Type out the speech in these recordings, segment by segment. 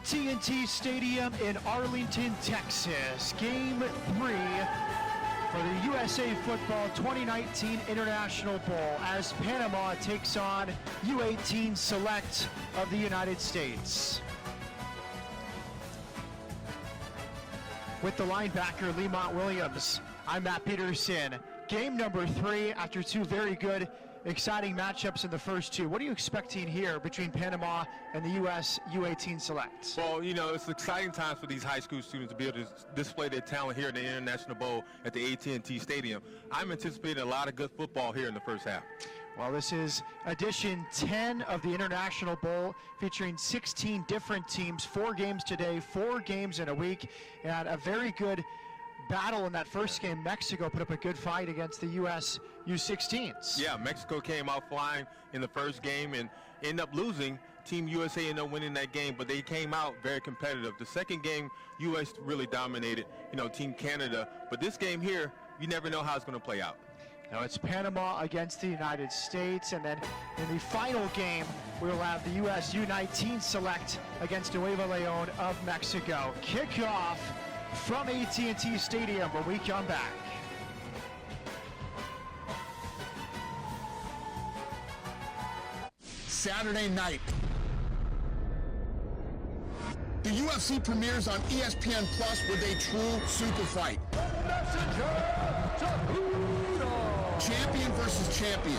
AT&T Stadium in Arlington, Texas. Game 3 for the USA Football 2019 International Bowl as Panama takes on U-18 Select of the United States. With the linebacker Lemont Williams, I'm Matt Peterson. Game number 3 after two very good, exciting matchups in the first two. What are you expecting here between Panama and the U.S. U-18 Select? Well, you know, it's exciting times for these high school students to be able to display their talent here in the International Bowl at the AT&T Stadium. I'm anticipating a lot of good football here in the first half. Well, this is edition 10 of the International Bowl, featuring 16 different teams, 4 games today, 4 games in a week, and a very good battle in that first game. Mexico put up a good fight against the U.S. U-16s. Yeah, Mexico came out flying in the first game and ended up losing. Team USA ended up winning that game, but they came out very competitive. The second game, U.S. really dominated, Team Canada. But this game here, you never know how it's going to play out. Now it's Panama against the United States, and then in the final game, we'll have the U.S. U-19 Select against Nuevo Leon of Mexico. Kickoff from AT&T Stadium when we come back. Saturday night. The UFC premieres on ESPN Plus with a true super fight. Champion versus champion.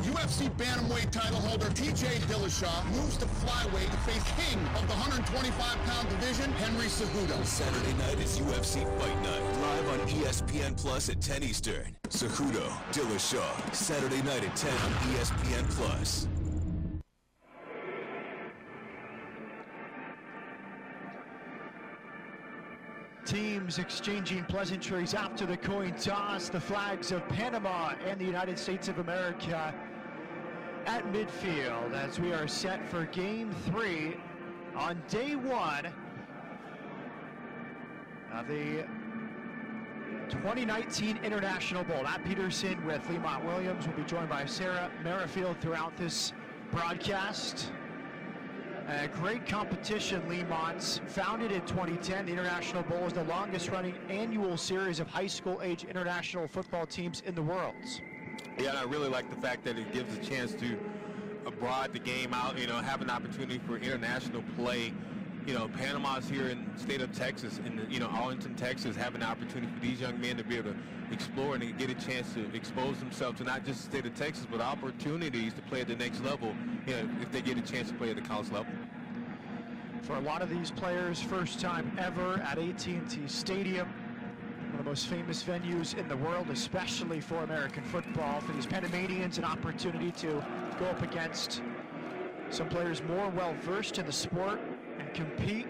UFC bantamweight title holder TJ Dillashaw moves to flyweight to face king of the 125-pound division, Henry Cejudo. Saturday night is UFC Fight Night, live on ESPN Plus at 10 Eastern. Cejudo, Dillashaw, Saturday night at 10 on ESPN Plus. Teams exchanging pleasantries after the coin toss. The flags of Panama and the United States of America at midfield as we are set for game 3 on day 1 of the 2019 International Bowl. Matt Peterson with Lemont Williams will be joined by Sarah Merrifield throughout this broadcast. A great competition, Lemont's. Founded in 2010, the International Bowl is the longest-running annual series of high school-age international football teams in the world. Yeah, and I really like the fact that it gives a chance to broaden the game out, have an opportunity for international play. Panama's here in the state of Texas, in Arlington, Texas, have an opportunity for these young men to be able to explore and get a chance to expose themselves to not just the state of Texas, but opportunities to play at the next level, if they get a chance to play at the college level. For a lot of these players, first time ever at AT&T Stadium, one of the most famous venues in the world, especially for American football. For these Panamanians, an opportunity to go up against some players more well-versed in the sport and compete.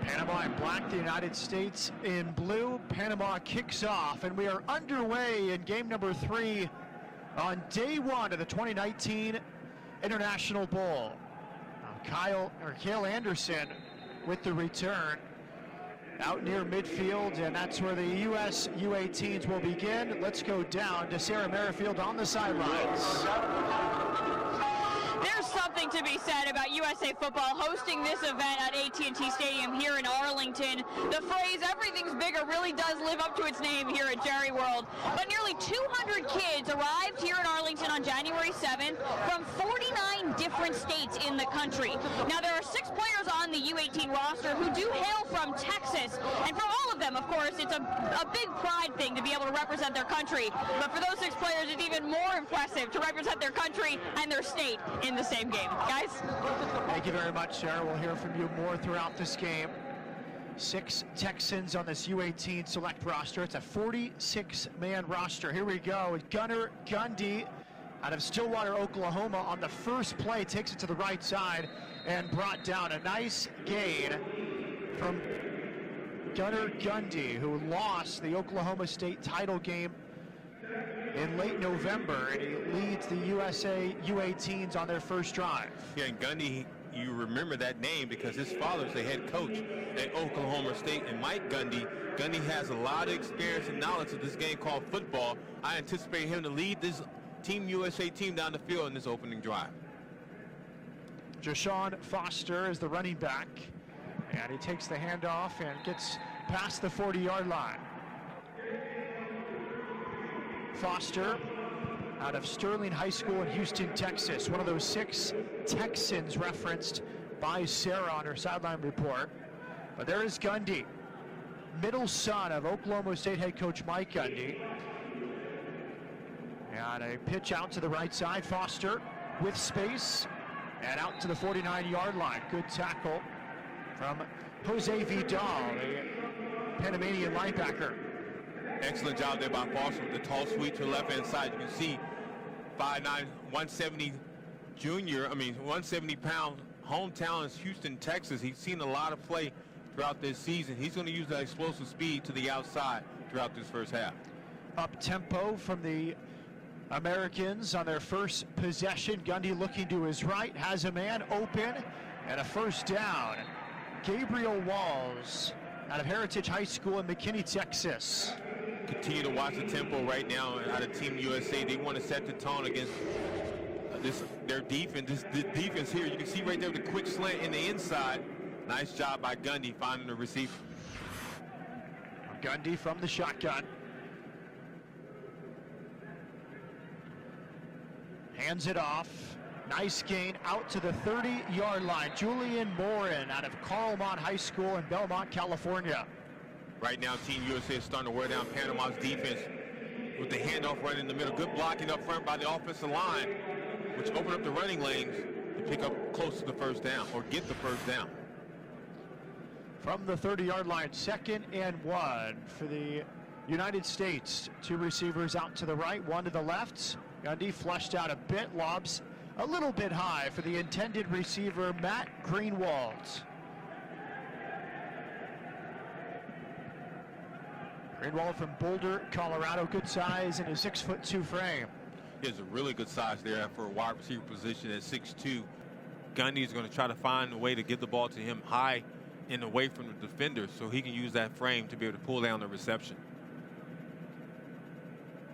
Panama in black, the United States in blue. Panama kicks off, and we are underway in game number 3 on day 1 of the 2019 International Bowl. Cale Anderson with the return out near midfield, and that's where the U.S. U-18s will begin. Let's go down to Sarah Merrifield on the sidelines. There's something to be said about USA Football hosting this event at AT&T Stadium here in Arlington. The phrase, everything's bigger, really does live up to its name here at Jerry World. But nearly 200 kids arrived here in Arlington on January 7th from 49 different states in the country. Now, there are 6 players on the U-18 roster who do hail from Texas. And for all of them, of course, it's a big pride thing to be able to represent their country. But for those 6 players, it's even more impressive to represent their country and their state in the same game. Guys? Thank you very much, Sarah. We'll hear from you more throughout this game. 6 Texans on this U-18 Select roster. It's a 46-man roster. Here we go. Gunnar Gundy out of Stillwater, Oklahoma on the first play. Takes it to the right side and brought down. A nice gain from Gunnar Gundy, who lost the Oklahoma State title game in late November, and he leads the USA U-18s on their first drive. Yeah, and Gundy, you remember that name because his father's the head coach at Oklahoma State, and Mike Gundy. Gundy has a lot of experience and knowledge of this game called football. I anticipate him to lead this Team USA team down the field in this opening drive. Jashawn Foster is the running back, and he takes the handoff and gets past the 40-yard line. Foster out of Sterling High School in Houston, Texas, one of those 6 Texans referenced by Sarah on her sideline report. But there is Gundy, middle son of Oklahoma State head coach Mike Gundy. And a pitch out to the right side. Foster with space and out to the 49-yard line. Good tackle from Jose Vidal, a Panamanian linebacker. Excellent job there by Foster with the tall sweep to the left-hand side. You can see 5'9", 170 170-pound hometown is Houston, Texas. He's seen a lot of play throughout this season. He's going to use that explosive speed to the outside throughout this first half. Up tempo from the Americans on their first possession. Gundy looking to his right, has a man open, and a first down. Gabriel Walls out of Heritage High School in McKinney, Texas. Continue to watch the tempo right now out of Team USA. They want to set the tone against their defense. This defense here, you can see right there the quick slant in the inside. Nice job by Gundy finding the receiver. Gundy from the shotgun. Hands it off. Nice gain out to the 30-yard line. Julian Morin out of Carlmont High School in Belmont, California. Right now, Team USA is starting to wear down Panama's defense with the handoff right in the middle. Good blocking up front by the offensive line, which opened up the running lanes to pick up close to the first down, or get the first down. From the 30-yard line, 2nd and 1 for the United States. 2 receivers out to the right, 1 to the left. Gundy flushed out a bit, lobs a little bit high for the intended receiver, Matt Greenwald. Greenwald from Boulder, Colorado, good size and a 6'2" frame. He has a really good size there for a wide receiver position at 6'2". Gundy is going to try to find a way to get the ball to him high and away from the defender so he can use that frame to be able to pull down the reception.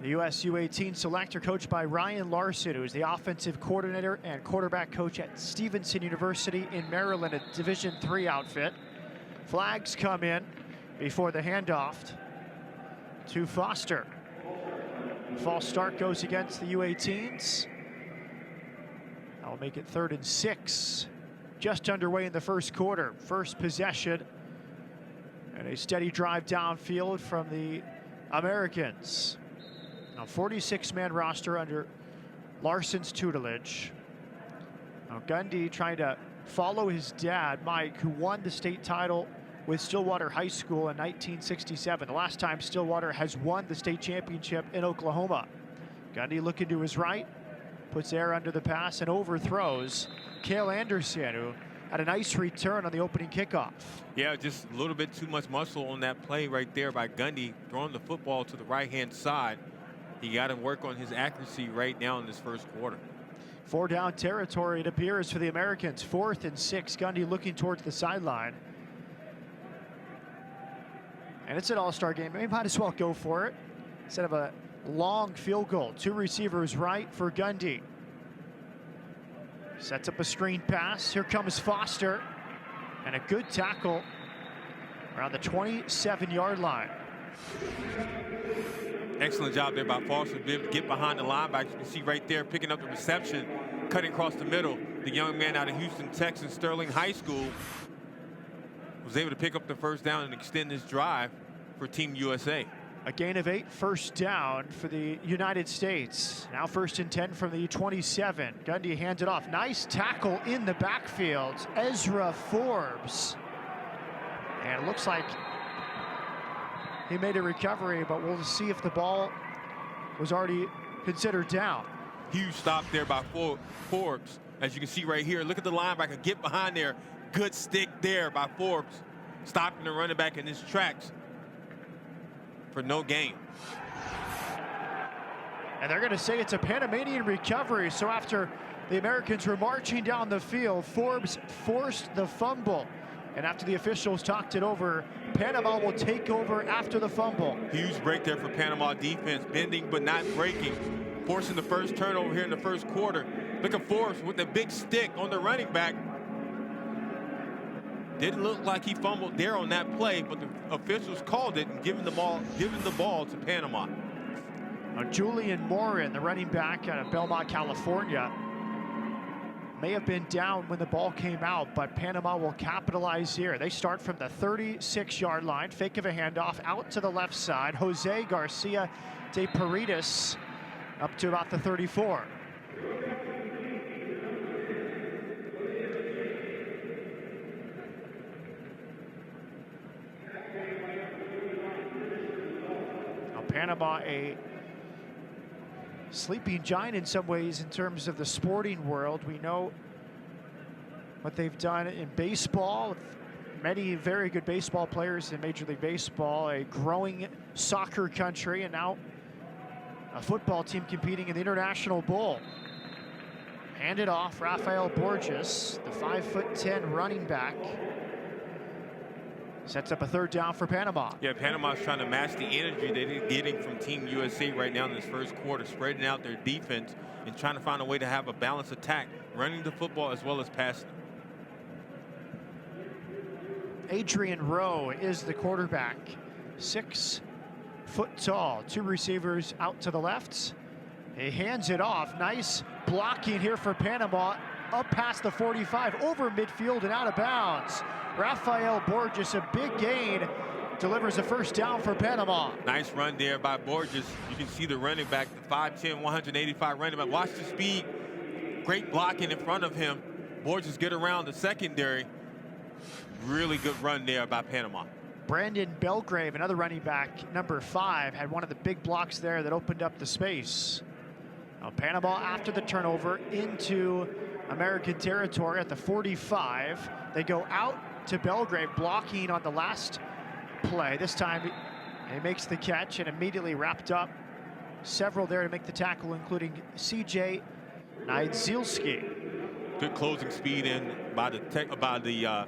The US U-18 selector, coached by Ryan Larson, who is the offensive coordinator and quarterback coach at Stevenson University in Maryland, a Division III outfit. Flags come in before the handoff to Foster. False start goes against the U-18s. That'll make it 3rd and 6. Just underway in the first quarter. First possession and a steady drive downfield from the Americans. Now 46-man roster under Larson's tutelage. Now Gundy trying to follow his dad, Mike, who won the state title with Stillwater High School in 1967. The last time Stillwater has won the state championship in Oklahoma. Gundy looking to his right, puts air under the pass and overthrows Cale Anderson, who had a nice return on the opening kickoff. Yeah, just a little bit too much muscle on that play right there by Gundy, throwing the football to the right-hand side. He got to work on his accuracy right now in this first quarter. 4-down territory, it appears, for the Americans. 4th and 6. Gundy looking towards the sideline. And it's an all-star game. They might as well go for it instead of a long field goal. 2 receivers right for Gundy. Sets up a screen pass. Here comes Foster. And a good tackle around the 27-yard line. Excellent job there by Foster to be able to get behind the linebacker. You can see right there picking up the reception, cutting across the middle. The young man out of Houston, Texas, Sterling High School, was able to pick up the first down and extend this drive for Team USA. A gain of 8, first down for the United States. Now 1st and 10 from the 27. Gundy hands it off. Nice tackle in the backfield. Ezra Forbes. And it looks like he made a recovery, but we'll see if the ball was already considered down. Huge stop there by Forbes. As you can see right here, look at the linebacker get behind there. Good stick there by Forbes, stopping the running back in his tracks for no gain. And they're going to say it's a Panamanian recovery. So after the Americans were marching down the field, Forbes forced the fumble. And after the officials talked it over, Panama will take over after the fumble. Huge break there for Panama defense, bending but not breaking, forcing the first turnover here in the first quarter. Look at Forbes with the big stick on the running back. Didn't look like he fumbled there on that play, but the officials called it and giving the ball to Panama. Julian Morin, the running back out of Belmont, California, may have been down when the ball came out, but Panama will capitalize here. They start from the 36-yard line, fake of a handoff out to the left side. Jose Garcia de Paredes up to about the 34. Now Panama, a sleeping giant in some ways in terms of the sporting world. We know what they've done in baseball, with many very good baseball players in Major League Baseball, a growing soccer country, and now a football team competing in the International Bowl. Handed off, Rafael Borges, the 5'10" running back, sets up a third down for Panama. Yeah, Panama's trying to match the energy they're getting from Team USA right now in this first quarter, spreading out their defense and trying to find a way to have a balanced attack, running the football as well as passing. Adrian Rowe is the quarterback, 6 foot tall, 2 receivers out to the left. He hands it off. Nice blocking here for Panama, up past the 45, over midfield and out of bounds. Rafael Borges, a big gain, delivers a first down for Panama. Nice run there by Borges. You can see the running back, the 5'10", 185 running back. Watch the speed. Great blocking in front of him. Borges get around the secondary. Really good run there by Panama. Brandon Belgrave, another running back, number 5, had one of the big blocks there that opened up the space. Now Panama, after the turnover, into American territory at the 45. They go out to Belgrave, blocking on the last play. This time he makes the catch and immediately wrapped up. Several there to make the tackle, including C.J. Niedzilski. Good closing speed in by the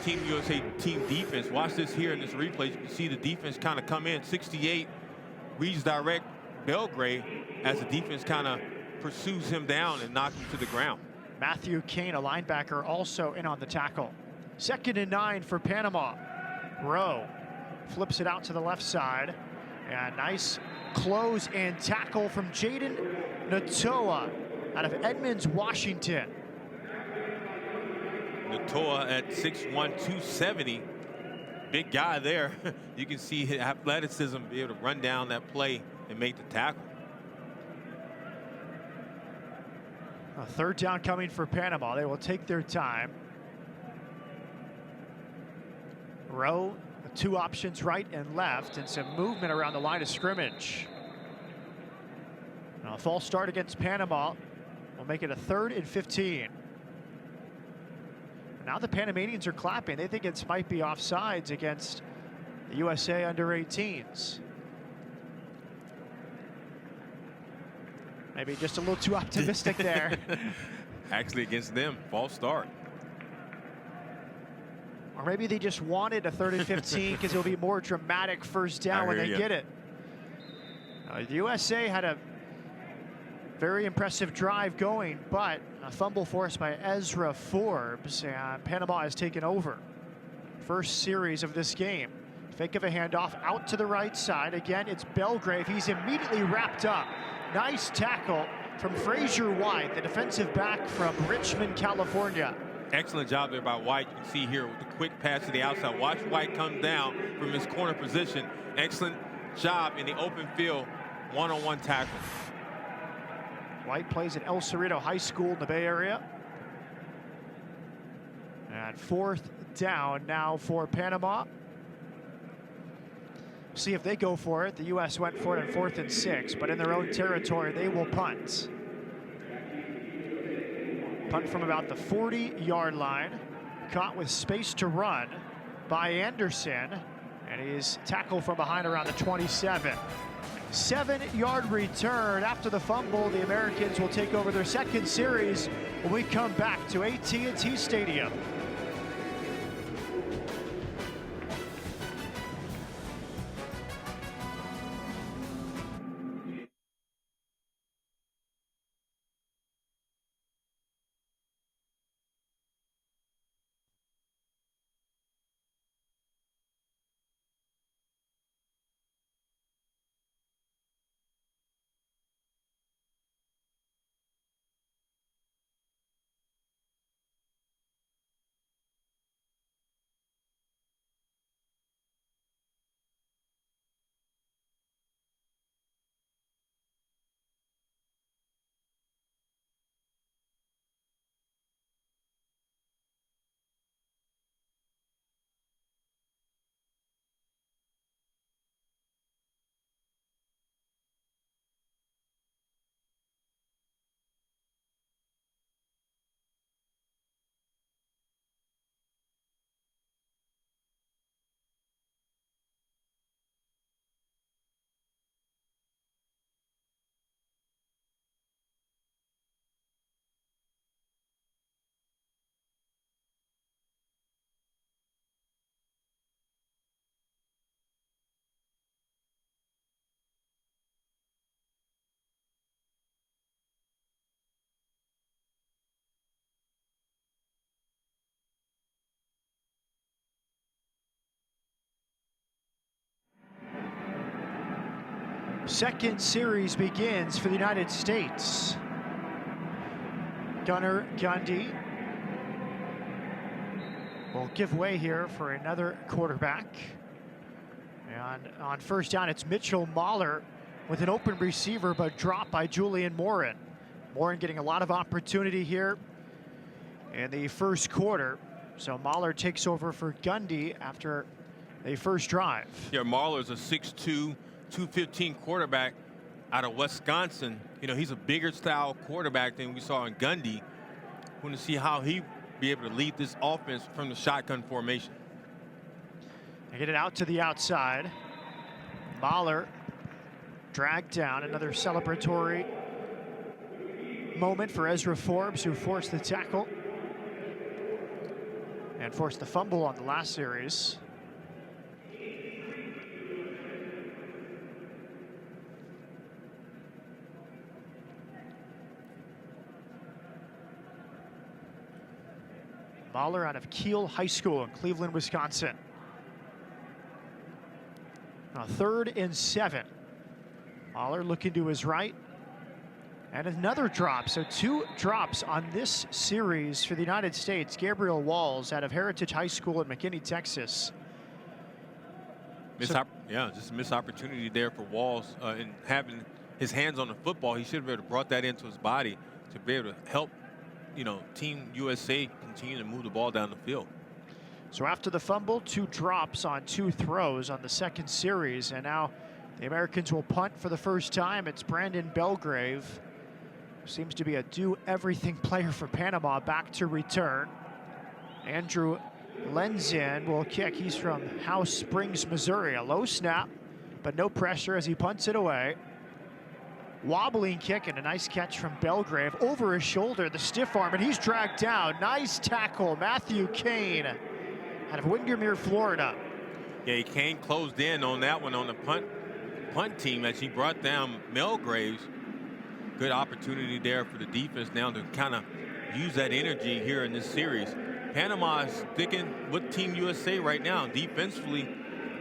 Team USA team defense. Watch this here in this replay. You can see the defense kind of come in. 68 reads direct Belgrave as the defense kind of pursues him down and knocks him to the ground. Matthew Kane, a linebacker, also in on the tackle. 2nd and 9 for Panama. Rowe flips it out to the left side. And nice close and tackle from Jaden Natoa out of Edmonds, Washington. Natoa at 6'1", 270. Big guy there. You can see his athleticism, be able to run down that play and make the tackle. A third down coming for Panama. They will take their time. Rowe, 2 options right and left, and some movement around the line of scrimmage. Now a false start against Panama will make it a 3rd and 15. Now the Panamanians are clapping. They think it might be offsides against the USA under-18s. Maybe just a little too optimistic there. Actually against them, false start. Or maybe they just wanted a 3rd and 15 because it'll be more dramatic first down when they get it. The USA had a very impressive drive going, but a fumble forced by Ezra Forbes, and Panama has taken over. First series of this game. Fake of a handoff out to the right side. Again, it's Belgrave. He's immediately wrapped up. Nice tackle from Frazier White, the defensive back from Richmond, California. Excellent job there by White. You can see here with the quick pass to the outside. Watch White come down from his corner position. Excellent job in the open field, one-on-one tackle. White plays at El Cerrito High School in the Bay Area. And 4th down now for Panama. See if they go for it. The U.S. went for it on 4th and 6, but in their own territory, they will punt. Punt from about the 40-yard line. Caught with space to run by Anderson. And he's tackled from behind around the 27. 7-yard return. After the fumble, the Americans will take over their second series when we come back to AT&T Stadium. Second series begins for the United States. Gunnar Gundy will give way here for another quarterback. And on first down, it's Mitchell Mahler with an open receiver, but dropped by Julian Morin. Morin getting a lot of opportunity here in the first quarter. So Mahler takes over for Gundy after a first drive. Yeah, Mahler's a 6'2", 215 quarterback out of Wisconsin. You know, he's a bigger style quarterback than we saw in Gundy. We want to see how he be able to lead this offense from the shotgun formation. They get it out to the outside. Mahler dragged down. Another celebratory moment for Ezra Forbes, who forced the tackle and forced the fumble on the last series. Mahler out of Kiel High School in Cleveland, Wisconsin. Now 3rd and 7. Mahler looking to his right. And another drop. So 2 drops on this series for the United States. Gabriel Walls out of Heritage High School in McKinney, Texas. Just a missed opportunity there for Walls in having his hands on the football. He should have brought that into his body to be able to help, you know, Team USA continue to move the ball down the field. So after the fumble, 2 drops on 2 throws on the second series, and now the Americans will punt for the first time. It's Brandon Belgrave, who seems to be a do-everything player for Panama, back to return. Andrew Lenzin will kick. He's from House Springs, Missouri. A low snap, but no pressure as he punts it away. Wobbling kick and a nice catch from Belgrave over his shoulder, the stiff arm, and he's dragged down. Nice tackle, Matthew Kane out of Windermere, Florida. Yeah, Kane closed in on that one on the punt team as he brought down Belgraves. Good opportunity there for the defense now to kind of use that energy here in this series. Panama is sticking with Team USA right now. Defensively,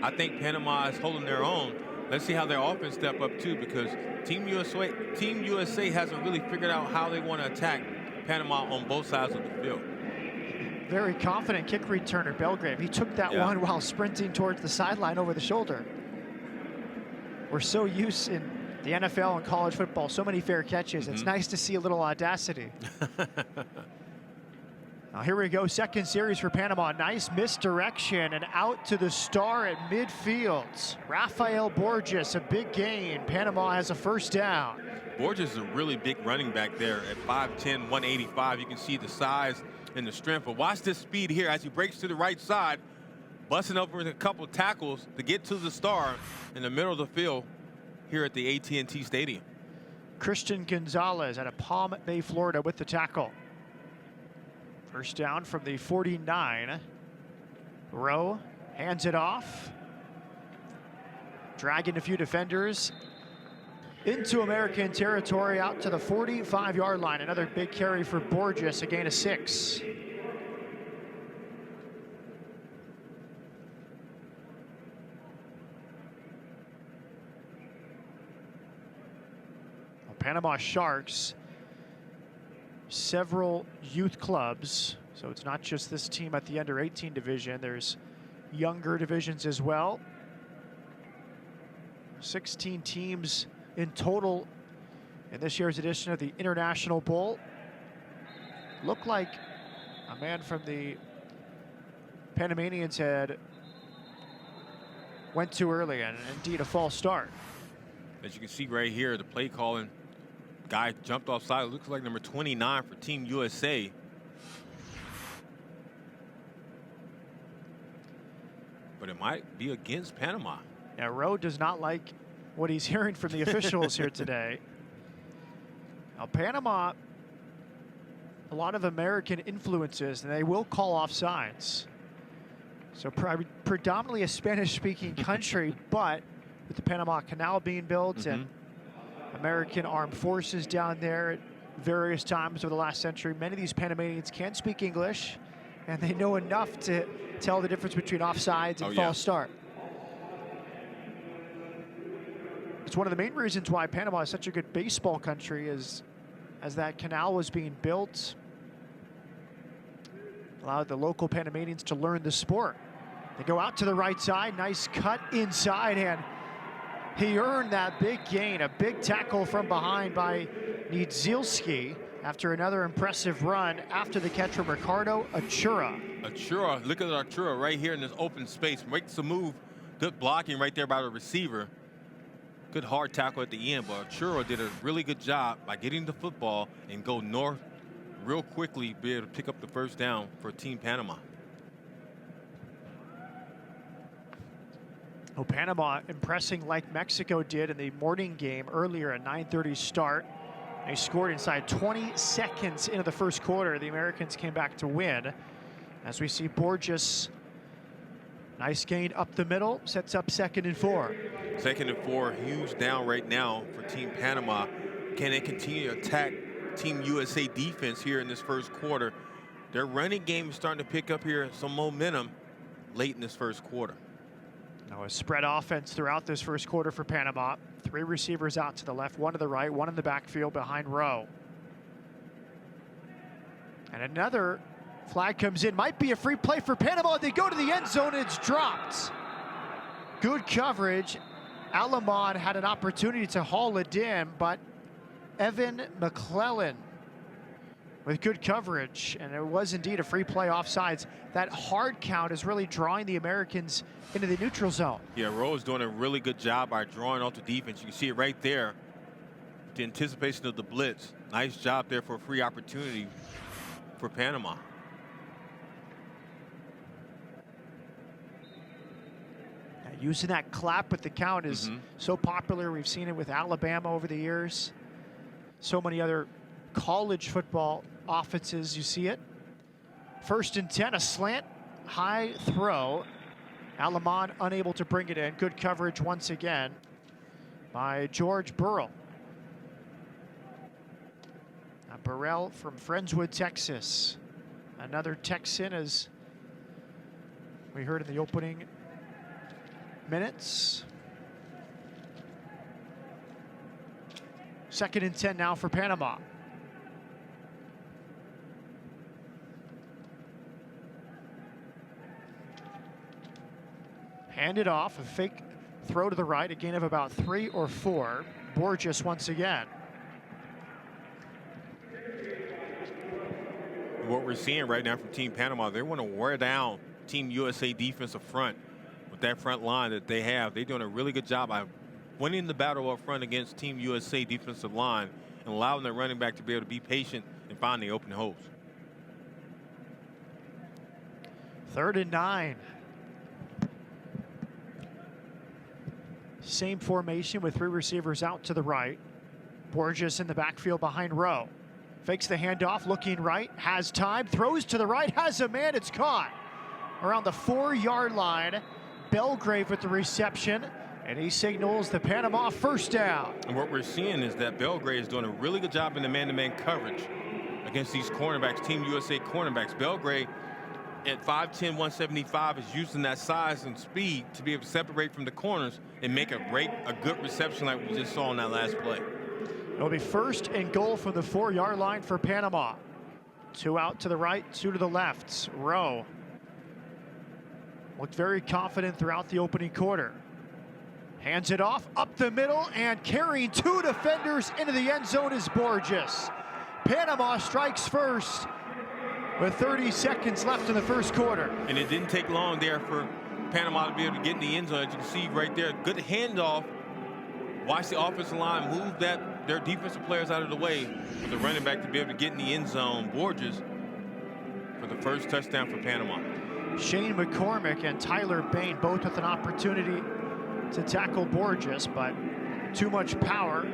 I think Panama is holding their own. Let's see how their offense step up too, because Team USA hasn't really figured out how they want to attack Panama on both sides of the field. Very confident kick returner, Belgrave. He took that one while sprinting towards the sideline over the shoulder. We're so used in the NFL and college football, so many fair catches. It's nice to see a little audacity. Now here we go, second series for Panama. Nice misdirection and out to the star at midfield. Rafael Borges, a big gain. Panama has a first down. Borges is a really big running back there at 5'10", 185. You can see the size and the strength. But watch this speed here as he breaks to the right side, busting over a couple tackles to get to the star in the middle of the field. here at the AT&T Stadium. Christian Gonzalez out of Palm Bay, Florida with the tackle. First down from the 49. Rowe hands it off. Dragging a few defenders into American territory out to the 45-yard line. Another big carry for Borges, a gain of 6. Panama Sharks, several youth clubs, so it's not just this team at the under-18 division. There's younger divisions as well. 16 teams in total in this year's edition of the International Bowl. Looked like a man from the Panamanians had went too early, and indeed a false start. As you can see right here, the play calling guy jumped offside. It looks like number 29 for Team USA. But it might be against Panama. Now, Rowe does not like what he's hearing from the officials here today. Now, Panama, a lot of American influences, and they will call offsides. So predominantly a Spanish-speaking country, but with the Panama Canal being built and American armed forces down there at various times over the last century, many of these Panamanians can speak English, and they know enough to tell the difference between offsides and false start. It's one of the main reasons why Panama is such a good baseball country, is as that canal was being built, allowed the local Panamanians to learn the sport. They go out to the right side, nice cut inside, and he earned that big gain, a big tackle from behind by Niedzielski after another impressive run after the catch from Ricardo Achura. Achura, look at Achura right here in this open space, makes a move. Good blocking right there by the receiver. Good hard tackle at the end, but Achura did a really good job by getting the football and go north real quickly, be able to pick up the first down for Team Panama. Oh, Panama impressing like Mexico did in the morning game earlier, a 9:30 start. They scored inside 20 seconds into the first quarter. The Americans came back to win. As we see Borges, nice gain up the middle, sets up 2nd and 4. 2nd and 4, huge down right now for Team Panama. Can they continue to attack Team USA defense here in this first quarter? Their running game is starting to pick up here some momentum late in this first quarter. Now a spread offense throughout this first quarter for Panama. 3 receivers out to the left, 1 to the right, 1 in the backfield behind Rowe. And another flag comes in, might be a free play for Panama. They go to the end zone, it's dropped. Good coverage. Alamon had an opportunity to haul it in, but Evan McClellan with good coverage, and it was indeed a free play offsides. That hard count is really drawing the Americans into the neutral zone. Yeah, Rowe is doing a really good job by drawing off the defense. You can see it right there, the anticipation of the blitz. Nice job there for a free opportunity for Panama. Using that clap with the count is so popular. We've seen it with Alabama over the years. So many other college football offenses, you see it. 1st and 10, a slant, high throw. Alamon unable to bring it in. Good coverage once again by George Burrell. Now Burrell from Friendswood, Texas. Another Texan, as we heard in the opening minutes. 2nd and 10 now for Panama. Handed off, a fake throw to the right, a gain of about 3 or 4. Borges once again. What we're seeing right now from Team Panama, they want to wear down Team USA defensive front with that front line that they have. They're doing a really good job by winning the battle up front against Team USA defensive line and allowing their running back to be able to be patient and find the open holes. 3rd and 9. Same formation with 3 receivers out to the right. Borges in the backfield behind Rowe. Fakes the handoff, looking right, has time, throws to the right, has a man, it's caught. Around the 4-yard line, Belgrave with the reception, and he signals the Panama first down. And what we're seeing is that Belgrave is doing a really good job in the man-to-man coverage against these cornerbacks, Team USA cornerbacks. Belgrave at 5'10", 175 is using that size and speed to be able to separate from the corners and make a good reception like we just saw on that last play. It'll be 1st and goal from the 4-yard line for Panama. 2 out to the right, 2 to the left. Rowe looked very confident throughout the opening quarter. Hands it off, up the middle, and carrying 2 defenders into the end zone is Borges. Panama strikes first with 30 seconds left in the first quarter. And it didn't take long there for Panama to be able to get in the end zone. As you can see right there, good handoff. Watch the offensive line move their defensive players out of the way for the running back to be able to get in the end zone. Borges for the first touchdown for Panama. Shane McCormick and Tyler Bain both with an opportunity to tackle Borges, but too much power.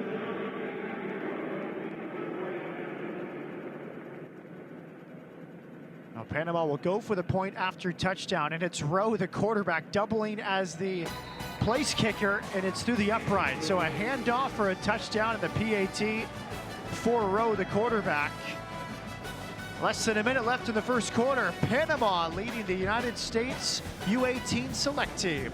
Now Panama will go for the point after touchdown, and it's Rowe, the quarterback, doubling as the place kicker, and it's through the upright. So a handoff for a touchdown, and the PAT for Rowe, the quarterback. Less than a minute left in the first quarter. Panama leading the United States U-18 select team.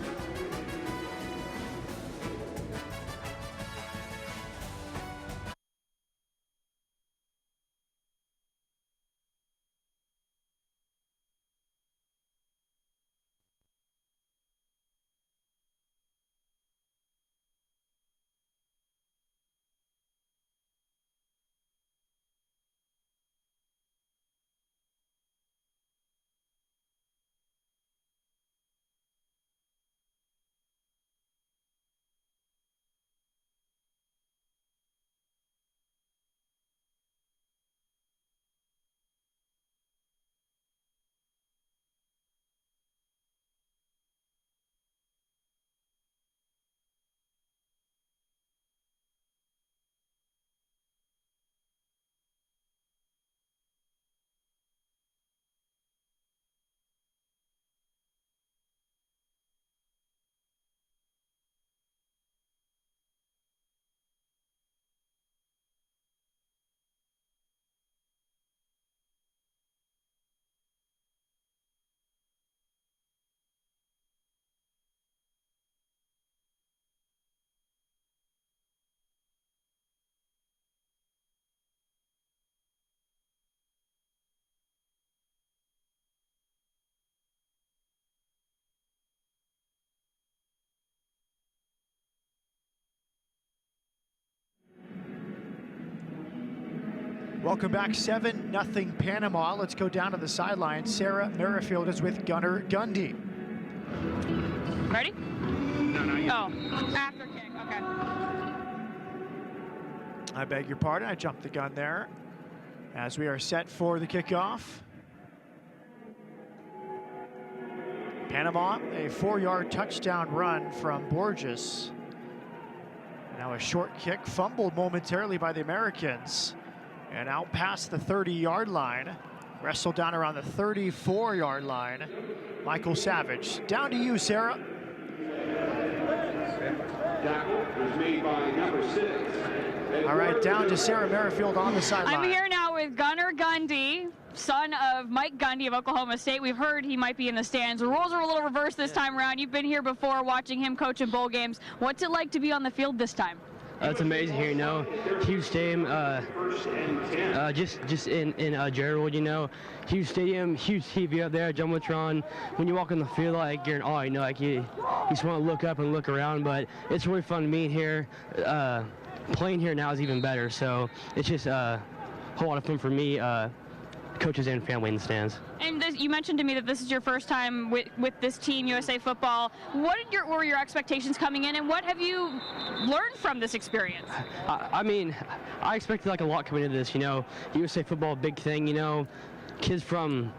Welcome back, 7-0 Panama. Let's go down to the sideline. Sarah Merrifield is with Gunnar Gundy. Ready? No, not yet. Oh, after kick, okay. I beg your pardon, I jumped the gun there. As we are set for the kickoff. Panama, a 4-yard touchdown run from Borges. Now a short kick, fumbled momentarily by the Americans. And out past the 30-yard line, wrestled down around the 34-yard line. Michael Savage. Down to you, Sarah. All right, down to Sarah Merrifield on the sideline. I'm here now with Gunnar Gundy, son of Mike Gundy of Oklahoma State. We've heard he might be in the stands. The rules are a little reversed this time around. You've been here before watching him coach in bowl games. What's it like to be on the field this time? It's amazing here, you know. Huge stadium, just in Gerald, you know. Huge stadium, huge TV up there, Jumbotron. When you walk on the field, like, you're in awe, you know, like you just want to look up and look around. But it's really fun being here. Playing here now is even better. So it's just a whole lot of fun for me, coaches and family in the stands. And you mentioned to me that this is your first time with this team, USA Football. What were your expectations coming in, and what have you learned from this experience? I mean, I expected like a lot coming into this, you know. USA Football, big thing, you know. Kids from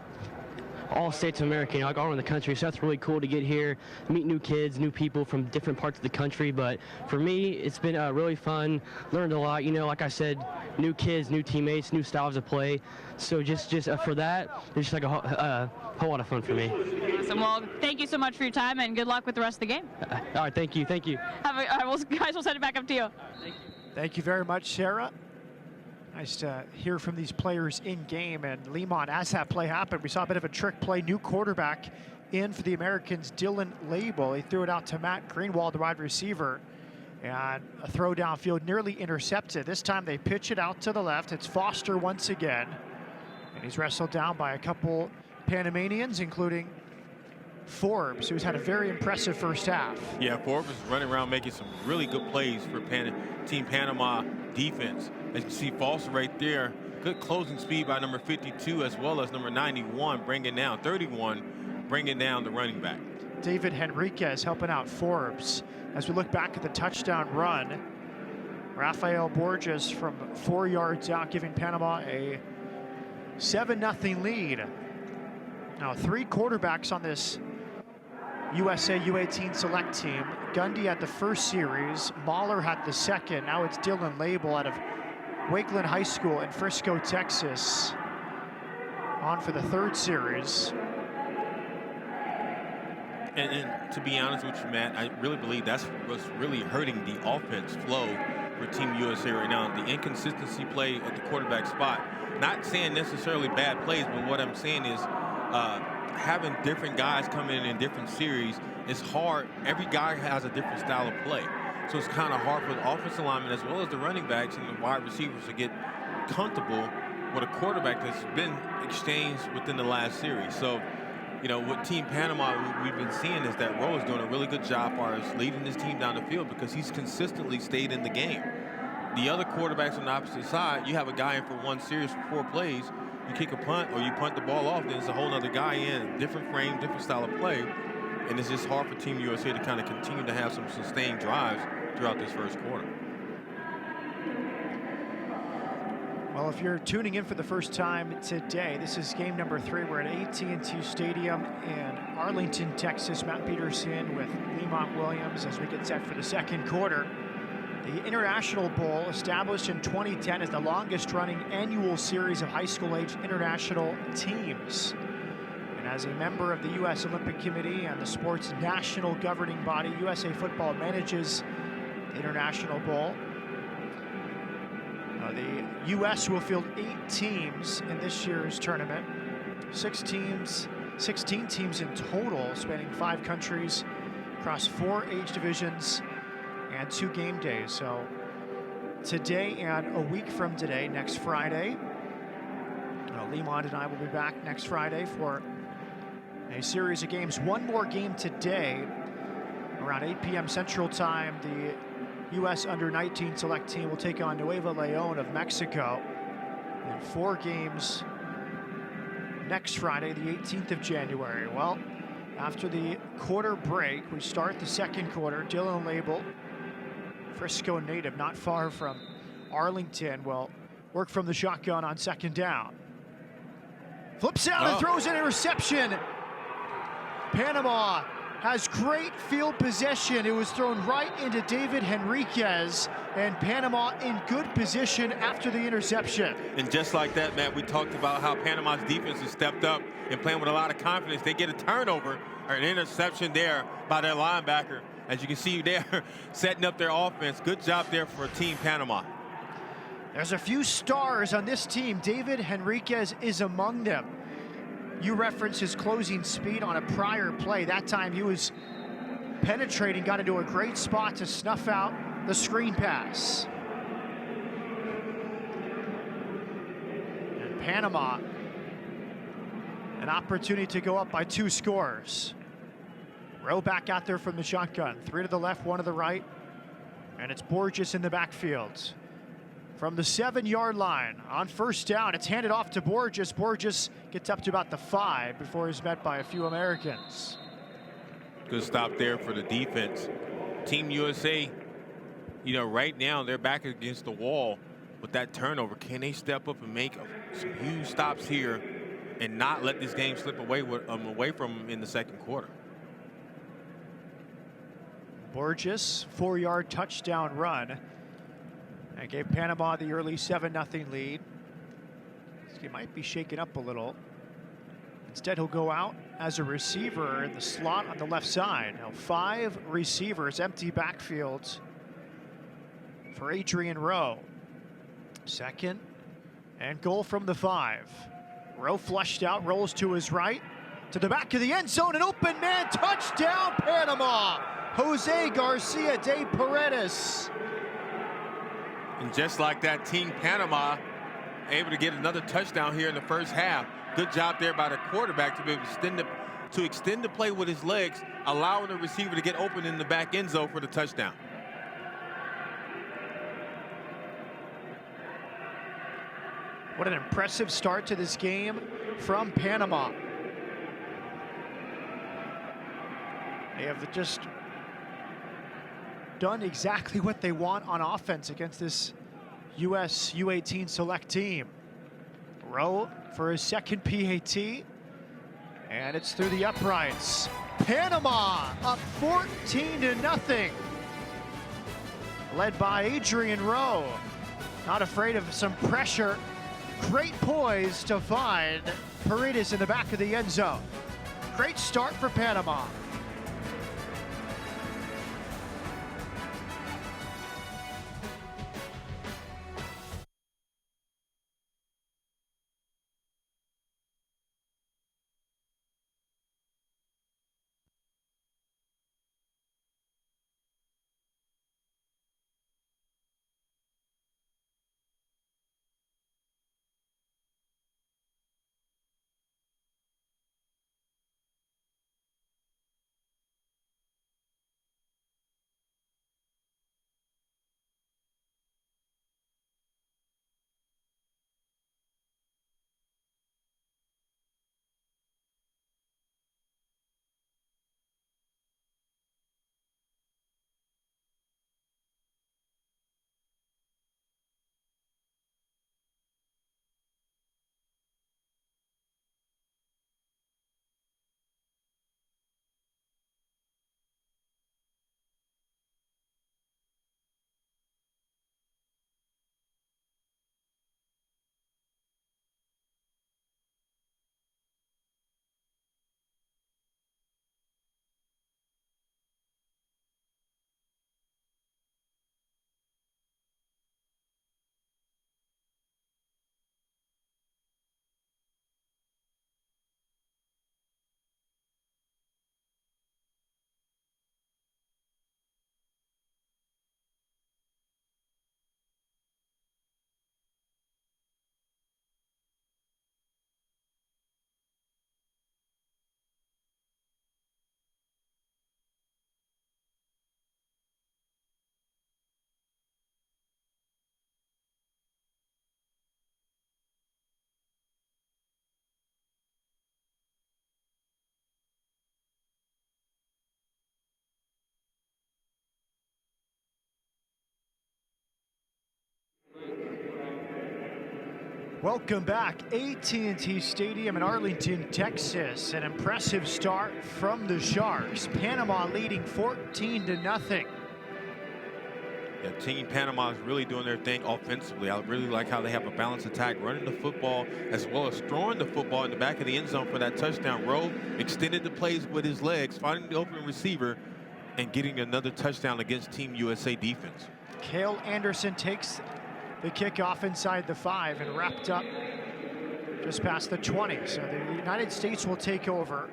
all states of America, like all around the country. So that's really cool to get here, meet new kids, new people from different parts of the country. But for me, it's been really fun. Learned a lot. Like I said, new kids, new teammates, new styles of play. So just for that, it's just like a whole lot of fun for me. Awesome. Well, thank you so much for your time, and good luck with the rest of the game. All right, thank you. Guys, we'll send it back up to you. Thank you very much, Sarah. Nice to hear from these players in game. And Lemont, as that play happened, we saw a bit of a trick play. New quarterback in for the Americans, Dylan Label. He threw it out to Matt Greenwald, the wide receiver. And a throw downfield, nearly intercepted. This time they pitch it out to the left. It's Foster once again. And he's wrestled down by a couple Panamanians, including Forbes, who's had a very impressive first half. Yeah, Forbes is running around making some really good plays for Team Panama defense. As you can see, Foster right there, good closing speed by number 52 as well as number 91, bringing down 31, bringing down the running back. David Henriquez helping out Forbes. As we look back at the touchdown run, Rafael Borges from 4 yards out, giving Panama a 7-0 lead. Now 3 quarterbacks on this USA U-18 select team. Gundy had the first series, Mahler had the second. Now it's Dylan Label out of Wakeland High School in Frisco, Texas, on for the 3rd series. And to be honest with you, Matt, I really believe that's what's really hurting the offense flow for Team USA right now. The inconsistency play at the quarterback spot. Not saying necessarily bad plays, but what I'm saying is having different guys come in different series is hard. Every guy has a different style of play. So it's kind of hard for the offensive linemen as well as the running backs and the wide receivers to get comfortable with a quarterback that's been exchanged within the last series. So, what Team Panama we've been seeing is that Rowe is doing a really good job for us leading this team down the field because he's consistently stayed in the game. The other quarterbacks on the opposite side, you have a guy in for 1 series for 4 plays, you kick a punt or you punt the ball off, then it's a whole other guy in, different frame, different style of play. And it's just hard for Team USA to kind of continue to have some sustained drives throughout this first quarter. Well, if you're tuning in for the first time today, this is game number 3. We're at AT&T Stadium in Arlington, Texas. Matt Peterson with Lemont Williams as we get set for the second quarter. The International Bowl, established in 2010, is the longest-running annual series of high school-age international teams. And as a member of the U.S. Olympic Committee and the sport's national governing body, USA Football manages the International Bowl. The U.S. will field 8 teams in this year's tournament. 16 teams in total, spanning 5 countries across 4 age divisions and 2 game days. So today and a week from today, next Friday, Lemont and I will be back next Friday for a series of games. One more game today, around 8 p.m. Central Time. The U.S. Under-19 select team will take on Nuevo Leon of Mexico. And 4 games next Friday, the 18th of January. Well, after the quarter break, we start the second quarter. Dylan Label, Frisco native, not far from Arlington, will work from the shotgun on second down. Flips out and throws an interception. Panama has great field possession. It was thrown right into David Henriquez, and Panama in good position after the interception. And just like that, Matt, we talked about how Panama's defense has stepped up and playing with a lot of confidence. They get a turnover or an interception there by their linebacker. As you can see there, setting up their offense. Good job there for Team Panama. There's a few stars on this team. David Henriquez is among them. You referenced his closing speed on a prior play. That time he was penetrating, got into a great spot to snuff out the screen pass. And Panama, an opportunity to go up by 2 scores. Rowe back out there from the shotgun. 3 to the left, 1 to the right. And it's Borges in the backfield. From the 7-yard line on first down, it's handed off to Borges. Borges gets up to about the 5 before he's met by a few Americans. Good stop there for the defense. Team USA, right now they're back against the wall with that turnover. Can they step up and make some huge stops here and not let this game slip away from them in the second quarter. Borges, 4-yard touchdown run. And gave Panama the early 7-0 lead. He might be shaken up a little. Instead, he'll go out as a receiver in the slot on the left side. Now 5 receivers, empty backfields for Adrian Rowe. Second and goal from the 5. Rowe flushed out, rolls to his right, to the back of the end zone, an open man, touchdown Panama! Jose Garcia de Paredes. And just like that, Team Panama able to get another touchdown here in the first half. Good job there by the quarterback to be able to extend the play with his legs, allowing the receiver to get open in the back end zone for the touchdown. What an impressive start to this game from Panama. They have just done exactly what they want on offense against this U.S. U-18 select team. Rowe for his second PAT, and it's through the uprights. Panama up 14-0, led by Adrian Rowe. Not afraid of some pressure. Great poise to find Paredes in the back of the end zone. Great start for Panama. Welcome back, AT&T Stadium in Arlington, Texas. An impressive start from the Sharks. Panama leading 14-0. Yeah, Team Panama is really doing their thing offensively. I really like how they have a balanced attack, running the football as well as throwing the football in the back of the end zone for that touchdown. Rowe extended the plays with his legs, finding the open receiver, and getting another touchdown against Team USA defense. Cale Anderson takes the kickoff inside the 5 and wrapped up just past the 20. So the United States will take over.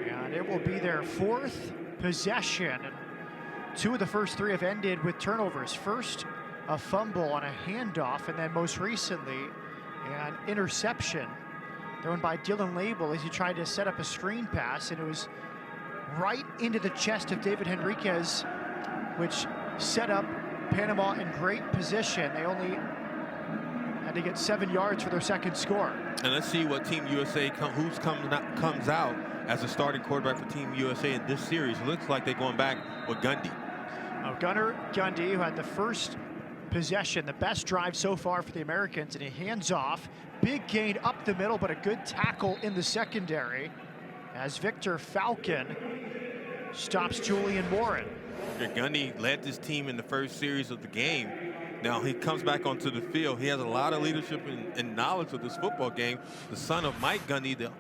And it will be their 4th possession. And 2 of the first 3 have ended with turnovers. First, a fumble on a handoff, and then most recently, an interception thrown by Dylan Label as he tried to set up a screen pass, and it was right into the chest of David Henriquez, which set up Panama in great position. They only had to get 7 yards for their second score. And let's see what Team USA comes out as a starting quarterback for Team USA in this series. Looks like they're going back with Gundy. Gunnar Gundy, who had the first possession, the best drive so far for the Americans, and he hands off. Big gain up the middle, but a good tackle in the secondary as Victor Falcon stops Julian Morin. Gundy led this team in the first series of the game. Now he comes back onto the field. He has a lot of leadership and knowledge of this football game. The son of Mike Gundy, the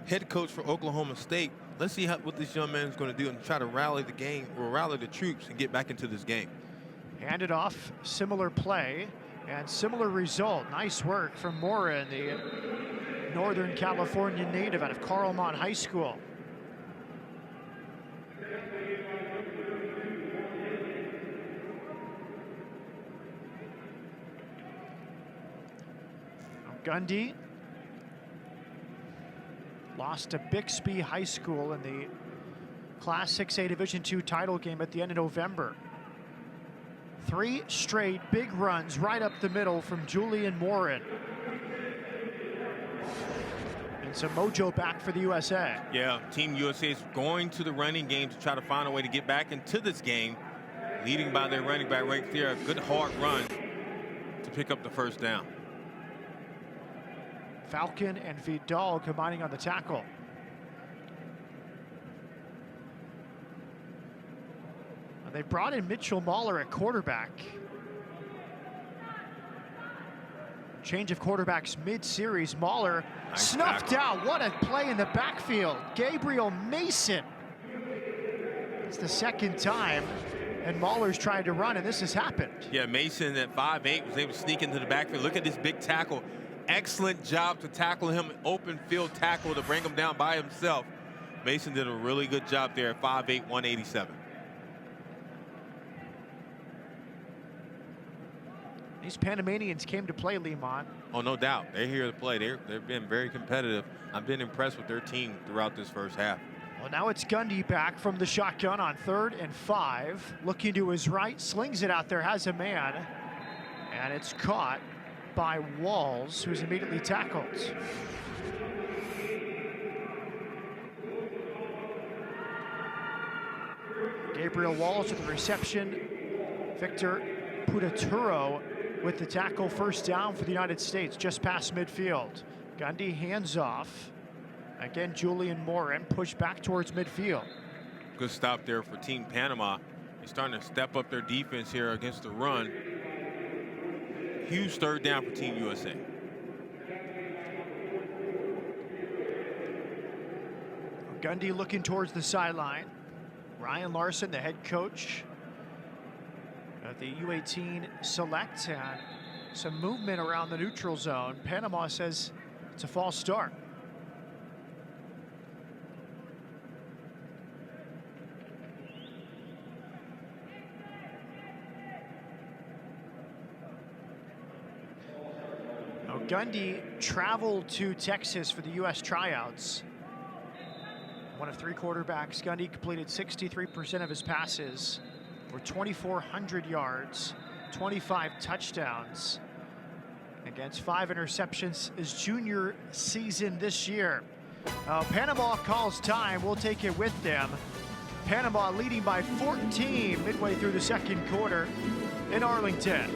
head coach for Oklahoma State. Let's see what this young man is going to do and try to rally the game, or rally the troops and get back into this game. Handed off, similar play and similar result. Nice work from Morin, the Northern California native out of Carlmont High School. Gundy lost to Bixby High School in the Class 6A Division II title game at the end of November. 3 straight big runs right up the middle from Julian Morin. And some mojo back for the USA. Yeah, Team USA is going to the running game to try to find a way to get back into this game, leading by their running back right there. A good hard run to pick up the first down. Falcon and Vidal combining on the tackle. They brought in Mitchell Mahler at quarterback. Change of quarterbacks mid-series. Mahler snuffed out. What a play in the backfield. Gabriel Mason. It's the second time, and Mahler's trying to run, and this has happened. Yeah, Mason at 5'8" was able to sneak into the backfield. Look at this big tackle. Excellent job to tackle him, open field tackle to bring him down by himself. Mason did a really good job there at 5'8", 187. These Panamanians came to play, Lemont. Oh, no doubt. They're here to play. They've been very competitive. I've been impressed with their team throughout this first half. Well, now it's Gundy back from the shotgun on 3rd and 5. Looking to his right, slings it out there, has a man, and it's caught by Walls, who's immediately tackled. Gabriel Walls with the reception. Victor Putaturo with the tackle, first down for the United States, just past midfield. Gundy hands off. Again, Julian Morin pushed back towards midfield. Good stop there for Team Panama. They're starting to step up their defense here against the run. Huge third down for Team USA. Gundy looking towards the sideline. Ryan Larson, the head coach of the U-18 select, and some movement around the neutral zone. Panama says it's a false start. Now, Gundy traveled to Texas for the U.S. tryouts. One of 3 quarterbacks. Gundy completed 63% of his passes for 2,400 yards, 25 touchdowns against 5 interceptions his junior season this year. Panama calls time. We'll take it with them. Panama leading by 14 midway through the second quarter in Arlington.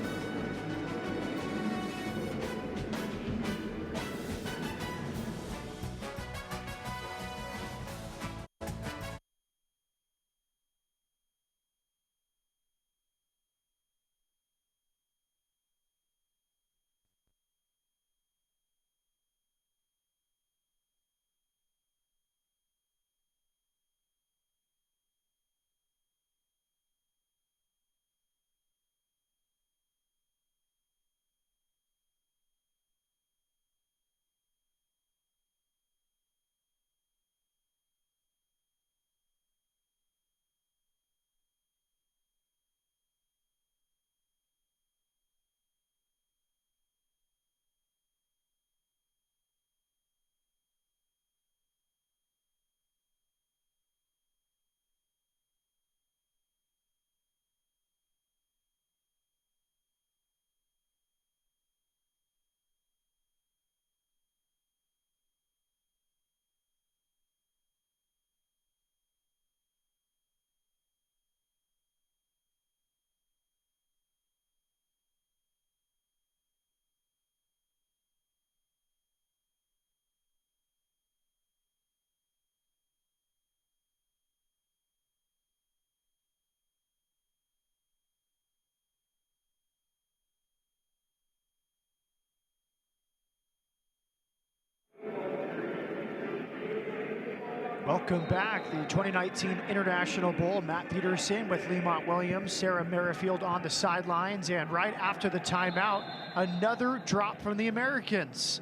Welcome back. The 2019 International Bowl. Matt Peterson with Lemont Williams, Sarah Merrifield on the sidelines, and right after the timeout, another drop from the Americans.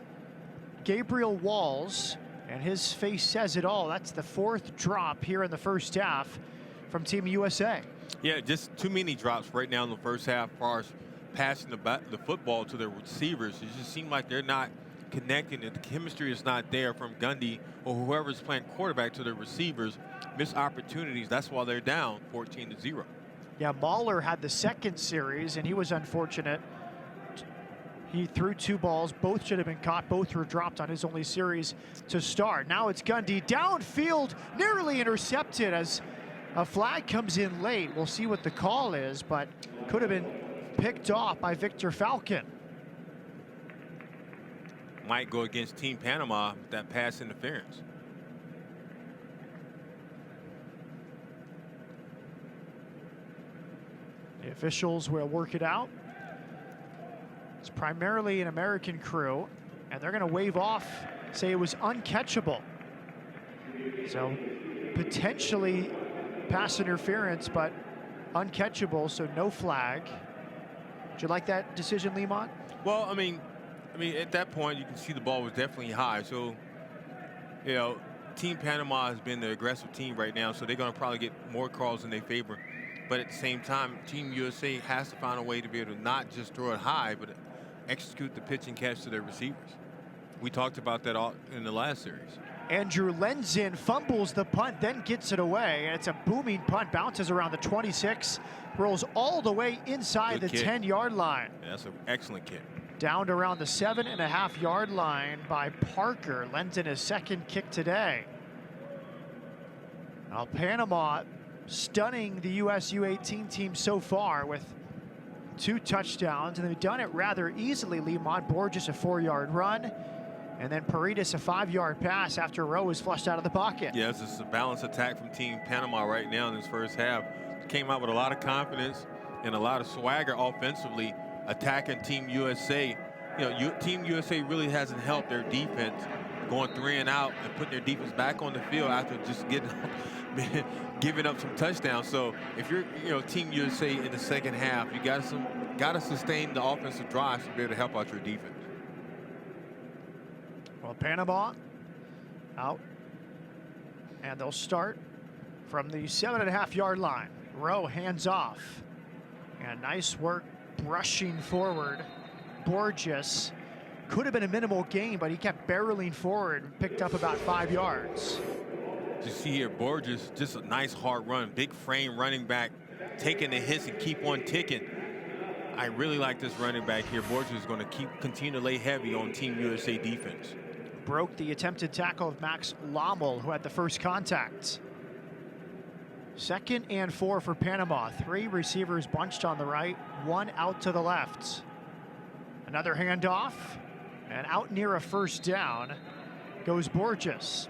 Gabriel Walls, and his face says it all. That's the 4th drop here in the first half from Team USA. Yeah, just too many drops right now in the first half as far as passing the football to their receivers. It just seems like they're not connecting, and the chemistry is not there from Gundy or whoever's playing quarterback to their receivers. Missed opportunities. That's why they're down 14-0. Yeah, Mahler had the second series, and he was unfortunate. He threw 2 balls. Both should have been caught. Both were dropped on his only series to start. Now it's Gundy downfield, nearly intercepted as a flag comes in late. We'll see what the call is, but could have been picked off by Victor Falcon. Might go against Team Panama with that pass interference. The officials will work it out. It's primarily an American crew, and they're going to wave off, say it was uncatchable. So potentially pass interference, but uncatchable, so no flag. Would you like that decision, Lemont? Well, I mean, at that point, you can see the ball was definitely high. So, you know, Team Panama has been the aggressive team right now, so they're going to probably get more calls in their favor. But at the same time, Team USA has to find a way to be able to not just throw it high, but execute the pitch and catch to their receivers. We talked about that all in the last series. Andrew Lenzin fumbles the punt, then gets it away, and it's a booming punt, bounces around the 26, rolls all the way inside the 10-yard line. Yeah, that's an excellent kick. Down to around the 7.5-yard line by Parker. Lenzin, his second kick today. Now Panama stunning the US U-18 team so far with 2 touchdowns, and they've done it rather easily. Lemont Borges a 4-yard run, and then Paredes a 5-yard pass after Rowe was flushed out of the pocket. Yeah, it's just a balanced attack from Team Panama right now in this first half. Came out with a lot of confidence and a lot of swagger offensively, attacking Team USA. You know, Team USA really hasn't helped their defense going 3 and out and putting their defense back on the field after just giving up some touchdowns. So if you're, Team USA in the second half, you got to sustain the offensive drives to be able to help out your defense. Well, Panama out, and they'll start from the 7.5-yard line. Rowe hands off, and nice work brushing forward. Borges could have been a minimal gain, but he kept barreling forward and picked up about 5 yards. You see here, Borges, just a nice hard run, big frame running back, taking the hits and keep on ticking. I really like this running back here. Borges is going to continue to lay heavy on Team USA defense. Broke the attempted tackle of Max Lommel, who had the first contact. 2nd and 4 for Panama. 3 receivers bunched on the right, 1 out to the left. Another handoff, and out near a first down goes Borges.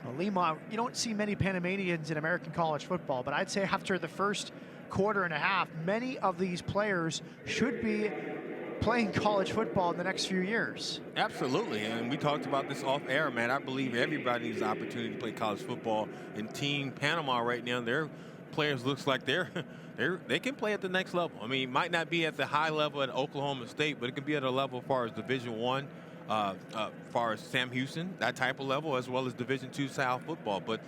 Well, Lemont, you don't see many Panamanians in American college football, but I'd say after the first quarter and a half, many of these players should be playing college football in the next few years. Absolutely, and we talked about this off air, man. I believe everybody needs the opportunity to play college football. In Team Panama right now, their players looks like they can play at the next level. I mean, it might not be at the high level at Oklahoma State, but it can be at a level as far as Division I, far as Sam Houston, that type of level, as well as Division II style football. But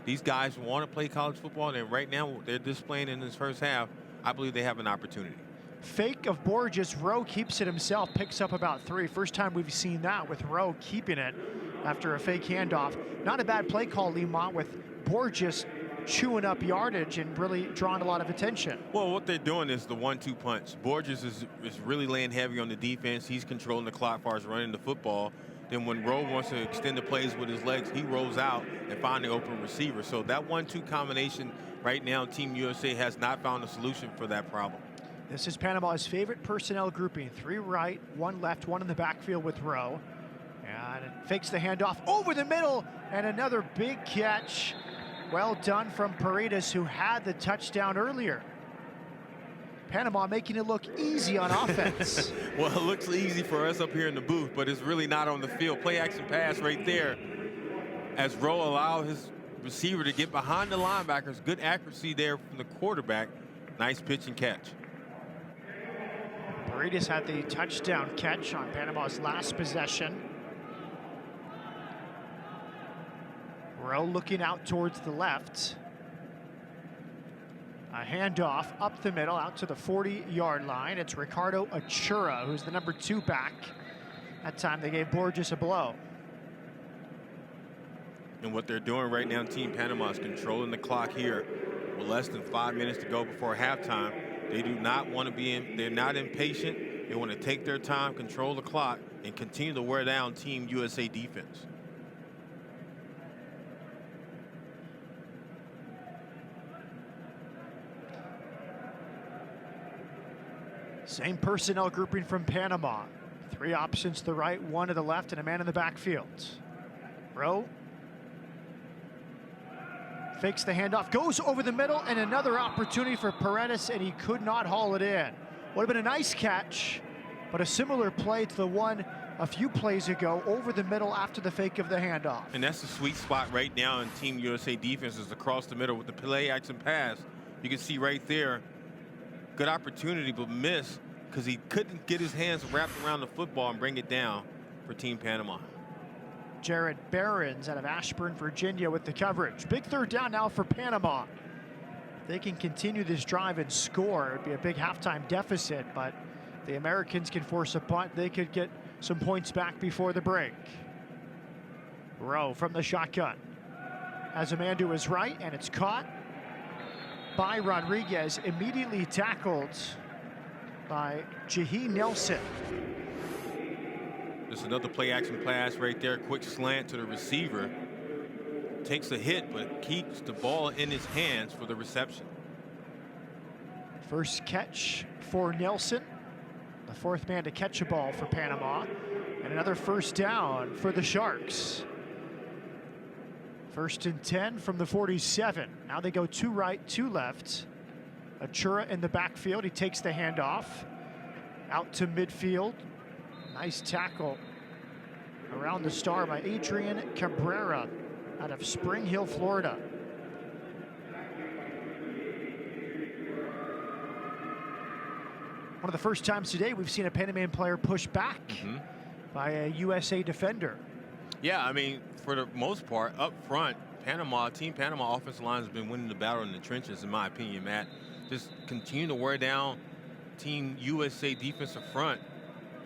these guys want to play college football, and right now they're displaying in this first half. I believe they have an opportunity. Fake of Borges. Rowe keeps it himself, picks up about 3. First time we've seen that with Rowe keeping it after a fake handoff. Not a bad play call, Lemont, with Borges chewing up yardage and really drawing a lot of attention. Well, what they're doing is the 1-2 punch. Borges is really laying heavy on the defense. He's controlling the clock as far as running the football. Then when Rowe wants to extend the plays with his legs, he rolls out and finds the open receiver. So that 1-2 combination right now, Team USA has not found a solution for that problem. This is Panama's favorite personnel grouping. 3 right, 1 left, 1 in the backfield with Rowe. And it fakes the handoff over the middle, and another big catch. Well done from Paredes, who had the touchdown earlier. Panama making it look easy on offense. Well, it looks easy for us up here in the booth, but it's really not on the field. Play action pass right there. as Rowe allowed his receiver to get behind the linebackers. Good accuracy there from the quarterback. Nice pitch and catch. Burritos had the touchdown catch on Panama's last possession. Rowe looking out towards the left. A handoff up the middle out to the 40-yard line. It's Ricardo Achura, who's the number 2 back. That time they gave Borges a blow. And what they're doing right now, Team Panama, is controlling the clock here with less than 5 minutes to go before halftime. They do not want to be in, they're not impatient. They want to take their time, control the clock, and continue to wear down Team USA defense. Same personnel grouping from Panama. 3 options to the right, 1 to the left, and a man in the backfield. Rowe fakes the handoff, goes over the middle, and another opportunity for Paredes, and he could not haul it in. Would have been a nice catch, but a similar play to the one a few plays ago, over the middle after the fake of the handoff. And that's the sweet spot right now in Team USA defense, is across the middle with the play action pass. You can see right there, good opportunity, but miss because he couldn't get his hands wrapped around the football and bring it down for Team Panama. Jared Behrens out of Ashburn, Virginia with the coverage. Big third down now for Panama. If they can continue this drive and score, it would be a big halftime deficit, but the Americans can force a punt. They could get some points back before the break. Rowe from the shotgun. Has a man to his right, and it's caught by Rodriguez, immediately tackled by Jahi Nelson. There's another play action pass right there. Quick slant to the receiver. Takes a hit, but keeps the ball in his hands for the reception. First catch for Nelson. The 4th man to catch a ball for Panama. And another first down for the Sharks. 1st and 10 from the 47. Now they go 2 right, 2 left. Achura in the backfield. He takes the handoff out to midfield. Nice tackle around the star by Adrian Cabrera out of Spring Hill, Florida. One of the first times today we've seen a Panamanian player push back by a USA defender. Yeah, I mean, for the most part, up front, Team Panama offensive line has been winning the battle in the trenches, in my opinion, Matt. Just continue to wear down Team USA defensive front.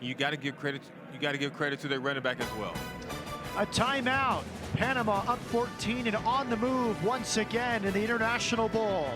You got to give credit. You got to give credit to their running back as well. A timeout. Panama up 14 and on the move once again in the International Bowl.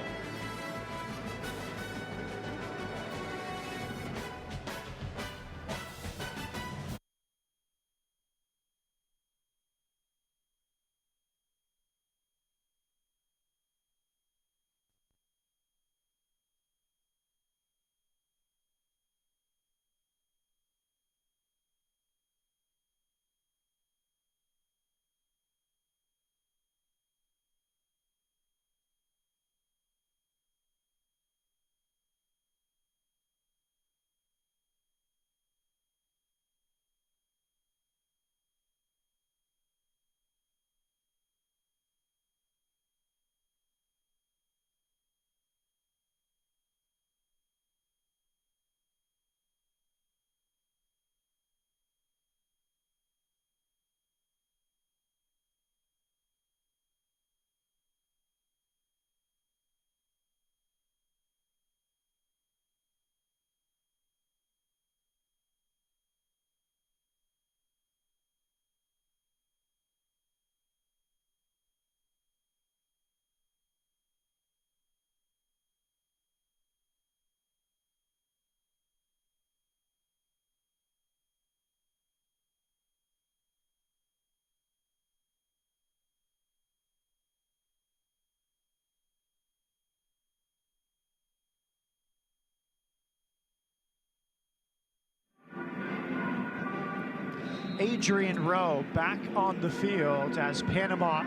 Adrian Rowe back on the field as Panama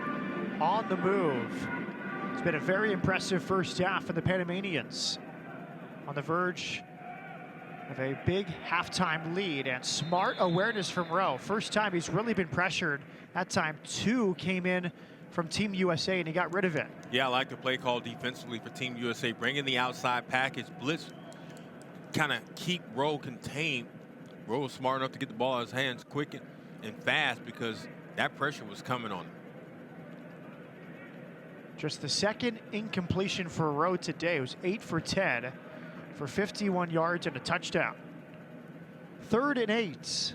on the move. It's been a very impressive first half for the Panamanians. On the verge Of a big halftime lead, and smart awareness from Rowe. First time he's really been pressured. That time 2 came in from Team USA and he got rid of it. Yeah, I like the play call defensively for Team USA, bringing the outside package blitz, kind of keep Rowe contained. Rowe was smart enough to get the ball in his hands quick and fast because that pressure was coming on him. Just the second incompletion for Rowe today. It was 8 for 10 for 51 yards and a touchdown. 3rd and 8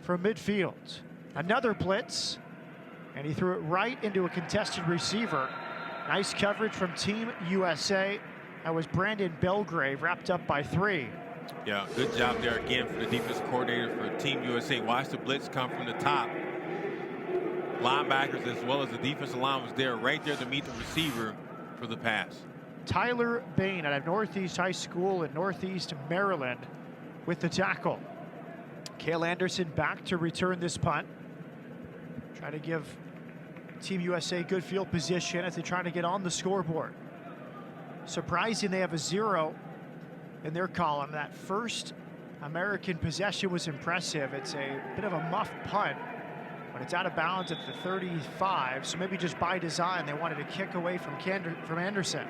from midfield. Another blitz, and he threw it right into a contested receiver. Nice coverage from Team USA. That was Brandon Belgrave, wrapped up by 3. Yeah, good job there again for the defensive coordinator for Team USA. Watch the blitz come from the top. Linebackers as well as the defensive line was there right there to meet the receiver for the pass. Tyler Bain out of Northeast High School in Northeast Maryland with the tackle. Cale Anderson back to return this punt. Try to give Team USA good field position as they try to get on the scoreboard. Surprising they have a 0 in their column. That first American possession was impressive. It's a bit of a muff punt, but it's out of bounds at the 35, so maybe just by design they wanted to kick away from Anderson.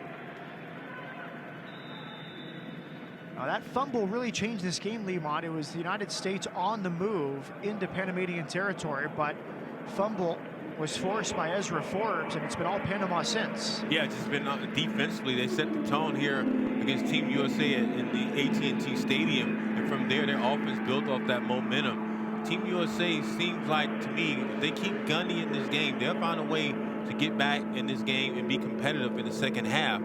Now that fumble really changed this game, Lemont. It was the United States on the move into Panamanian territory, but fumble was forced by Ezra Forbes, and it's been all Panama since. Yeah, it's just been defensively. They set the tone here against Team USA in the AT&T Stadium, and from there, their offense built off that momentum. Team USA seems like, to me, if they keep gunning in this game, they'll find a way to get back in this game and be competitive in the second half.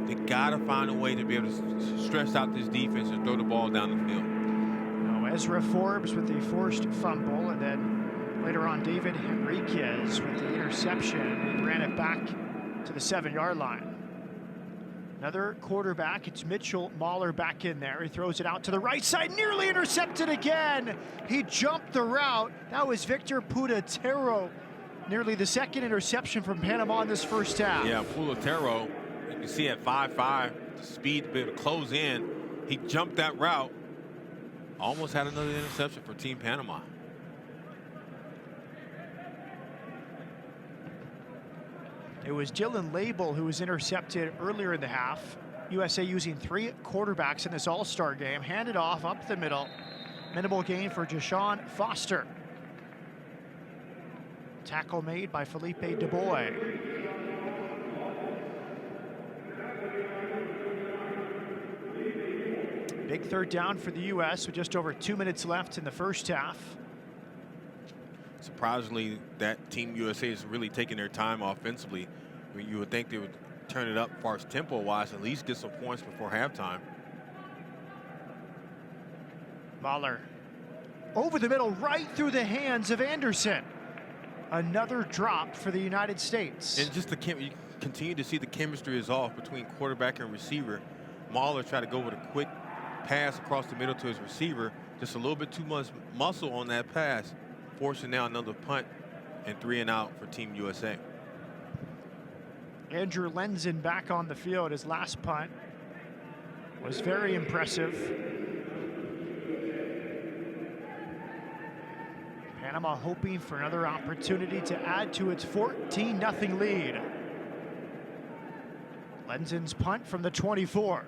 They gotta find a way to be able to stress out this defense and throw the ball down the field. Now Ezra Forbes with the forced fumble, and then later on David Henriquez with the interception. He ran it back to the 7-yard line. Another quarterback, it's Mitchell Mahler back in there. He throws it out to the right side, nearly intercepted again. He jumped the route. That was Victor Pudatero. Nearly the second interception from Panama in this first half. Yeah, Pudatero, you can see at 5'5", the speed to be able to close in. He jumped that route. Almost had another interception for Team Panama. It was Dylan Label who was intercepted earlier in the half. USA using 3 quarterbacks in this all-star game. Handed off up the middle. Minimal gain for Jashawn Foster. Tackle made by Felipe DeBoy. Big third down for the U.S. with just over 2 minutes left in the first half. Surprisingly, that Team USA is really taking their time offensively. I mean, you would think they would turn it up as far as tempo-wise, at least get some points before halftime. Mahler over the middle, right through the hands of Anderson. Another drop for the United States. And just you continue to see the chemistry is off between quarterback and receiver. Mahler tried to go with a quick pass across the middle to his receiver. Just a little bit too much muscle on that pass, forcing now another punt and 3 and out for Team USA. Andrew Lenzen back on the field. His last punt was very impressive. Panama hoping for another opportunity to add to its 14-0 lead. Lenzen's punt from the 24.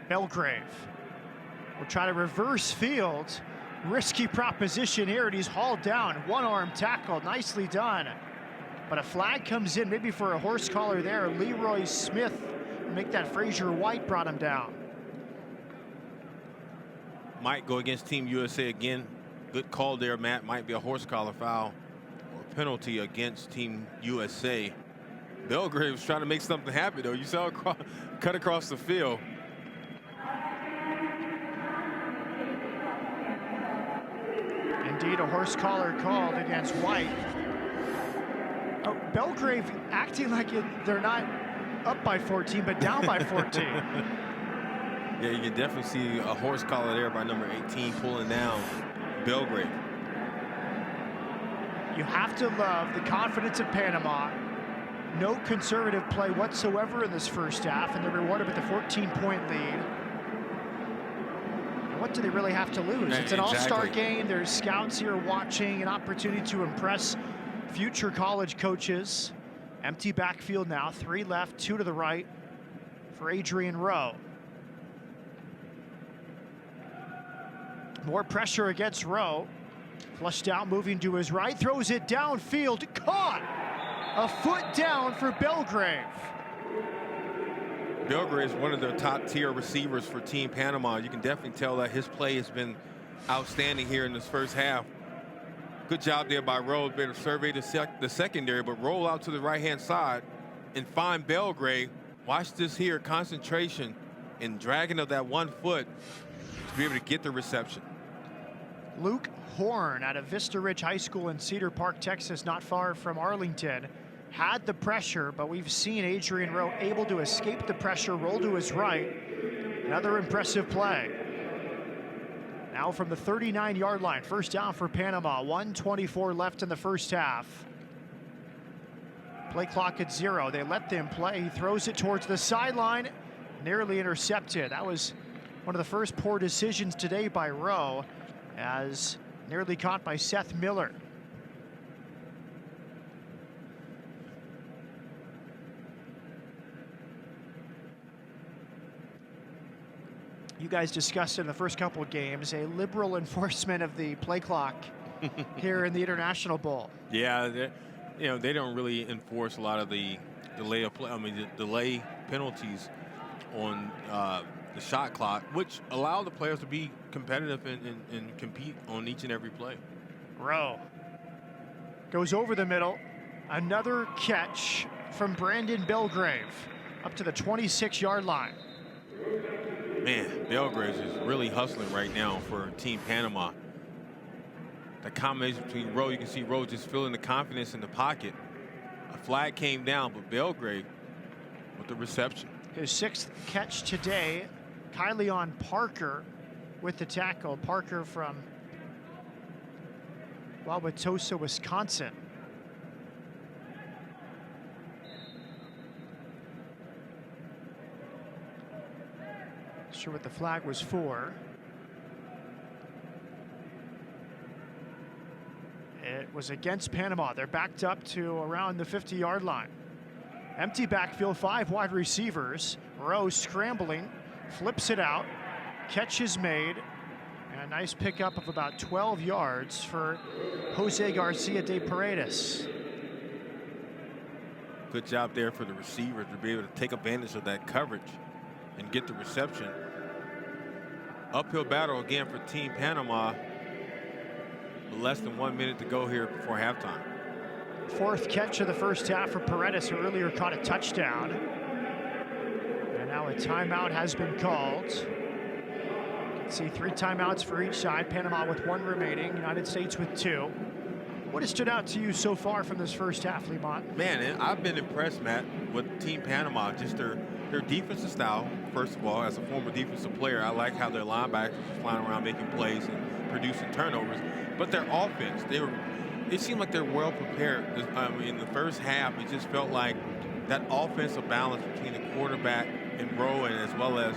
Belgrave will try to reverse field. Risky proposition here, and he's hauled down. One-arm tackle, nicely done. But a flag comes in, maybe for a horse collar there. Leroy Smith, make that Frazier White, brought him down. Might go against Team USA again. Good call there, Matt. Might be a horse collar foul or penalty against Team USA. Belgrave was trying to make something happen, though. You saw it cut across the field. Indeed, a horse collar called against White. Oh, Belgrave acting like they're not up by 14, but down by 14. Yeah, you can definitely see a horse collar there by number 18 pulling down Belgrave. You have to love the confidence of Panama No conservative play whatsoever in this first half, and they're rewarded with a 14-point lead. And what do they really have to lose? It's an all-star game. There's scouts here watching, an opportunity to impress future college coaches. Empty backfield now, 3 left, 2 to the right for Adrian Rowe. More pressure against Rowe. Flushed out, moving to his right, throws it downfield, caught! A foot down for Belgrave. Belgrave is one of the top tier receivers for Team Panama. You can definitely tell that his play has been outstanding here in this first half. Good job there by Rowe, better survey the secondary, but roll out to the right-hand side and find Belgrave. Watch this here, concentration and dragging of that 1 foot to be able to get the reception. Luke Horn out of Vista Ridge High School in Cedar Park, Texas, not far from Arlington, had the pressure, but we've seen Adrian Rowe able to escape the pressure, roll to his right. Another impressive play. Now from the 39-yard line, first down for Panama, 1:24 left in the first half. Play clock at 0. They let them play. He throws it towards the sideline, nearly intercepted. That was one of the first poor decisions today by Rowe, as nearly caught by Seth Miller. You guys discussed in the first couple of games a liberal enforcement of the play clock here in the International Bowl. Yeah, they don't really enforce a lot of the delay of play. I mean, the delay penalties on the shot clock, which allow the players to be competitive and compete on each and every play. Rowe goes over the middle. Another catch from Brandon Belgrave up to the 26-yard line. Man, Belgrave is really hustling right now for Team Panama. The combination between Rowe, you can see Rowe just feeling the confidence in the pocket. A flag came down, but Belgrave with the reception. His 6th catch today. Kyleon Parker with the tackle. Parker from Wauwatosa, Wisconsin. Not sure what the flag was for. It was against Panama. They're backed up to around the 50-yard line. Empty backfield, 5 wide receivers. Rowe scrambling, flips it out. Catch is made. And a nice pickup of about 12 yards for Jose Garcia de Paredes. Good job there for the receiver to be able to take advantage of that coverage and get the reception. Uphill battle again for Team Panama. Less than 1 minute to go here before halftime. 4th catch of the first half for Paredes, who earlier caught a touchdown. And now a timeout has been called. You can see 3 timeouts for each side. Panama with 1 remaining, United States with 2. What has stood out to you so far from this first half, Lemont? Man, I've been impressed, Matt, with Team Panama. Just their defensive style. First of all, as a former defensive player, I like how their linebackers are flying around making plays and producing turnovers. But their offense, it seemed like they're well prepared. In the first half, it just felt like that offensive balance between the quarterback and Rowe, and as well as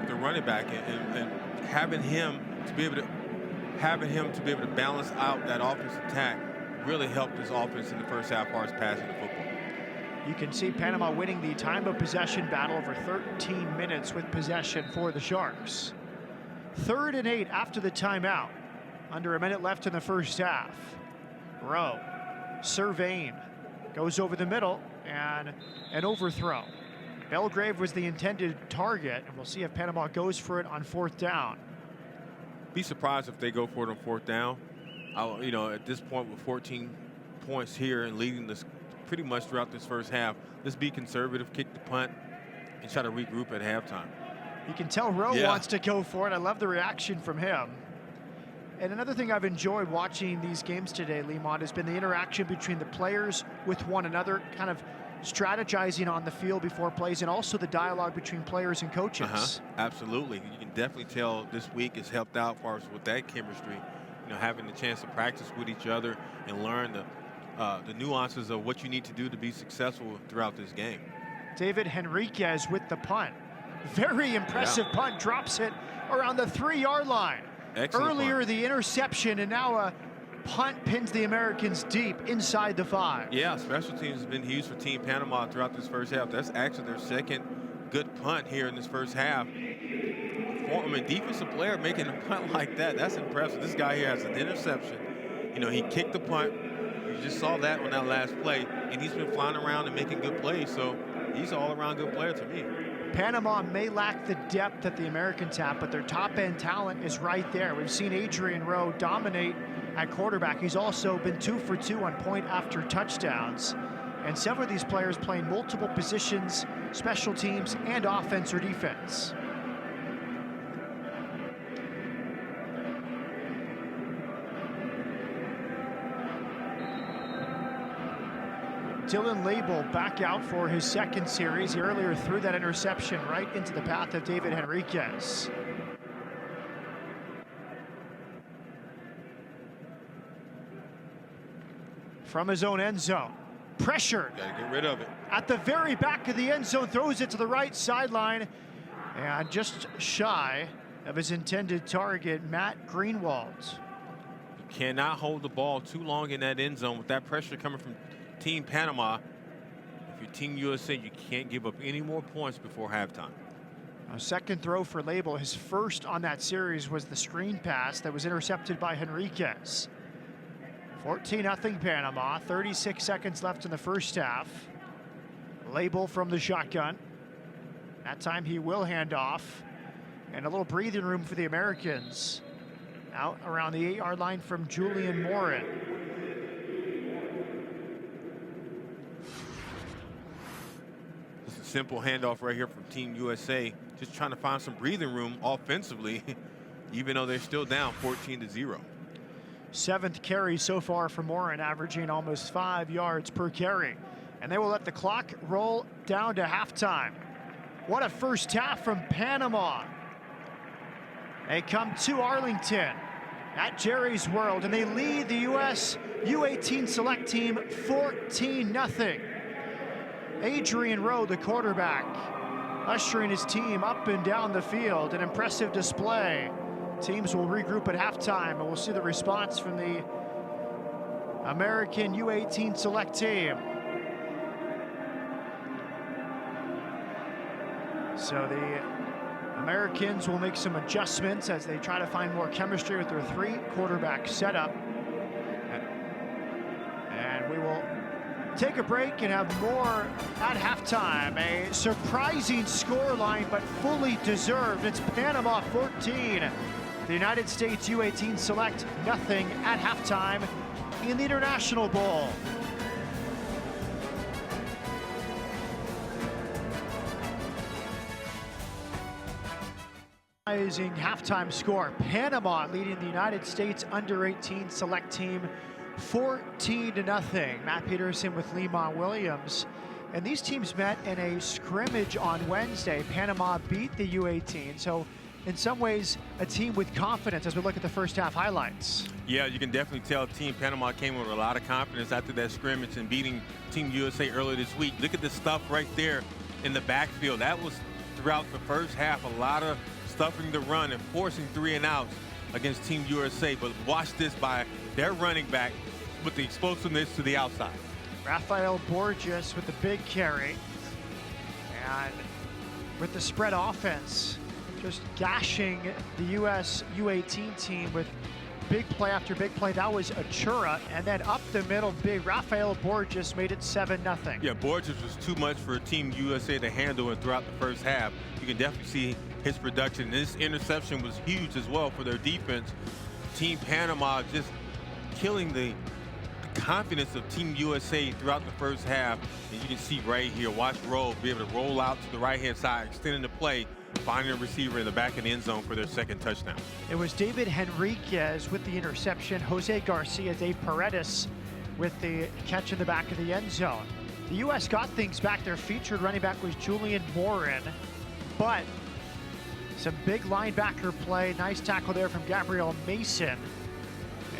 the running back, and having him to be able to balance out that offensive attack really helped this offense in the first half as far as passing the football. You can see Panama winning the time of possession battle over 13 minutes with possession for the Sharks. 3rd and 8 after the timeout. Under a minute left in the first half. Rowe surveying, goes over the middle, and an overthrow. Belgrave was the intended target, and we'll see if Panama goes for it on 4th down. Be surprised if they go for it on 4th down. At this point with 14 points here and leading this pretty much throughout this first half, let's be conservative, kick the punt, and try to regroup at halftime. You can tell Rowe wants to go for it. I love the reaction from him. And another thing I've enjoyed watching these games today, Lemont, has been the interaction between the players with one another, kind of strategizing on the field before plays, and also the dialogue between players and coaches. Absolutely. You can definitely tell this week has helped out as far as with that chemistry, having the chance to practice with each other and learn the nuances of what you need to do to be successful throughout this game. David Henriquez with the punt. Very impressive punt, drops it around the 3-yard line. Excellent Earlier punt. the interception, and now a punt pins the Americans deep inside the 5. Yeah, special teams has been huge for Team Panama throughout this first half. That's actually their second good punt here in this first half. A defensive player making a punt like that, that's impressive. This guy here has an interception. You know, he kicked the punt. You just saw that on that last play, and he's been flying around and making good plays, so he's an all-around good player to me. Panama may lack the depth that the Americans have, but their top-end talent is right there. We've seen Adrian Rowe dominate at quarterback. He's also been 2 for 2 on point after touchdowns. And several of these players playing multiple positions, special teams, and offense or defense. Dylan Label back out for his second series. He earlier threw that interception right into the path of David Henriquez. From his own end zone. Pressured. Gotta get rid of it. At the very back of the end zone, throws it to the right sideline. And just shy of his intended target, Matt Greenwald. You cannot hold the ball too long in that end zone with that pressure coming from Team Panama. If you're Team USA, you can't give up any more points before halftime. A second throw for Label. His first on that series was the screen pass that was intercepted by Henriquez. 14-0 Panama, 36 seconds left in the first half. Label from the shotgun. That time he will hand off. And a little breathing room for the Americans. Out around the 8-yard line from Julian Morin. Just a simple handoff right here from Team USA. Just trying to find some breathing room offensively, even though they're still down 14-0. 7th carry so far for Morin, averaging almost 5 yards per carry. And they will let the clock roll down to halftime. What a first half from Panama. They come to Arlington at Jerry's World, and they lead the U.S. U-18 select team 14-0. Adrian Rowe, the quarterback, ushering his team up and down the field. An impressive display. Teams will regroup at halftime, and we'll see the response from the American U-18 select team. So the Americans will make some adjustments as they try to find more chemistry with their 3-quarterback setup. And we will take a break and have more at halftime. A surprising scoreline, but fully deserved. It's Panama 14. The United States U-18 select nothing at halftime in the International Bowl. Rising halftime score. Panama leading the United States under-18 select team 14-0. Matt Peterson with Lemon Williams. And these teams met in a scrimmage on Wednesday. Panama beat the U-18. So in some ways, a team with confidence as we look at the first half highlights. Yeah, you can definitely tell Team Panama came with a lot of confidence after that scrimmage and beating Team USA earlier this week. Look at the stuff right there in the backfield. That was throughout the first half, a lot of stuffing the run and forcing 3 and outs against Team USA. But watch this by their running back with the explosiveness to the outside. Rafael Borges with the big carry. And with the spread offense, just gashing the U.S. U-18 team with big play after big play. That was Achura, and then up the middle, big Rafael Borges made it 7-0. Yeah, Borges was too much for Team USA to handle throughout the first half. You can definitely see his production. This interception was huge as well for their defense. Team Panama just killing the confidence of Team USA throughout the first half. And you can see right here, watch Rowe be able to roll out to the right-hand side, extending the play, finding a receiver in the back of the end zone for their second touchdown. It was David Henriquez with the interception, Jose Garcia, Dave Paredes with the catch in the back of the end zone. The U.S. got things back. Their featured running back was Julian Morin, but some big linebacker play. Nice tackle there from Gabriel Mason.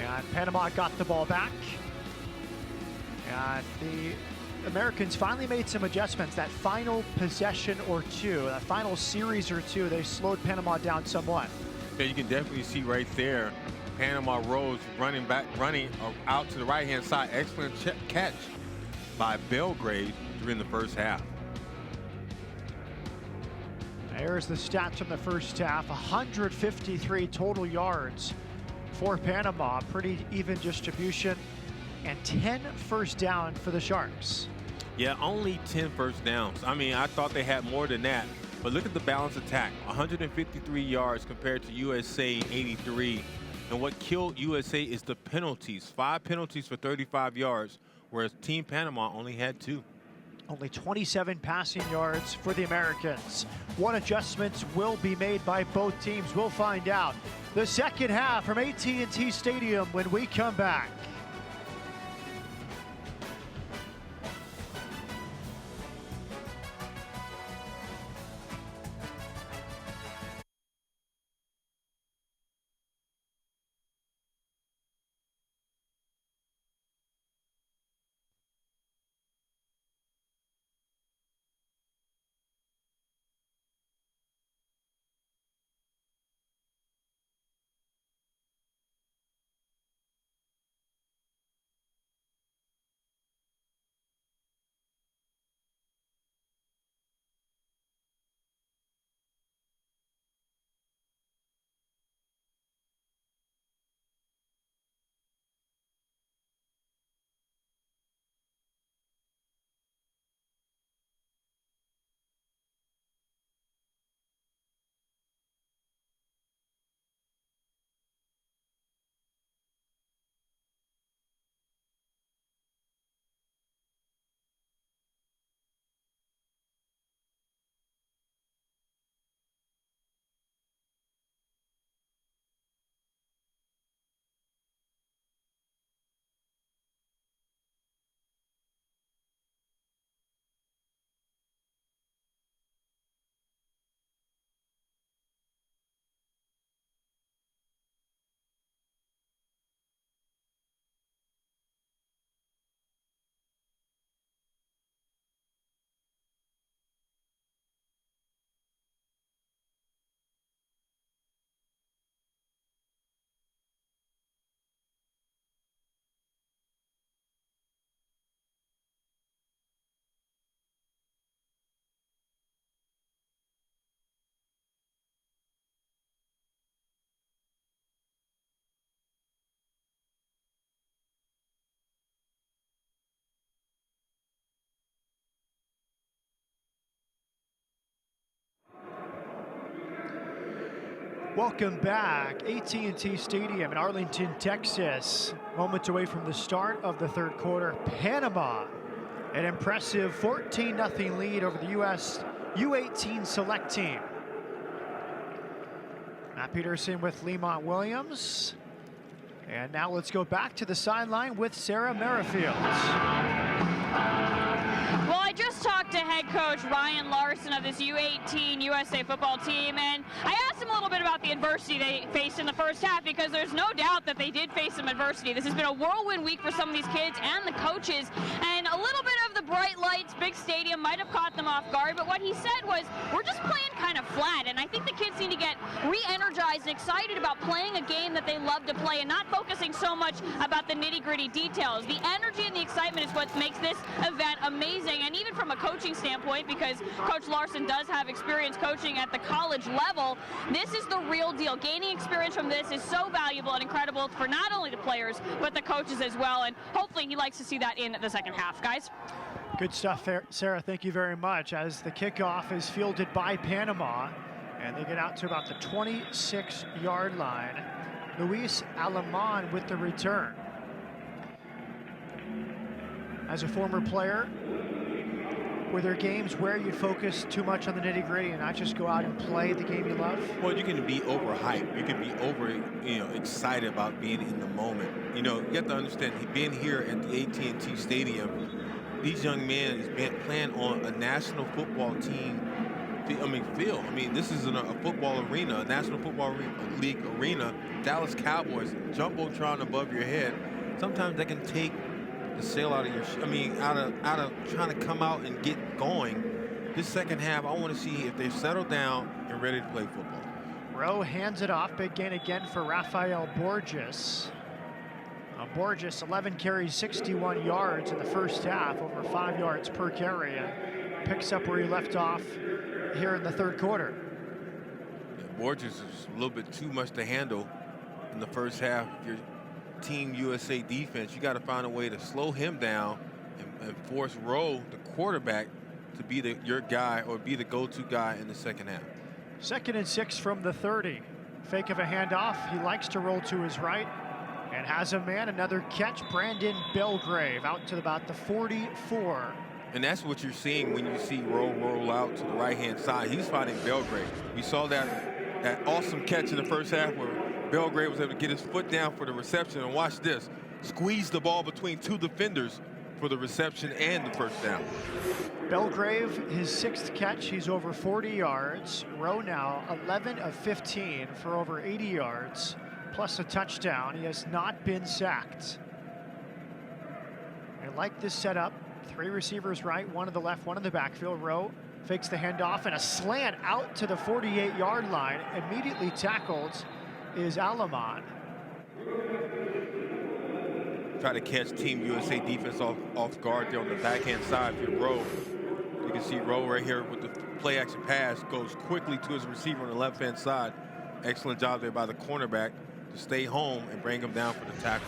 And Panama got the ball back. And the Americans finally made some adjustments. That final possession or two, that final series or two, they slowed Panama down somewhat. Yeah, you can definitely see right there, Panama rose running out to the right-hand side. Excellent catch by Belgrade during the first half. There's the stats from the first half. 153 total yards for Panama. Pretty even distribution. And 10 first down for the Sharks. Yeah, only 10 first downs. I mean, I thought they had more than that. But look at the balanced attack. 153 yards compared to USA 83. And what killed USA is the penalties. 5 penalties for 35 yards, whereas Team Panama only had 2. Only 27 passing yards for the Americans. What adjustments will be made by both teams? We'll find out. The second half from AT&T Stadium when we come back. Welcome back. AT&T Stadium in Arlington, Texas. Moments away from the start of the third quarter. Panama, an impressive 14-0 lead over the U.S. U-18 select team. Matt Peterson with Lemont Williams. And now let's go back to the sideline with Sarah Merrifield. Well, I just talked to head coach Ryan Larson of this U-18 USA football team, and I asked him a little bit about the adversity they faced in the first half, because there's no doubt that they did face some adversity. This has been a whirlwind week for some of these kids and the coaches, and a little bit of the bright lights, big stadium might have caught them off guard, but what he said was, we're just playing kind of flat, and I think the kids need to get re-energized and excited about playing a game that they love to play and not focusing so much about the nitty-gritty details. The energy and the excitement is what makes this event amazing, and even from a coaching standpoint, because Coach Larson does have experience coaching at the college level, this is the real deal. Gaining experience from this is so valuable and incredible for not only the players, but the coaches as well, and hopefully he likes to see that in the second half. Guys? Good stuff, Sarah. Thank you very much. As the kickoff is fielded by Panama, and they get out to about the 26-yard line. Luis Alemán with the return. As a former player, were there games where you focus too much on the nitty-gritty and not just go out and play the game you love? Well, you can be overhyped. You can be excited about being in the moment. You have to understand, being here at the AT&T Stadium, these young men is playing on a national football team field. This is a football arena, a National Football League arena. Dallas Cowboys, jumbotron above your head. Sometimes that can take the sail out of your, out of trying to come out and get going. This second half, I want to see if they've settled down and ready to play football. Rowe hands it off. Big gain again for Rafael Borges. Borges, 11 carries, 61 yards in the first half, over 5 yards per carry, and picks up where he left off here in the third quarter. Yeah, Borges is a little bit too much to handle in the first half. If you're Team USA defense, you got to find a way to slow him down and force Rowe, the quarterback, to be your guy or be the go-to guy in the second half. 2nd and 6 from the 30. Fake of a handoff. He likes to roll to his right and has a man. Another catch. Brandon Belgrave out to about the 44. And that's what you're seeing when you see Rowe roll out to the right-hand side. He's finding Belgrave. We saw that awesome catch in the first half where Belgrave was able to get his foot down for the reception. And watch this. Squeeze the ball between two defenders for the reception and the first down. Belgrave, his 6th catch. He's over 40 yards. Rowe now 11 of 15 for over 80 yards, plus a touchdown. He has not been sacked. I like this setup. 3 receivers right, 1 to the left, 1 in the backfield. Rowe fakes the handoff and a slant out to the 48-yard line. Immediately tackled is Alamon. Try to catch Team USA defense off guard there on the backhand side. If you're Rowe, you can see Rowe right here with the play action pass, goes quickly to his receiver on the left-hand side. Excellent job there by the cornerback to stay home and bring him down for the tackle.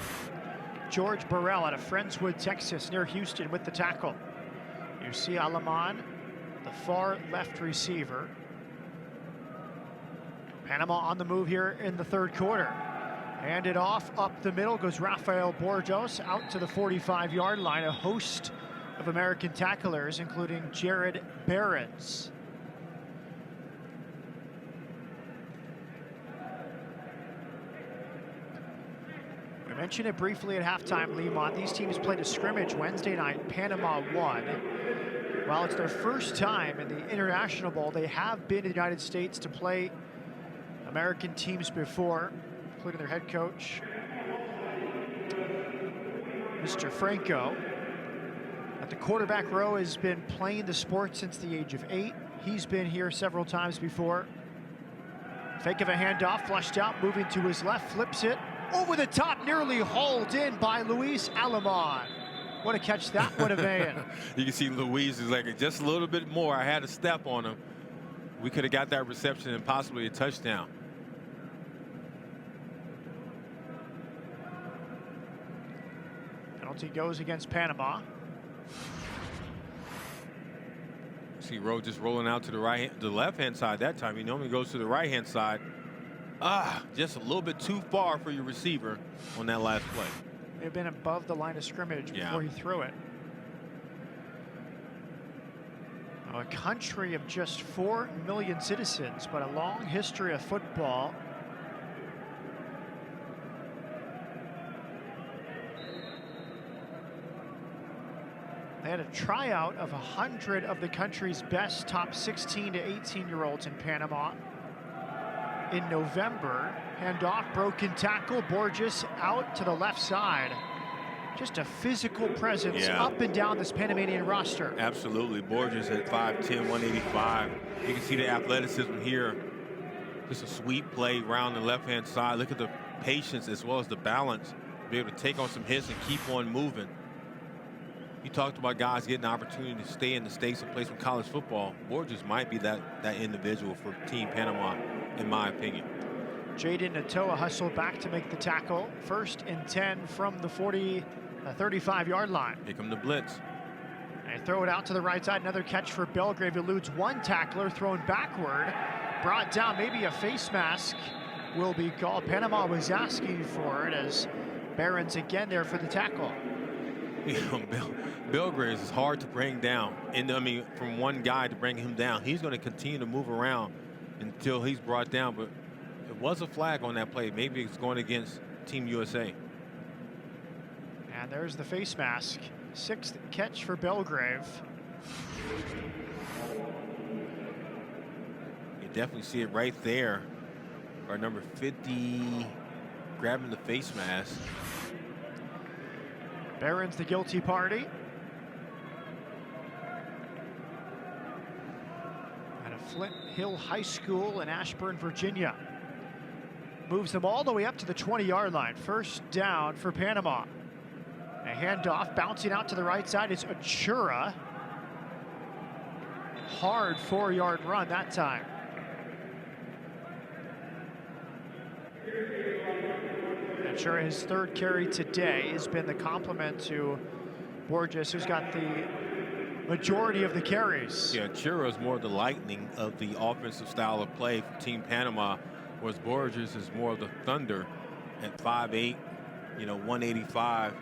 George Burrell out of Friendswood, Texas, near Houston with the tackle. You see Alamon, the far left receiver. Panama on the move here in the third quarter. Hand it off, up the middle goes Rafael Borges out to the 45-yard line. A host of American tacklers, including Jared Behrens. We mentioned it briefly at halftime, Lemont. These teams played a scrimmage Wednesday night. Panama won. While it's their first time in the International Bowl, they have been in the United States to play American teams before, including their head coach, Mr. Franco. At the quarterback row has been playing the sport since the age of 8. He's been here several times before. Fake of a handoff, flushed out, moving to his left, flips it over the top, nearly hauled in by Luis Alamon. What a catch that would have been. You can see Luis is like, just a little bit more. I had a step on him. We could have got that reception and possibly a touchdown. Penalty goes against Panama. See Rowe just rolling out to the left-hand side that time. He normally goes to the right-hand side. Just a little bit too far for your receiver on that last play. May have been above the line of scrimmage before he threw it. Now, a country of just 4 million citizens, but a long history of football. They had a tryout of 100 of the country's best top 16 to 18-year-olds in Panama in November. Handoff, broken tackle, Borges out to the left side. Just a physical presence up and down this Panamanian roster. Absolutely. Borges at 5'10", 185. You can see the athleticism here. Just a sweep play around the left-hand side. Look at the patience as well as the balance to be able to take on some hits and keep on moving. You talked about guys getting the opportunity to stay in the States and play some college football. Borges might be that individual for Team Panama, in my opinion. Jaden Natoa hustled back to make the tackle. 1st and 10 from the 35-yard line. Here come the blitz. And throw it out to the right side. Another catch for Belgrave. Eludes one tackler, thrown backward. Brought down, maybe a face mask will be called. Panama was asking for it as Behrens again there for the tackle. You know, Belgrave is hard to bring down. And I mean, from one guy to bring him down, he's going to continue to move around until he's brought down. But it was a flag on that play. Maybe it's going against Team USA. And there's the face mask. 6th catch for Belgrave. You definitely see it right there. Our number 50 grabbing the face mask. Barron's the guilty party. At a Flint Hill High School in Ashburn, Virginia. Moves them all the way up to the 20-yard line. First down for Panama. A handoff, bouncing out to the right side. It's Achura. Hard 4-yard run that time. Achura, his third carry today, has been the complement to Borges, who's got the majority of the carries. Yeah, Achura is more the lightning of the offensive style of play for Team Panama, whereas Borges is more of the thunder at 5'8", 185.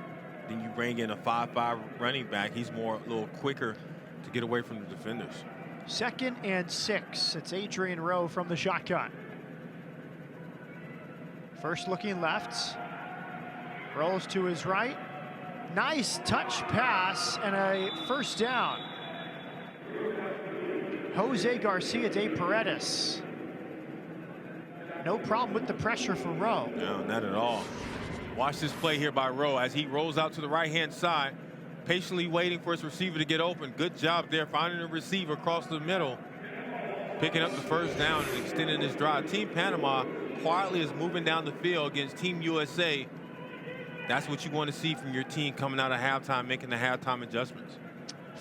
Then you bring in a 5'5" running back. He's more a little quicker to get away from the defenders. 2nd and 6. It's Adrian Rowe from the shotgun. First looking left. Rolls to his right. Nice touch pass and a first down. Jose Garcia de Paredes. No problem with the pressure from Rowe. No, not at all. Watch this play here by Rowe as he rolls out to the right-hand side, patiently waiting for his receiver to get open. Good job there, finding the receiver across the middle, picking up the first down and extending his drive. Team Panama quietly is moving down the field against Team USA. That's what you want to see from your team coming out of halftime, making the halftime adjustments.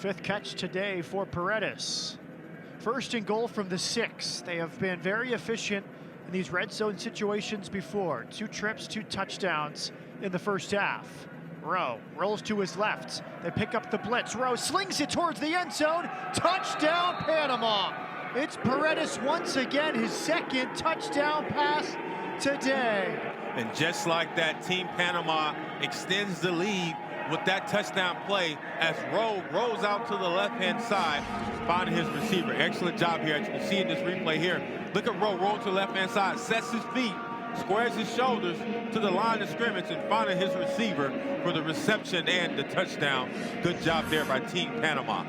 5th catch today for Paredes. First and goal from the 6. They have been very efficient in these red zone situations before. 2 trips, 2 touchdowns in the first half. Rowe rolls to his left. They pick up the blitz. Rowe slings it towards the end zone. Touchdown, Panama. It's Paredes once again, his 2nd touchdown pass today. And just like that, Team Panama extends the lead with that touchdown play as Rowe rolls out to the left-hand side, finding his receiver. Excellent job here. As you can see in this replay here. Look at Rowe roll to the left-hand side, sets his feet, squares his shoulders to the line of scrimmage and finding his receiver for the reception and the touchdown. Good job there by Team Panama.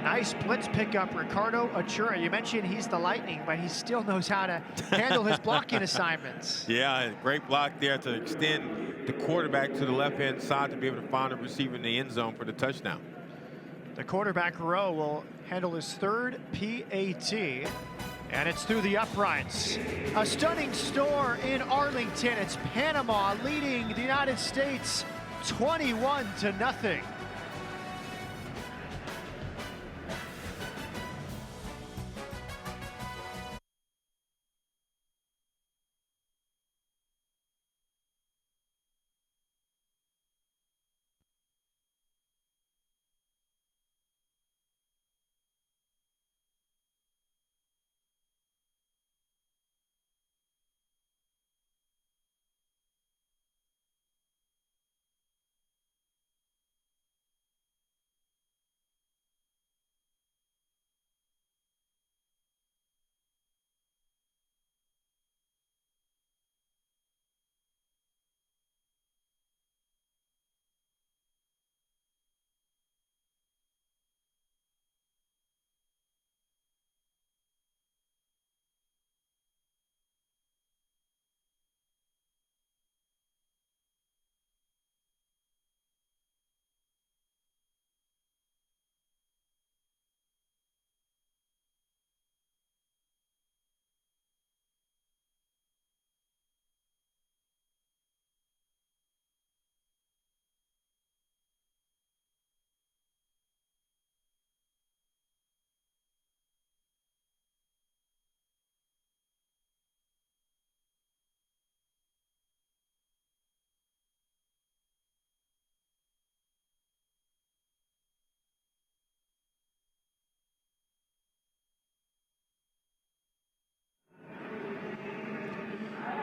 Nice blitz pickup, Ricardo Achura. You mentioned he's the lightning, but he still knows how to handle his blocking assignments. Yeah, great block there to extend the quarterback to the left-hand side to be able to find a receiver in the end zone for the touchdown. The quarterback Rowe will handle his 3rd PAT, and it's through the uprights. A stunning score in Arlington. It's Panama leading the United States 21-0.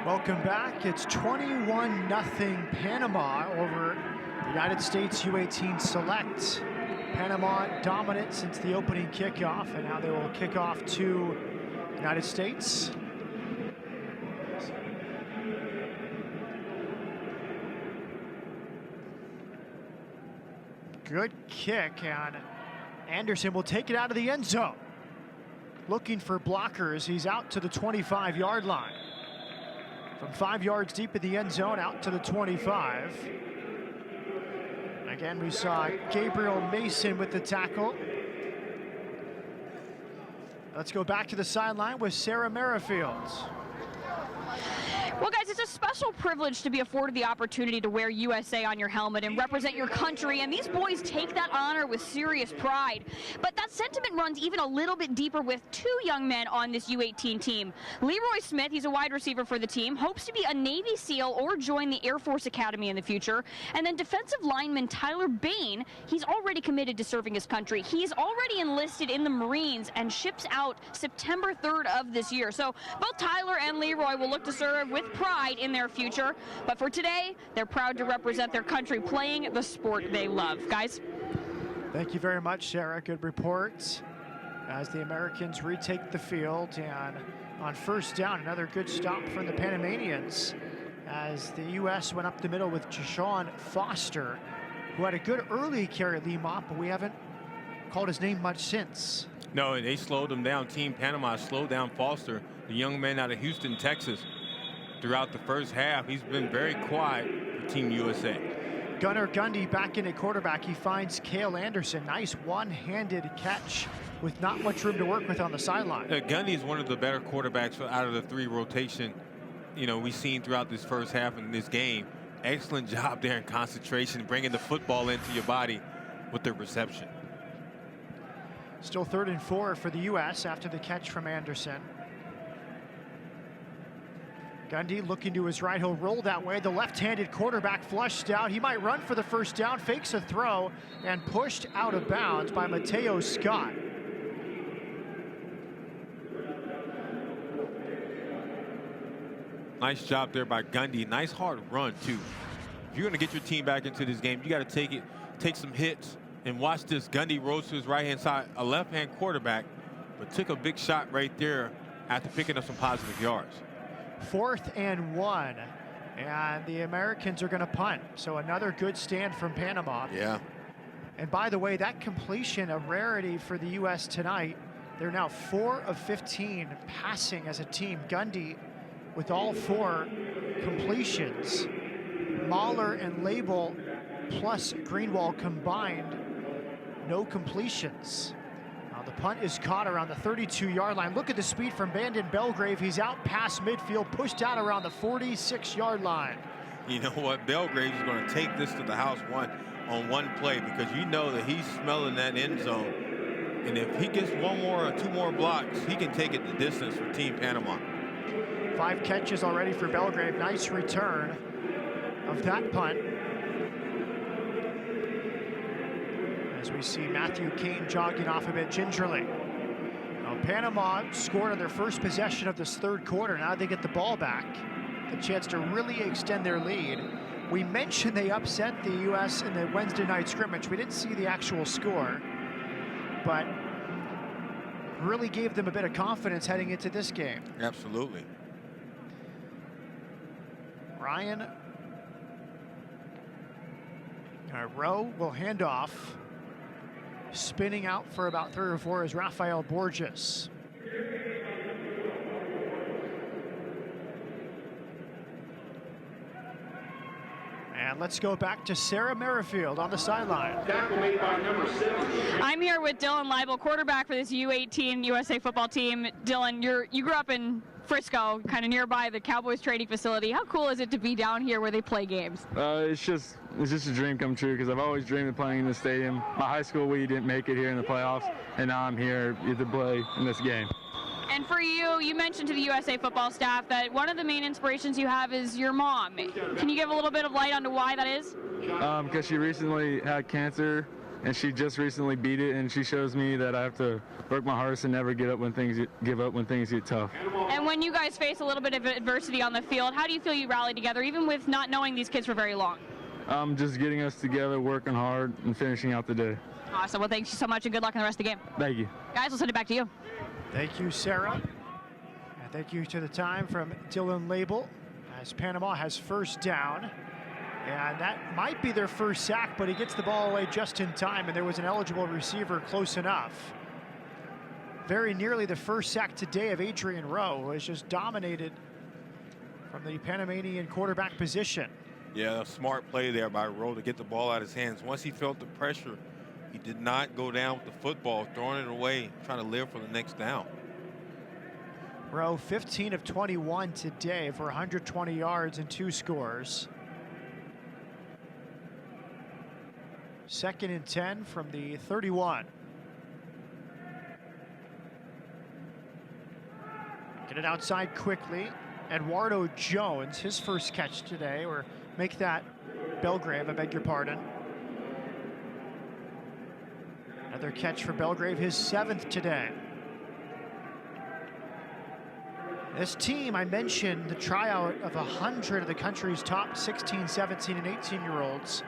Welcome back. It's 21-0 Panama over the United States U-18 Select. Panama dominant since the opening kickoff, and now they will kick off to the United States. Good kick, and Anderson will take it out of the end zone. Looking for blockers, he's out to the 25-yard line. From 5 yards deep in the end zone, out to the 25. Again, we saw Gabriel Mason with the tackle. Let's go back to the sideline with Sarah Merrifield. Well, guys, it's a special privilege to be afforded the opportunity to wear USA on your helmet and represent your country, and these boys take that honor with serious pride. But that sentiment runs even a little bit deeper with two young men on this U-18 team. Leroy Smith, he's a wide receiver for the team, hopes to be a Navy SEAL or join the Air Force Academy in the future. And then defensive lineman Tyler Bain, he's already committed to serving his country. He's already enlisted in the Marines and ships out September 3rd of this year. So both Tyler and Leroy will look to serve with pride in their future, but for today, they're proud to represent their country playing the sport they love. Guys? Thank you very much, Sarah. Good report as the Americans retake the field, and on first down, another good stop from the Panamanians as the U.S. went up the middle with Jashawn Foster, who had a good early carry at Lemont, but we haven't called his name much since. No, they slowed him down. Team Panama slowed down Foster, the young man out of Houston, Texas. Throughout the first half, he's been very quiet for Team USA. Gunnar Gundy back in at quarterback. He finds Cale Anderson. Nice one-handed catch with not much room to work with on the sideline. Gundy is one of the better quarterbacks out of the three rotation, we've seen throughout this first half in this game. Excellent job there in concentration, bringing the football into your body with the reception. Still 3rd and 4 for the U.S. after the catch from Anderson. Gundy looking to his right, he'll roll that way. The left-handed quarterback flushed out. He might run for the first down, fakes a throw, and pushed out of bounds by Mateo Scott. Nice job there by Gundy. Nice hard run, too. If you're going to get your team back into this game, you got to take some hits. And watch this. Gundy rolls to his right-hand side, a left-hand quarterback, but took a big shot right there after picking up some positive yards. 4th and 1, and the Americans are going to punt. So another good stand from Panama. Yeah. And by the way, that completion, a rarity for the U.S. tonight. They're now 4 of 15 passing as a team. Gundy with all 4 completions. Mahler and Label plus Greenwald combined, no completions. The punt is caught around the 32-yard line. Look at the speed from Bandon Belgrave. He's out past midfield, pushed out around the 46-yard line. You know what? Belgrave is going to take this to the house on one play, because you know that he's smelling that end zone. And if he gets 1 more or 2 more blocks, he can take it the distance for Team Panama. 5 catches already for Belgrave. Nice return of that punt. As we see Matthew Kane jogging off a bit gingerly. Now, Panama scored on their first possession of this 3rd quarter. Now they get the ball back. The chance to really extend their lead. We mentioned they upset the U.S. in the Wednesday night scrimmage. We didn't see the actual score, but really gave them a bit of confidence heading into this game. Absolutely. Ryan Rowe will hand off. Spinning out for about 3 or 4 is Rafael Borges. And let's go back to Sarah Merrifield on the sideline. I'm here with Dylan Leibel, quarterback for this U-18 USA football team. Dylan, you grew up in Frisco, kind of nearby the Cowboys training facility. How cool is it to be down here where they play games? It's just a dream come true, because I've always dreamed of playing in the stadium. My high school, we didn't make it here in the playoffs, and now I'm here to play in this game. And for you mentioned to the USA football staff that one of the main inspirations you have is your mom. Can you give a little bit of light onto why that is? Because she recently had cancer, and she just recently beat it, and she shows me that I have to work my hardest and never give up when things get tough. And when you guys face a little bit of adversity on the field, how do you feel you rally together, even with not knowing these kids for very long? Just getting us together, working hard, and finishing out the day. Awesome. Well, thank you so much, and good luck in the rest of the game. Thank you. Guys, we'll send it back to you. Thank you, Sarah. And thank you to the time from Dylan Label as Panama has first down. And that might be their first sack, but he gets the ball away just in time, and there was an eligible receiver close enough. Very nearly the first sack today of Adrian Rowe, who has just dominated from the Panamanian quarterback position. Yeah, a smart play there by Rowe to get the ball out of his hands. Once he felt the pressure, he did not go down with the football, throwing it away, trying to live for the next down. Rowe 15 of 21 today for 120 yards and 2 scores. 2nd and 10 from the 31. Get it outside quickly. Eduardo Jones, his first catch today, or make that Belgrave, I beg your pardon. Another catch for Belgrave, his 7th today. This team, I mentioned the tryout of 100 of the country's top 16, 17, and 18-year-olds,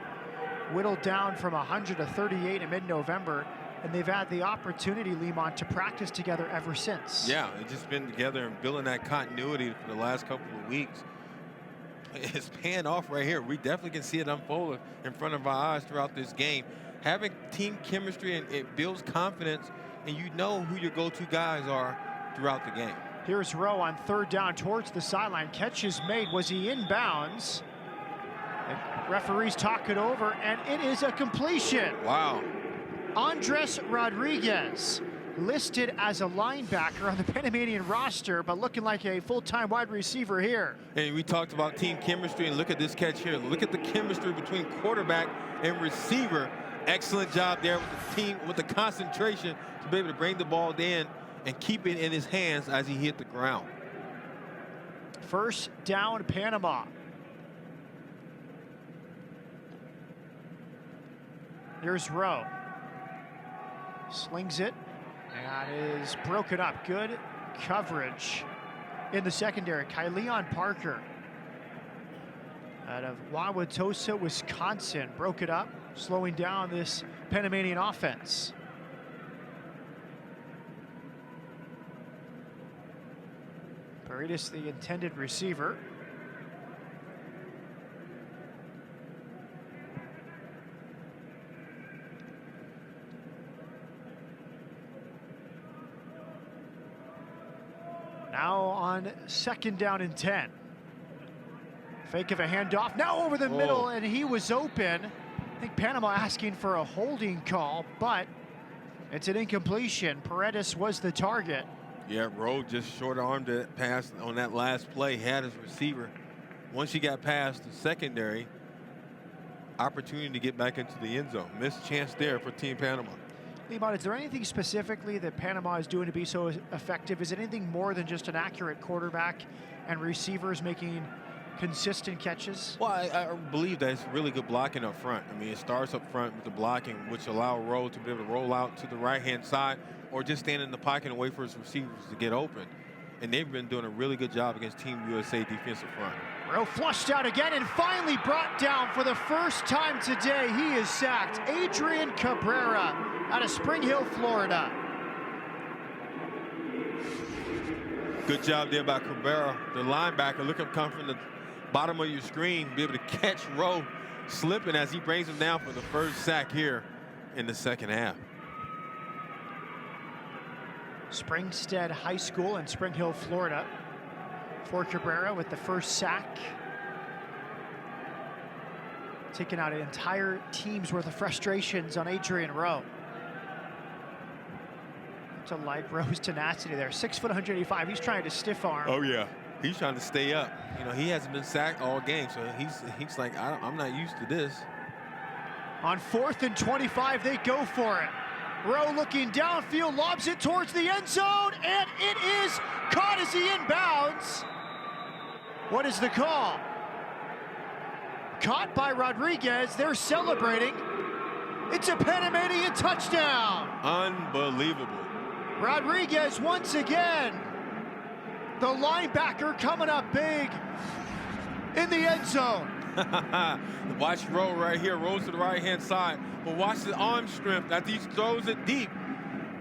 whittled down from 100 to 38 in mid-November, and they've had the opportunity, Lemon, to practice together ever since. Yeah, they've just been together and building that continuity for the last couple of weeks. It's paying off right here. We definitely can see it unfold in front of our eyes throughout this game. Having team chemistry, and it builds confidence, and you know who your go-to guys are throughout the game. Here's Rowe on 3rd down towards the sideline. Catch is made. Was he in bounds? The referees talk it over, and it is a completion. Wow. Andres Rodriguez, listed as a linebacker on the Panamanian roster, but looking like a full-time wide receiver here. And we talked about team chemistry, and look at this catch here. Look at the chemistry between quarterback and receiver. Excellent job there with the team, with the concentration to be able to bring the ball in and keep it in his hands as he hit the ground. 1st down, Panama. There's Rowe. Slings it. And is broken up. Good coverage in the secondary. Kyleon Parker out of Wauwatosa, Wisconsin, broke it up, slowing down this Panamanian offense. Paredes, the intended receiver. Now on 2nd down and 10. Fake of a handoff, now over the middle, and he was open. I think Panama asking for a holding call, but it's an incompletion. Paredes was the target. Yeah, Rowe just short-armed it pass on that last play, had his receiver. Once he got past the secondary, opportunity to get back into the end zone. Missed chance there for Team Panama. Lemon, is there anything specifically that Panama is doing to be so effective? Is it anything more than just an accurate quarterback and receivers making consistent catches? Well, I believe that it's really good blocking up front. I mean, it starts up front with the blocking, which allow Rowe to be able to roll out to the right-hand side or just stand in the pocket and wait for his receivers to get open. And they've been doing a really good job against Team USA defensive front. Rowe flushed out again and finally brought down for the first time today. He is sacked. Adrian Cabrera out of Spring Hill, Florida. Good job there by Cabrera, the linebacker. Look him come from the bottom of your screen, be able to catch Rowe slipping as he brings him down for the first sack here in the 2nd half. Springstead High School in Spring Hill, Florida, for Cabrera with the first sack. Taking out an entire team's worth of frustrations on Adrian Rowe. To like Rowe's tenacity there. 6 foot 185. He's trying to stiff arm. Oh yeah, he's trying to stay up. You know, he hasn't been sacked all game, so he's like, I'm not used to this. On 4th and 25, they go for it. Rowe looking downfield, lobs it towards the end zone, and it is caught as he inbounds. What is the call? Caught by Rodriguez. They're celebrating. It's a Panamanian touchdown. Unbelievable. Rodriguez once again. The linebacker coming up big in the end zone. Watch Rowe right here, rolls to the right-hand side. But watch the arm strength as he throws it deep.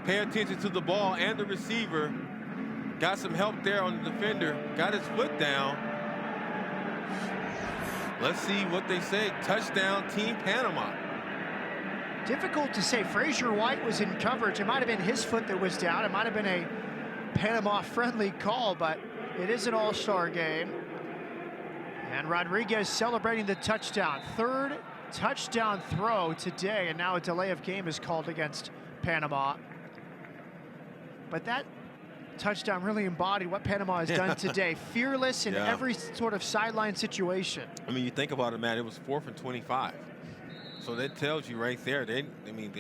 Pay attention to the ball and the receiver. Got some help there on the defender. Got his foot down. Let's see what they say. Touchdown, Team Panama. Difficult to say. Frazier White was in coverage. It might have been his foot that was down. It might have been a Panama-friendly call, but it is an all-star game. And Rodriguez celebrating the touchdown. Third touchdown throw today, and now a delay of game is called against Panama. But that touchdown really embodied what Panama has done today. Fearless in every sort of sideline situation. I mean, you think about it, Matt, it was 4th and 25. So that tells you right there, they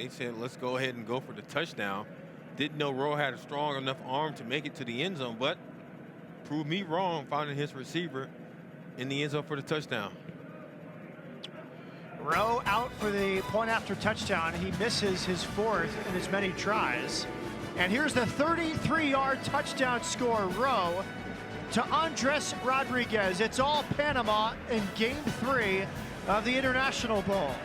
said, let's go ahead and go for the touchdown. Didn't know Rowe had a strong enough arm to make it to the end zone, but proved me wrong finding his receiver in the end zone for the touchdown. Rowe out for the point after touchdown. He misses his 4th in as many tries. And here's the 33-yard touchdown score, Rowe to Andres Rodriguez. It's all Panama in Game 3 of the International Bowl.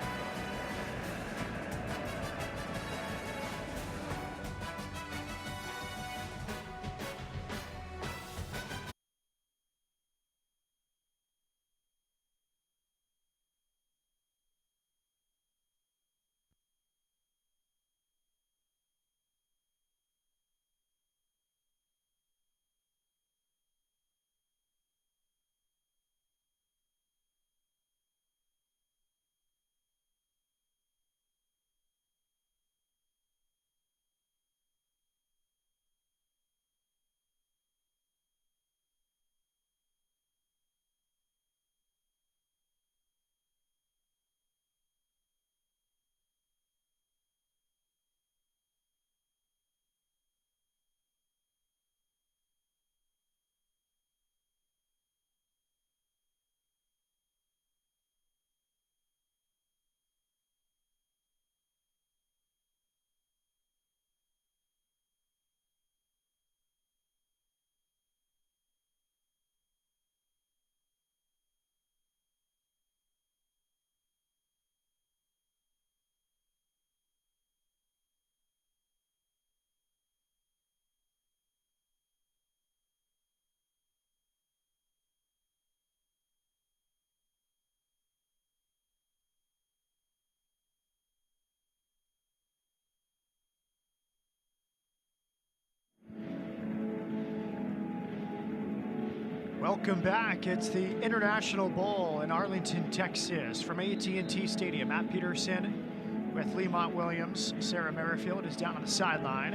Welcome back. It's the International Bowl in Arlington, Texas. From AT&T Stadium, Matt Peterson with Lemont Williams. Sarah Merrifield is down on the sideline.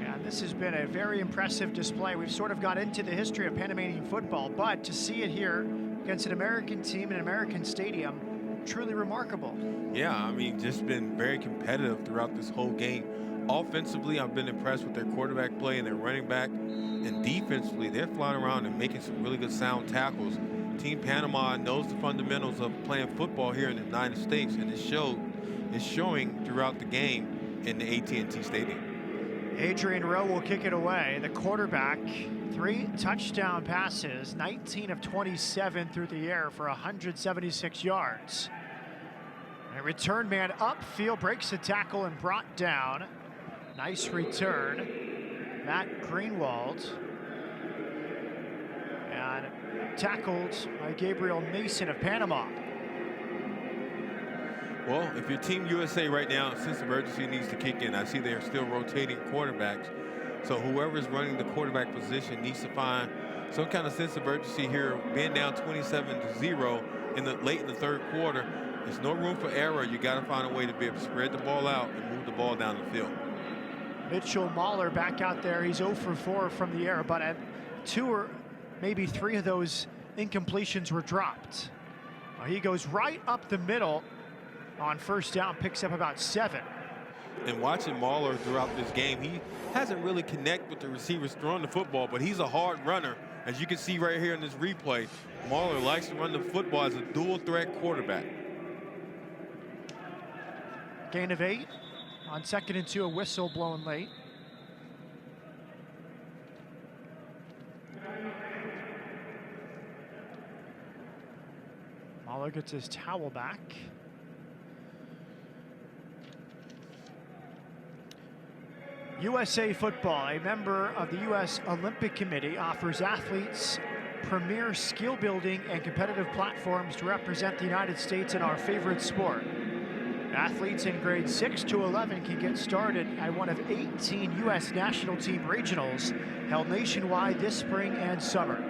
And this has been a very impressive display. We've sort of got into the history of Panamanian football, but to see it here against an American team in an American stadium, truly remarkable. Yeah, I mean, just been very competitive throughout this whole game. Offensively, I've been impressed with their quarterback play and their running back. And defensively, they're flying around and making some really good sound tackles. Team Panama knows the fundamentals of playing football here in the United States, and it's showing throughout the game in the AT&T Stadium. Adrian Rowe will kick it away. The quarterback, 3 touchdown passes, 19 of 27 through the air for 176 yards. A return man upfield breaks the tackle and brought down. Nice return. Matt Greenwald. And tackled by Gabriel Mason of Panama. Well, if you're Team USA right now, sense of urgency needs to kick in. I see they're still rotating quarterbacks. So whoever's running the quarterback position needs to find some kind of sense of urgency here. Being down 27-0 late in the third quarter, there's no room for error. You got to find a way to be able to spread the ball out and move the ball down the field. Mitchell Mahler back out there. He's 0 for 4 from the air, but at 2 or maybe 3 of those incompletions were dropped. He goes right up the middle on first down, picks up about 7. And watching Mahler throughout this game, he hasn't really connected with the receivers throwing the football, but he's a hard runner. As you can see right here in this replay, Mahler likes to run the football as a dual threat quarterback. Gain of 8 on 2nd and 2, a whistle blown late. Mahler gets his towel back. USA Football, a member of the U.S. Olympic Committee, offers athletes premier skill building and competitive platforms to represent the United States in our favorite sport. Athletes in grades 6 to 11 can get started at one of 18 U.S. national team regionals held nationwide this spring and summer.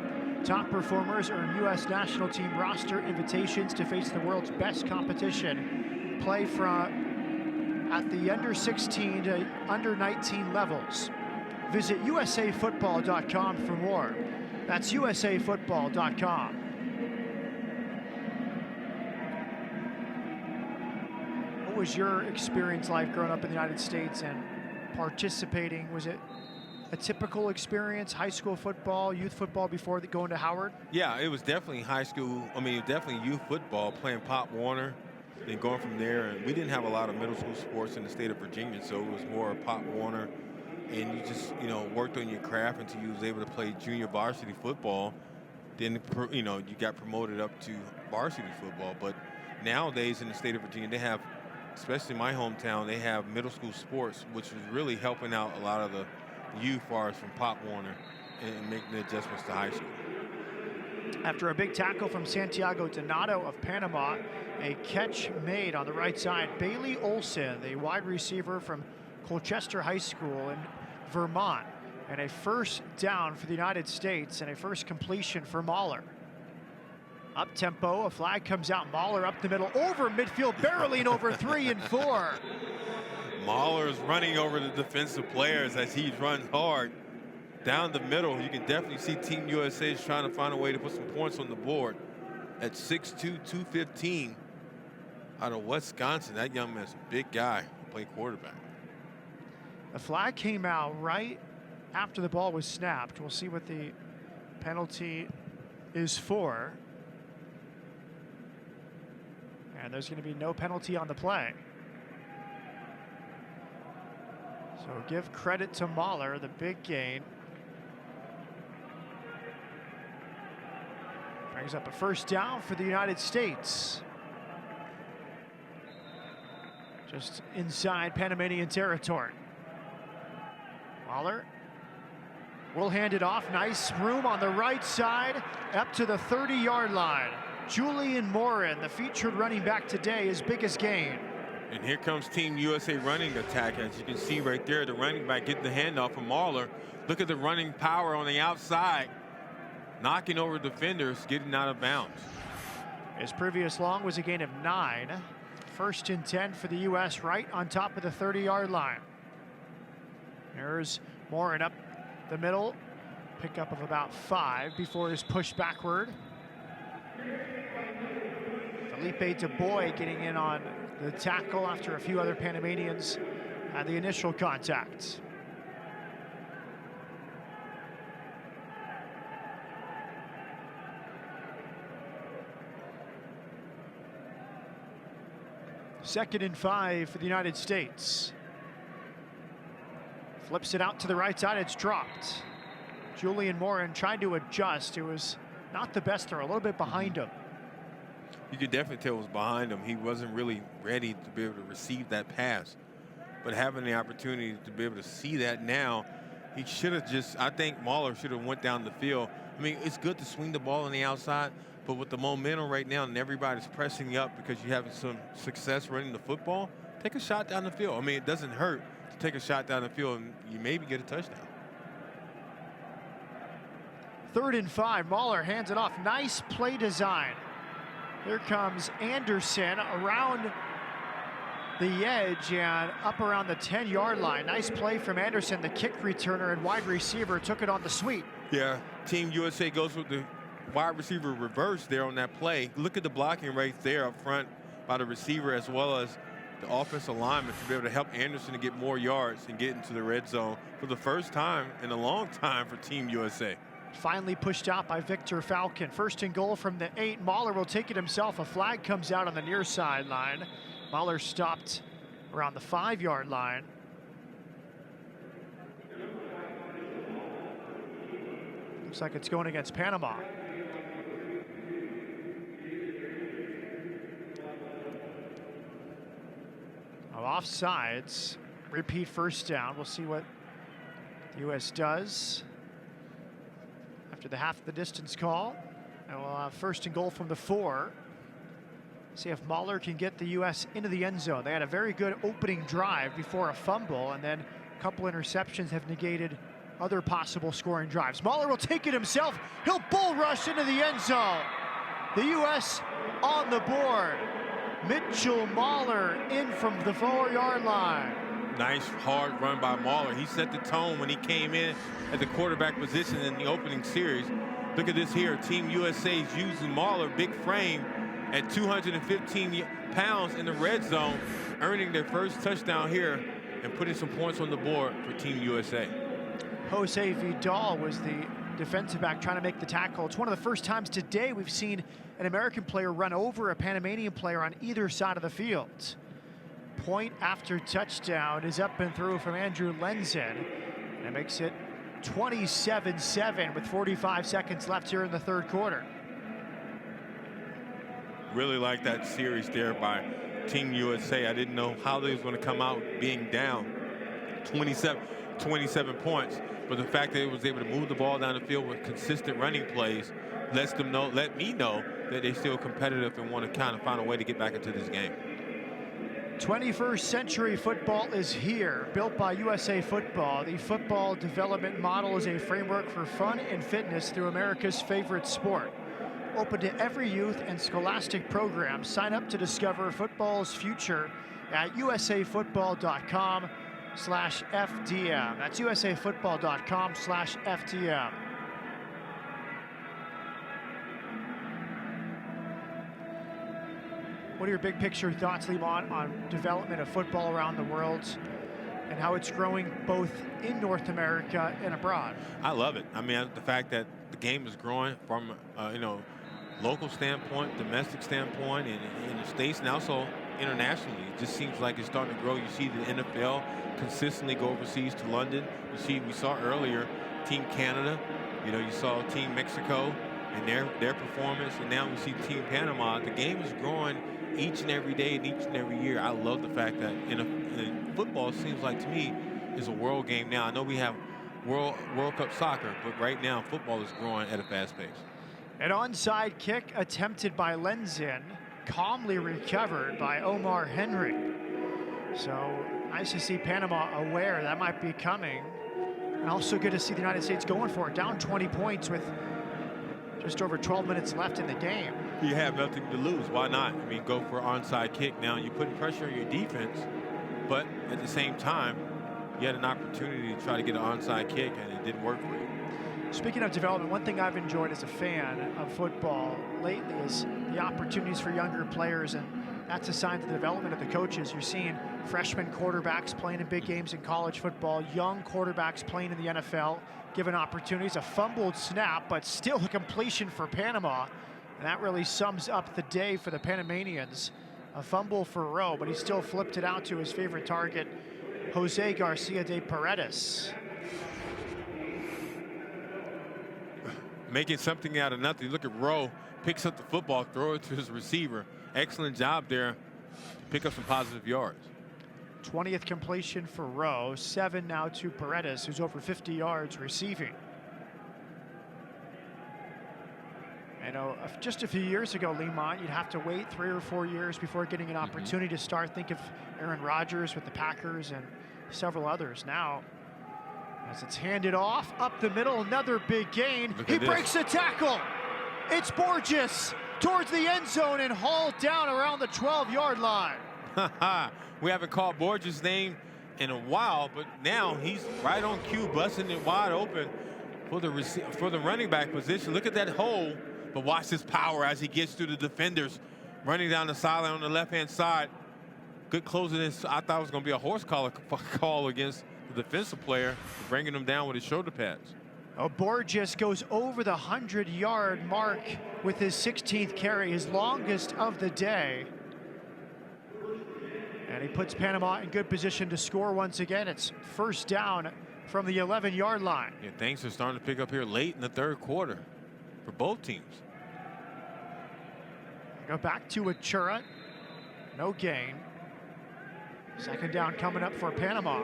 Top performers earn U.S. national team roster invitations to face the world's best competition. Play from at the under 16 to under 19 levels. Visit usafootball.com for more. That's usafootball.com. What was your experience like growing up in the United States and participating? Was it a typical experience, high school football, youth football before going to Howard? Yeah, it was definitely high school. I mean, definitely youth football, playing Pop Warner, then going from there. And we didn't have a lot of middle school sports in the state of Virginia, so it was more Pop Warner. And you just, worked on your craft until you was able to play junior varsity football. Then, you got promoted up to varsity football. But nowadays in the state of Virginia, they have, especially in my hometown, they have middle school sports, which is really helping out a lot of the youth fars from Pop Warner and making the adjustments to high school. After a big tackle from Santiago Donato of Panama, a catch made on the right side. Bailey Olson, the wide receiver from Colchester High School in Vermont, and a first down for the United States and a first completion for Mahler. Up tempo, a flag comes out. Mahler up the middle, over midfield, barreling over 3 and 4. Mahler's running over the defensive players as he runs hard down the middle. You can definitely see Team USA is trying to find a way to put some points on the board. At 6'2", 215, out of Wisconsin, that young man's a big guy who played quarterback. The flag came out right after the ball was snapped. We'll see what the penalty is for. And there's going to be no penalty on the play. So give credit to Mahler, the big gain. Brings up a first down for the United States. Just inside Panamanian territory. Mahler will hand it off. Nice room on the right side, up to the 30-yard line. Julian Morin, the featured running back today, his biggest gain. And here comes Team USA running attack. As you can see right there, the running back getting the handoff from Mahler. Look at the running power on the outside, knocking over defenders, getting out of bounds. His previous long was a gain of 9. First and 10 for the U.S. right on top of the 30-yard line. There's Morin up the middle. Pickup of about 5 before his push backward. Felipe Dubois getting in on the tackle after a few other Panamanians had the initial contact. Second and 5 for the United States. Flips it out to the right side, it's dropped. Julian Morin trying to adjust. It was not the best throw, a little bit behind him. You could definitely tell it was behind him. He wasn't really ready to be able to receive that pass. But having the opportunity to be able to see that now, he should have just, I think Mahler should have went down the field. I mean, it's good to swing the ball on the outside, but with the momentum right now and everybody's pressing up because you're having some success running the football, take a shot down the field. I mean, it doesn't hurt to take a shot down the field and you maybe get a touchdown. Third and 5, Mahler hands it off. Nice play design. Here comes Anderson around the edge and up around the 10-yard line. Nice play from Anderson, the kick returner and wide receiver took it on the sweep. Yeah, Team USA goes with the wide receiver reverse there on that play. Look at the blocking right there up front by the receiver as well as the offensive lineman to be able to help Anderson to get more yards and get into the red zone for the first time in a long time for Team USA. Finally pushed out by Victor Falcon. First and goal from the 8. Mahler will take it himself. A flag comes out on the near sideline. Mahler stopped around the 5-yard line. Looks like it's going against Panama. Offsides, repeat first down. We'll see what the U.S. does after the half the distance call. And we'll have first and goal from the 4. See if Mahler can get the U.S. into the end zone. They had a very good opening drive before a fumble, and then a couple interceptions have negated other possible scoring drives. Mahler will take it himself. He'll bull rush into the end zone. The U.S. on the board. Mitchell Mahler in from the 4-yard line. Nice hard run by Mahler. He set the tone when he came in at the quarterback position in the opening series. Look at this here. Team USA is using Mahler, big frame, at 215 pounds in the red zone, earning their first touchdown here and putting some points on the board for Team USA. Jose Vidal was the defensive back trying to make the tackle. It's one of the first times today we've seen an American player run over a Panamanian player on either side of the field. Point after touchdown is up and through from Andrew Lenzen. And it makes it 27-7 with 45 seconds left here in the third quarter. Really like that series there by Team USA. I didn't know how they was going to come out being down 27 points, but the fact that it was able to move the ball down the field with consistent running plays let me know that they're still competitive and want to kind of find a way to get back into this game. 21st century football is here, built by USA Football. The football development model is a framework for fun and fitness through America's favorite sport. Open to every youth and scholastic program. Sign up to discover football's future at usafootball.com/FDM. That's usafootball.com/FDM. What are your big picture thoughts, Limon, on development of football around the world and how it's growing both in North America and abroad? I love it. I mean, the fact that the game is growing from, local standpoint, domestic standpoint, in the States, and also internationally. It just seems like it's starting to grow. You see the NFL consistently go overseas to London. We saw earlier Team Canada, you saw Team Mexico and their performance, and now we see Team Panama. The game is growing each and every day and each and every year. I love the fact that in football, it seems like to me is a world game now. I know we have World Cup soccer, but right now football is growing at a fast pace. An onside kick attempted by Lenzen, calmly recovered by Omar Henry. So nice to see Panama aware that might be coming. And also good to see the United States going for it, down 20 points with just over 12 minutes left in the game. You have nothing to lose. Why not? I mean, go for an onside kick. Now you put pressure on your defense, but at the same time, you had an opportunity to try to get an onside kick, and it didn't work for you. Speaking of development, one thing I've enjoyed as a fan of football lately is the opportunities for younger players, and that's a sign of the development of the coaches. You're seeing freshman quarterbacks playing in big games in college football, young quarterbacks playing in the NFL, given opportunities. A fumbled snap, but still a completion for Panama, and that really sums up the day for the Panamanians. A fumble for Rowe, but he still flipped it out to his favorite target, Jose Garcia de Paredes. Making something out of nothing. Look at Rowe, picks up the football, throw it to his receiver. Excellent job there. Pick up some positive yards. 20th completion for Rowe, 7 now to Paredes, who's over 50 yards receiving. Just a few years ago, Limon, you'd have to wait 3 or 4 years before getting an opportunity to start. Think of Aaron Rodgers with the Packers and several others. Now, as it's handed off, up the middle, another big gain. He breaks the tackle. It's Borges towards the end zone and hauled down around the 12-yard line. We haven't called Borges' name in a while, but now he's right on cue, busting it wide open for the running back position. Look at that hole, but watch his power as he gets through the defenders, running down the sideline on the left-hand side. Good closing. I thought it was going to be a horse call against the defensive player, bringing him down with his shoulder pads. Borges goes over the 100-yard mark with his 16th carry, his longest of the day. And he puts Panama in good position to score once again. It's first down from the 11-yard line. Yeah, things are starting to pick up here late in the third quarter for both teams. Go back to Achura. No gain. Second down coming up for Panama.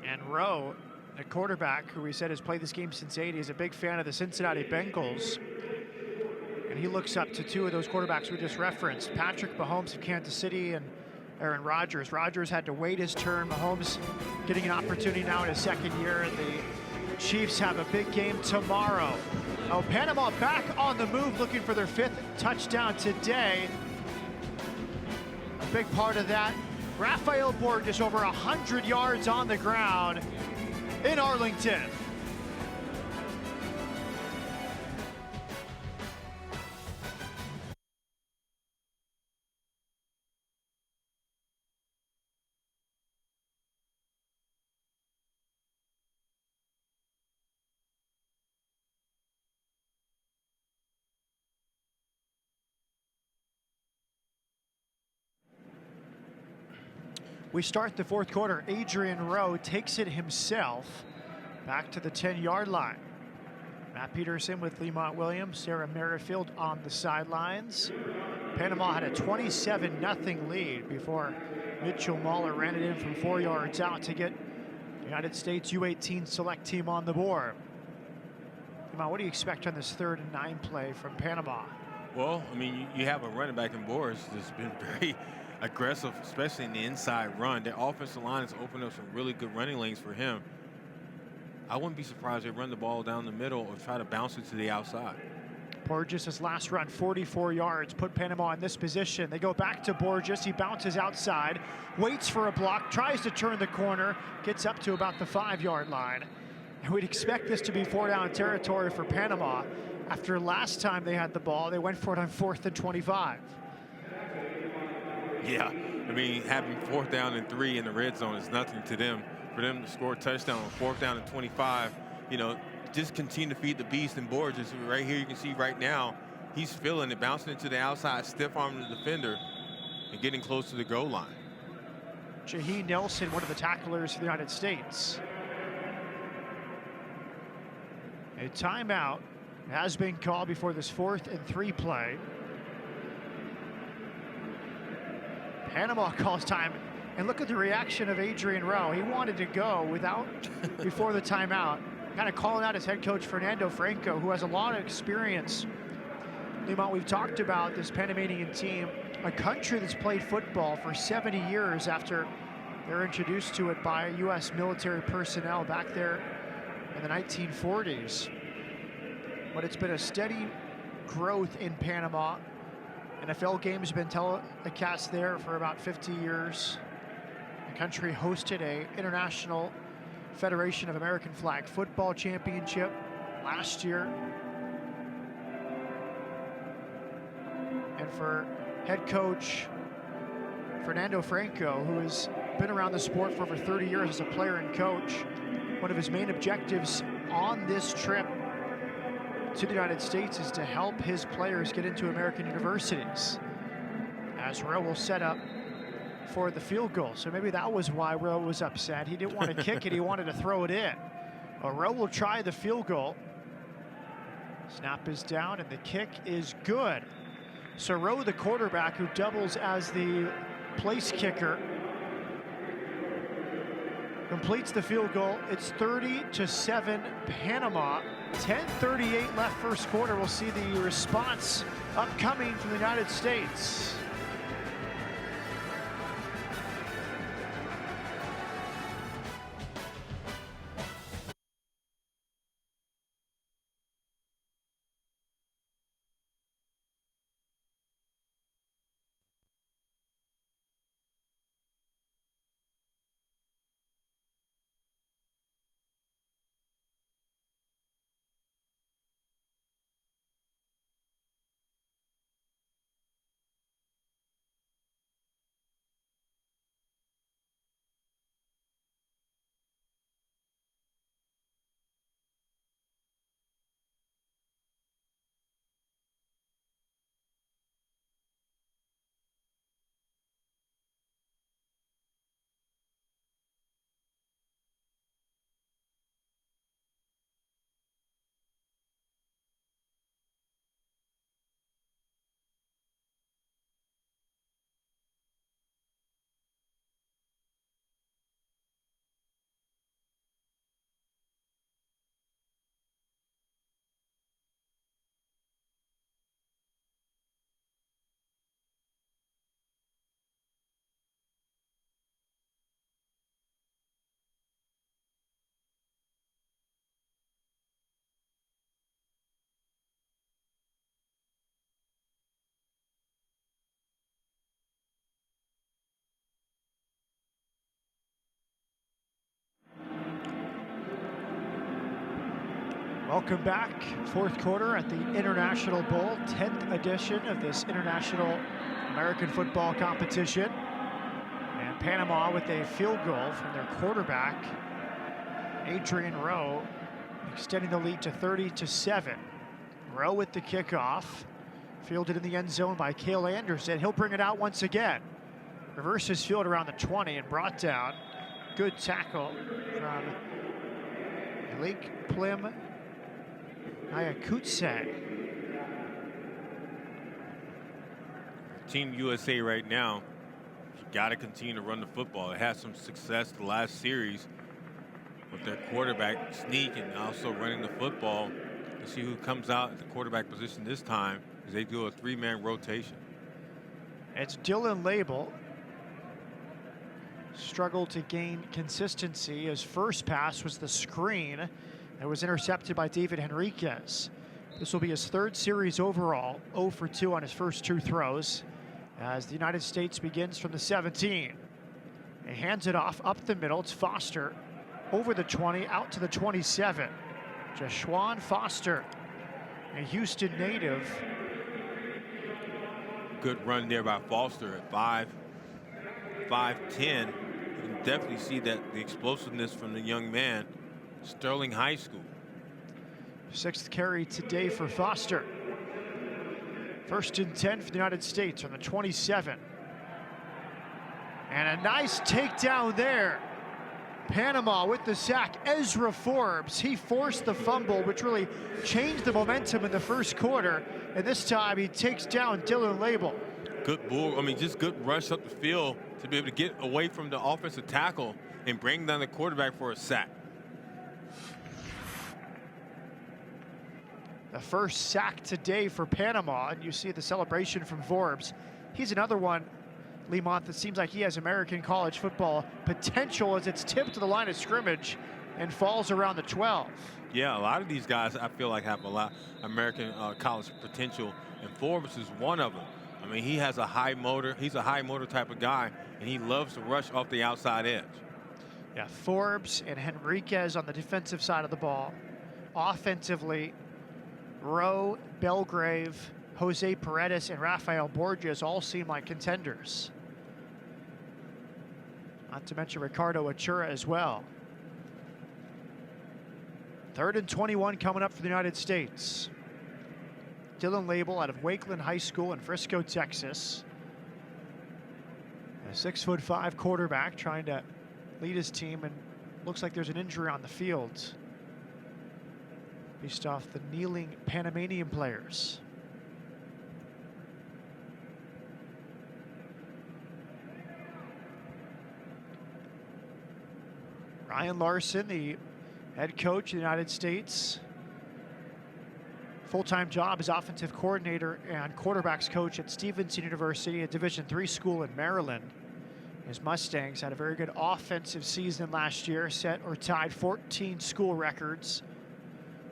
And Rowe, the quarterback, who we said has played this game since '80, is a big fan of the Cincinnati Bengals. And And he looks up to two of those quarterbacks we just referenced, Patrick Mahomes of Kansas City and Aaron Rodgers. Rodgers had to wait his turn. Mahomes getting an opportunity now in his second year. And the Chiefs have a big game tomorrow. Oh, Panama back on the move, looking for their 5th touchdown today. A big part of that, Rafael Borges over 100 yards on the ground in Arlington. We start the 4th quarter. Adrian Rowe takes it himself back to the 10-yard line. Matt Peterson with Lemont Williams, Sarah Merrifield on the sidelines. Panama had a 27-0 lead before Mitchell Mahler ran it in from 4 yards out to get the United States U-18 select team on the board. Lemont, what do you expect on this 3rd and 9 play from Panama? Well, I mean, you have a running back in Boris that's been very aggressive, especially in the inside run. Their offensive line has opened up some really good running lanes for him. I wouldn't be surprised if they run the ball down the middle or try to bounce it to the outside. Borges, his last run, 44 yards, put Panama in this position. They go back to Borges. He bounces outside, waits for a block, tries to turn the corner, gets up to about the 5-yard line. And we'd expect this to be 4-down territory for Panama. After last time they had the ball, they went for it on 4th and 25. Yeah, I mean, having 4th down and 3 in the red zone is nothing to them. For them to score a touchdown on 4th down and 25, you know, just continue to feed the beast. And Borges, right here, you can see right now, he's feeling it, bouncing it to the outside, stiff-arming the defender, and getting close to the goal line. Jaheim Nelson, one of the tacklers for the United States. A timeout has been called before this 4th and 3 play. Panama calls time, and look at the reaction of Adrian Rowe. He wanted to go before the timeout, kind of calling out his head coach Fernando Franco, who has a lot of experience. Lemont, we've talked about this Panamanian team, a country that's played football for 70 years after they're introduced to it by U.S. military personnel back there in the 1940s. But it's been a steady growth in Panama. NFL games have been telecast there for about 50 years. The country hosted a International Federation of American Flag Football Championship last year. And for head coach Fernando Franco, who has been around the sport for over 30 years as a player and coach, one of his main objectives on this trip to the United States is to help his players get into American universities. As Rowe will set up for the field goal. So maybe that was why Rowe was upset. He didn't want to kick it, he wanted to throw it in. Well, Rowe will try the field goal. Snap is down and the kick is good. So Rowe, the quarterback who doubles as the place kicker, completes the field goal. It's 30-7 Panama. 10:38 left first quarter. We'll see the response upcoming from the United States. Welcome back. Fourth quarter at the International Bowl, 10th edition of this International American Football Competition. And Panama with a field goal from their quarterback, Adrian Rowe, extending the lead to 30-7. Rowe with the kickoff, fielded in the end zone by Cale Anderson. He'll bring it out once again. Reverses field around the 20 and brought down. Good tackle from Lake Plim Ayakutse. Team USA right now, you got to continue to run the football. It had some success the last series with their quarterback sneak and also running the football. To see who comes out at the quarterback position this time as they do a 3-man rotation. It's Dylan Label. Struggled to gain consistency. His first pass was the screen that was intercepted by David Henriquez. This will be his third series overall, 0 for 2 on his first 2 throws, as the United States begins from the 17. He hands it off up the middle. It's Foster over the 20, out to the 27. Jashawn Foster, a Houston native. Good run there by Foster at 5'10". You can definitely see that the explosiveness from the young man. Sterling High School. 6th carry today for Foster. 1st and 10 for the United States on the 27. And a nice takedown there. Panama with the sack. Ezra Forbes, he forced the fumble, which really changed the momentum in the first quarter. And this time he takes down Dylan Label. Good bull, just good rush up the field to be able to get away from the offensive tackle and bring down the quarterback for a sack. The first sack today for Panama, and you see the celebration from Forbes. He's another one, Lemont, that seems like he has American college football potential as it's tipped to the line of scrimmage and falls around the 12. Yeah, a lot of these guys I feel like have a lot American college potential, and Forbes is one of them. He has a high motor. He's a high motor type of guy, and he loves to rush off the outside edge. Yeah, Forbes and Henriquez on the defensive side of the ball. Offensively, Rowe, Belgrave, Jose Paredes, and Rafael Borges all seem like contenders. Not to mention Ricardo Achura as well. 3rd and 21 coming up for the United States. Dylan Label out of Wakeland High School in Frisco, Texas. A 6'5" quarterback trying to lead his team, and looks like there's an injury on the field based off the kneeling Panamanian players. Ryan Larson, the head coach of the United States. Full-time job as offensive coordinator and quarterbacks coach at Stevenson University, a Division III school in Maryland. His Mustangs had a very good offensive season last year, set or tied 14 school records,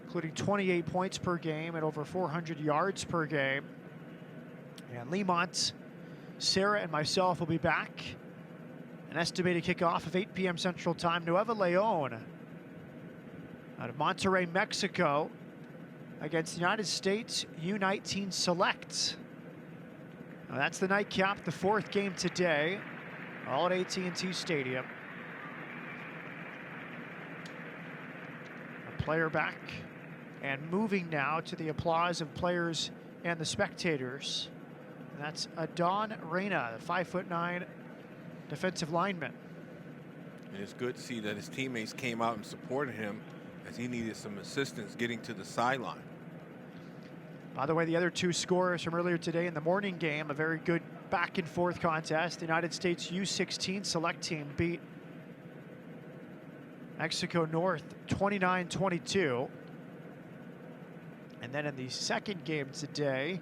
including 28 points per game and over 400 yards per game. And Lemont, Sarah, and myself will be back. An estimated kickoff of 8 p.m. Central Time. Nueva Leon out of Monterrey, Mexico, against the United States U-19 Select. Now that's the nightcap, the 4th game today, all at AT&T Stadium. A player back and moving now to the applause of players and the spectators. And that's Adon Reyna, the 5'9" defensive lineman. And it's good to see that his teammates came out and supported him as he needed some assistance getting to the sideline. By the way, the other 2 scores from earlier today in the morning game, a very good back and forth contest. The United States U-16 select team beat Mexico North 29-22. And then in the second game today,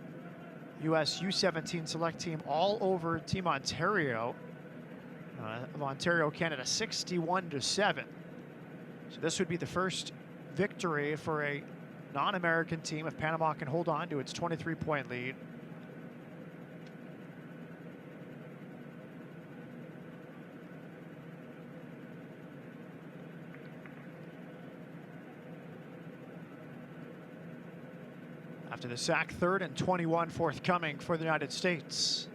US U-17 select team all over Team Ontario of Ontario, Canada, 61-7. So this would be the first victory for a non-American team if Panama can hold on to its 23-point lead. After the sack, 3rd and 21 forthcoming for the United States.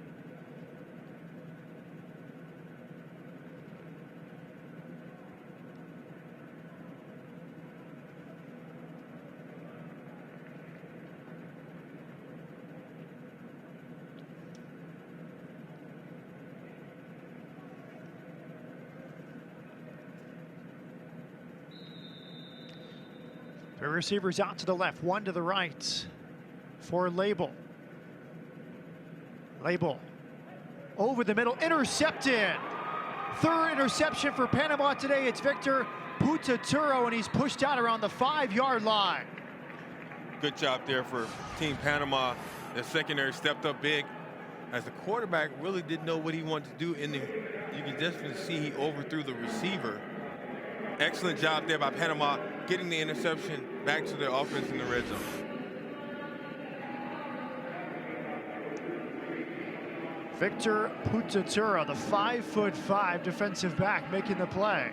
Three receivers out to the left, one to the right for Label. Label over the middle, intercepted. 3rd interception for Panama today. It's Victor Putaturo, and he's pushed out around the 5-yard line. Good job there for Team Panama. The secondary stepped up big as the quarterback really didn't know what he wanted to do. You can definitely see he overthrew the receiver. Excellent job there by Panama, getting the interception back to their offense in the red zone. Victor Putaturo, the 5'5" defensive back, making the play.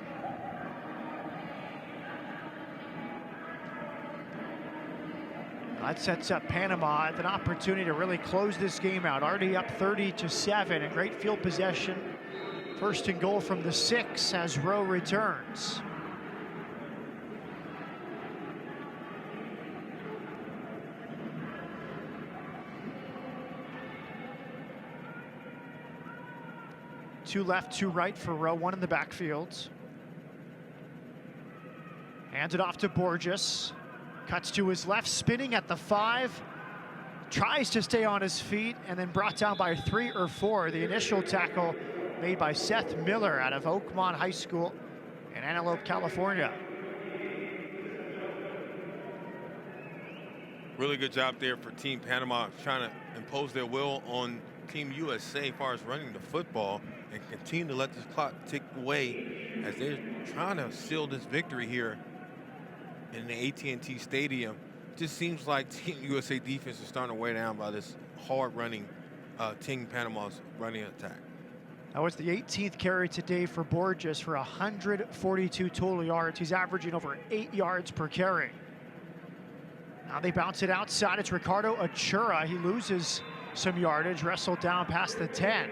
That sets up Panama with an opportunity to really close this game out. Already up 30-7, and great field possession. 1st and goal from the 6 as Rowe returns. Two left, two right for Rowe, one in the backfield. Hands it off to Borges. Cuts to his left, spinning at the 5. Tries to stay on his feet, and then brought down by 3 or 4. The initial tackle made by Seth Miller out of Oakmont High School in Antelope, California. Really good job there for Team Panama, trying to impose their will on Team USA as far as running the football and continue to let this clock tick away as they're trying to seal this victory here in the AT&T Stadium. It just seems like Team USA defense is starting to weigh down by this hard-running Team Panama's running attack. That was the 18th carry today for Borges for 142 total yards. He's averaging over 8 yards per carry. Now they bounce it outside. It's Ricardo Achura. He loses some yardage, wrestled down past the 10.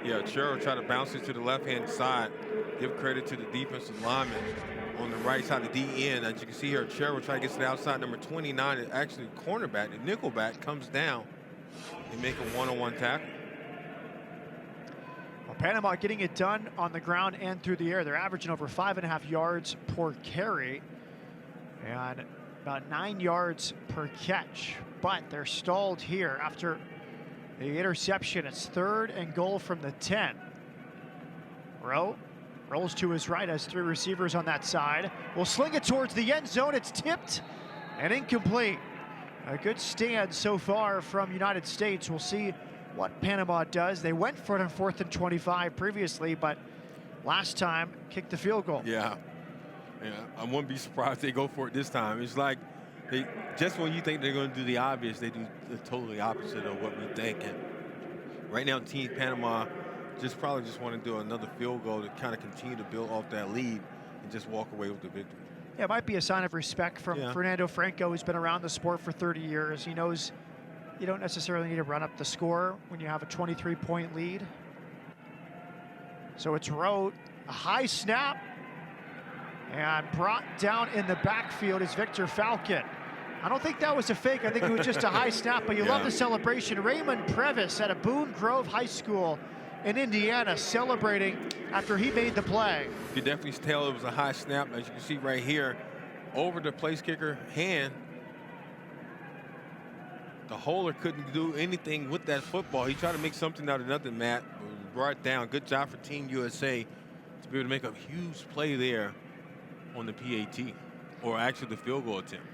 Yeah, Achura tried to bounce it to the left-hand side. Give credit to the defensive lineman on the right side of the end. As you can see here, Achura trying to get to the outside. Number 29 is actually cornerback. The nickelback comes down and make a one-on-one tackle. Well, Panama getting it done on the ground and through the air. They're averaging over 5.5 yards per carry and about 9 yards per catch. But they're stalled here after the interception. It's 3rd and goal from the 10. Rowe rolls to his right, has 3 receivers on that side. Will sling it towards the end zone. It's tipped and incomplete. A good stand so far from United States. We'll see what Panama does. They went for it on 4th and 25 previously, but last time kicked the field goal. Yeah, I wouldn't be surprised they go for it this time. It's like they just when you think they're going to do the obvious, they do the totally opposite of what we think. And right now, Team Panama probably just want to do another field goal to kind of continue to build off that lead and just walk away with the victory. Yeah, it might be a sign of respect from Fernando Franco, who's been around the sport for 30 years. He knows you don't necessarily need to run up the score when you have a 23-point lead. So it's Rowe, a high snap, and brought down in the backfield is Victor Falcon. I don't think that was a fake. I think it was just a high snap, but you love the celebration. Raymond Previs at a Boone Grove High School in Indiana celebrating after he made the play. You could definitely tell it was a high snap, as you can see right here, over the place kicker hand. The holder couldn't do anything with that football. He tried to make something out of nothing, Matt. Brought down. Good job for Team USA to be able to make a huge play there on the PAT, or actually the field goal attempt.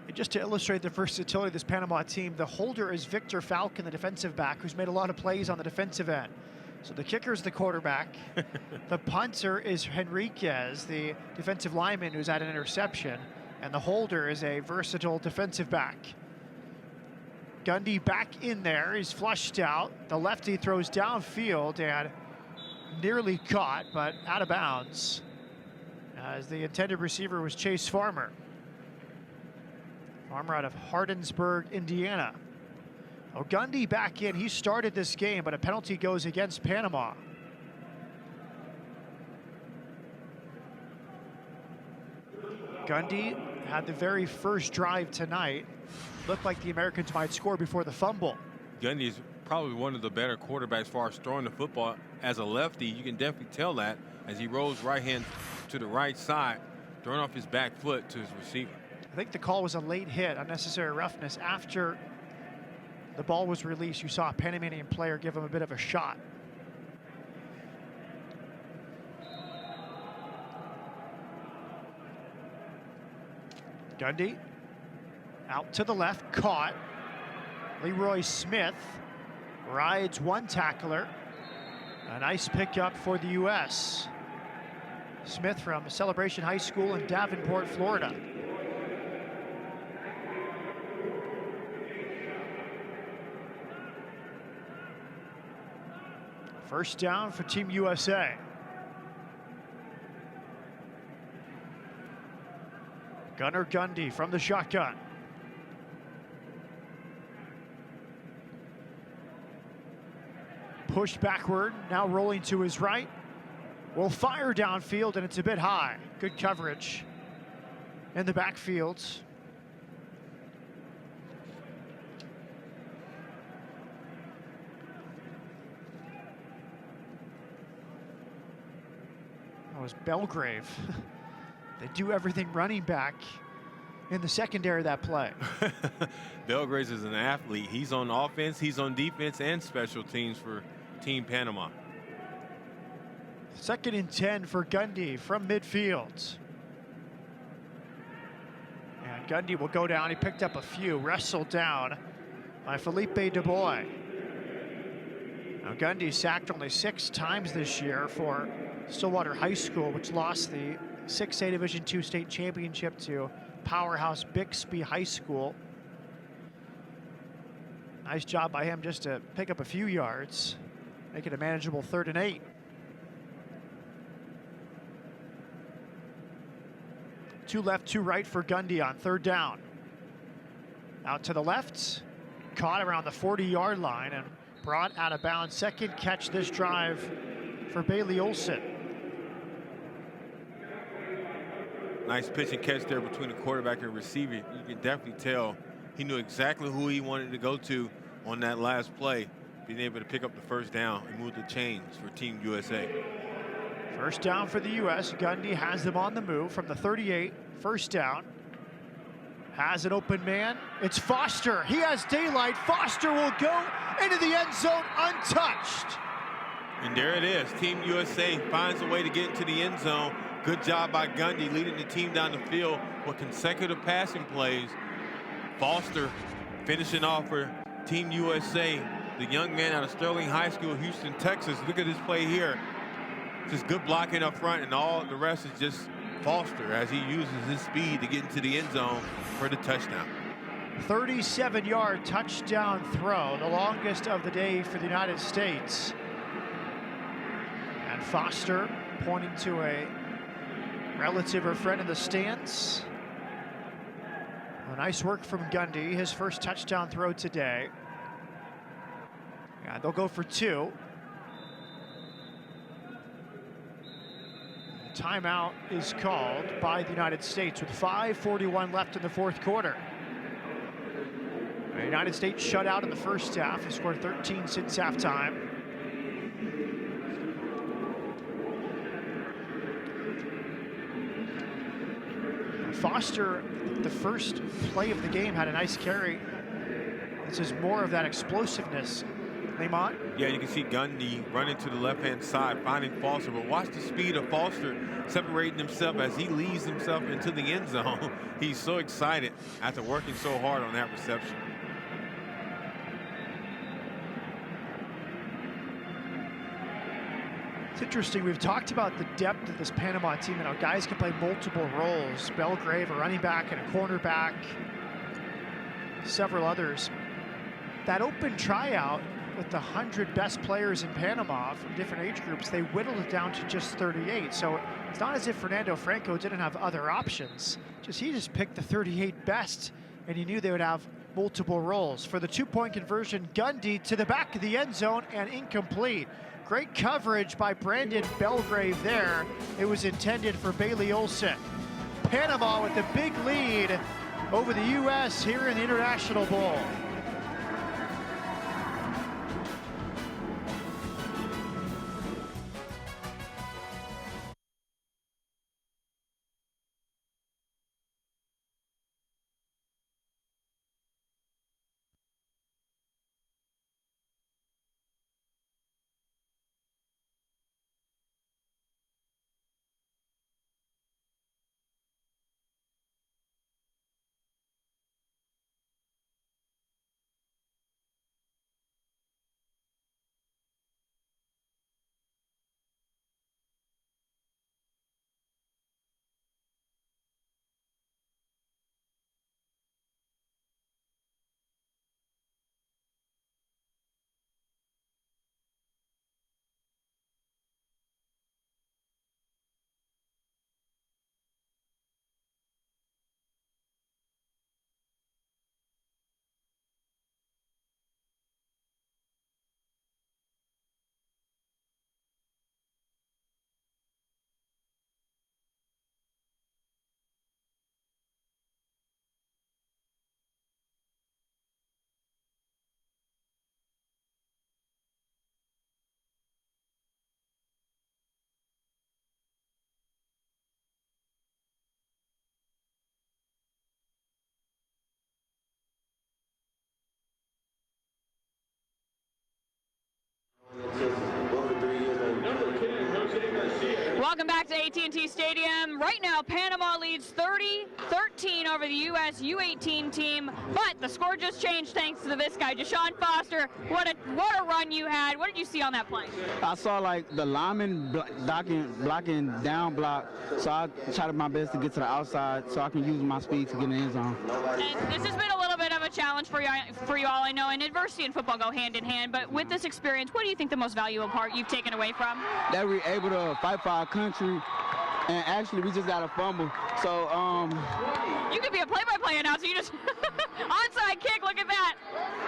And just to illustrate the versatility of this Panama team, the holder is Victor Falcon, the defensive back, who's made a lot of plays on the defensive end. So the kicker is the quarterback. The punter is Henriquez, the defensive lineman who's had an interception. And the holder is a versatile defensive back. Gundy back in there. He's flushed out. The lefty throws downfield and nearly caught, but out of bounds, as the intended receiver was Chase Farmer. Farmer out of Hardinsburg, Indiana. Gundy back in. He started this game, but a penalty goes against Panama. Gundy had the very first drive tonight. Looked like the Americans might score before the fumble. Gundy is probably one of the better quarterbacks as far as throwing the football. As a lefty, you can definitely tell that as he rolls right hand to the right side, throwing off his back foot to his receiver. I think the call was a late hit, unnecessary roughness. After the ball was released, you saw a Panamanian player give him a bit of a shot. Gundy out to the left, caught. Leroy Smith rides one tackler. A nice pickup for the U.S. Smith from Celebration High School in Davenport, Florida. First down for Team USA. Gunnar Gundy from the shotgun. Pushed backward, now rolling to his right. Will fire downfield, and it's a bit high. Good coverage in the backfield. That was Belgrave. They do everything running back in the secondary of that play. Belgrave is an athlete. He's on offense, he's on defense, and special teams for Team Panama. 2nd and 10 for Gundy from midfield. And Gundy will go down. He picked up a few, wrestled down by Felipe DuBois. Now Gundy sacked only 6 times this year for Stillwater High School, which lost the 6A Division II state championship to powerhouse Bixby High School. Nice job by him just to pick up a few yards, make it a manageable 3rd and 8. 2 left, 2 right for Gundy on 3rd down. Out to the left, caught around the 40-yard line and brought out of bounds. 2nd catch this drive for Bailey Olson. Nice pitch and catch there between the quarterback and receiver. You can definitely tell he knew exactly who he wanted to go to on that last play, being able to pick up the 1st down and move the chains for Team USA. 1st down for the U.S. Gundy has them on the move from the 38. 1st down. Has an open man. It's Foster. He has daylight. Foster will go into the end zone untouched. And there it is. Team USA finds a way to get into the end zone. Good job by Gundy leading the team down the field with consecutive passing plays. Foster finishing off for Team USA, the young man out of Sterling High School, Houston, Texas. Look at this play here. Just good blocking up front, and all the rest is just Foster as he uses his speed to get into the end zone for the touchdown. 37-yard touchdown throw, the longest of the day for the United States. And Foster pointing to a relative or friend in the stands. Well, nice work from Gundy, his first touchdown throw today. Yeah, they'll go for 2. The timeout is called by the United States with 5:41 left in the 4th quarter. The United States shut out in the first half. They scored 13 since halftime. Foster, the first play of the game, had a nice carry. This is more of that explosiveness. Lamont? Yeah, you can see Gundy running to the left-hand side, finding Foster. But watch the speed of Foster separating himself as he leads himself into the end zone. He's so excited after working so hard on that reception. It's interesting, we've talked about the depth of this Panama team and how guys can play multiple roles. Belgrave, a running back and a cornerback, several others. That open tryout with the 100 best players in Panama from different age groups, they whittled it down to just 38. So it's not as if Fernando Franco didn't have other options. He just picked the 38 best and you knew they would have multiple roles. For the two-point conversion, Gundy to the back of the end zone and incomplete. Great coverage by Brandon Belgrave there. It was intended for Bailey Olsen. Panama with a big lead over the U.S. here in the International Bowl. Welcome back to AT&T Stadium. Right now, Panama leads 30-13 over the U.S. U-18 team, but the score just changed thanks to this guy, Deshaun Foster. What a run you had. What did you see on that play? I saw like the lineman blocking down block, so I tried my best to get to the outside so I can use my speed to get in the end zone. And this has been a little bit of a challenge for you all. I know, and adversity and football go hand in hand, but with this experience, what do you think the most valuable part you've taken away from? That we're able to fight for our country, and actually we just got a fumble. So you could be a play-by-play announcer. You just onside kick. Look at that.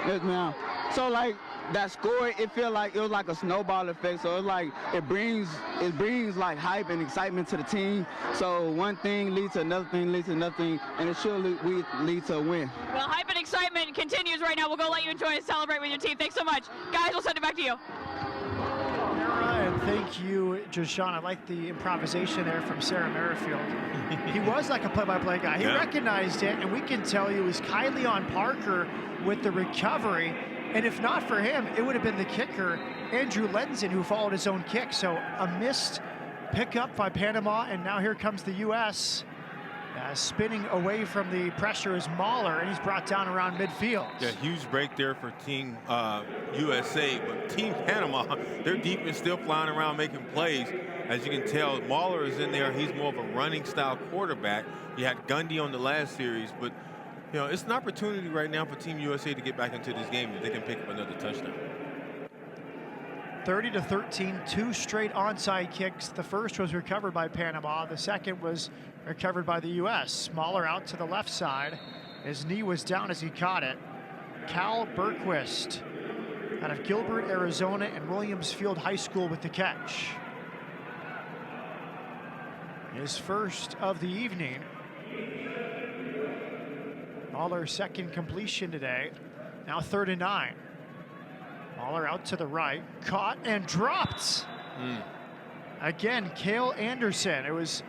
Yes, ma'am. So like that score, it felt like it was like a snowball effect. So it's like it brings like hype and excitement to the team. So one thing leads to another thing, and it should lead to a win. Well, hype and excitement continues right now. We'll go let you enjoy and celebrate with your team. Thanks so much, guys. We'll send it back to you. And thank you, Deshaun. I like the improvisation there from Sarah Merrifield. He was like a play-by-play guy. He recognized it, and we can tell you it was Kyleon Parker with the recovery. And if not for him, it would have been the kicker, Andrew Lenzen, who followed his own kick. So a missed pickup by Panama, and now here comes the U.S. Spinning away from the pressure is Mahler, and he's brought down around midfield. Yeah, huge break there for Team USA, but Team Panama, their defense still flying around making plays. As you can tell, Mahler is in there. He's more of a running style quarterback. You had Gundy on the last series, but you know, it's an opportunity right now for Team USA to get back into this game if they can pick up another touchdown. 30-13, two straight onside kicks. The first was recovered by Panama. The second was recovered by the U.S. Mahler out to the left side. His knee was down as he caught it. Cal Berquist out of Gilbert, Arizona, and Williams Field High School with the catch. His first of the evening. Mahler's second completion today. Now 3rd and 9. Mahler out to the right, caught and dropped. Again, Cale Anderson. It was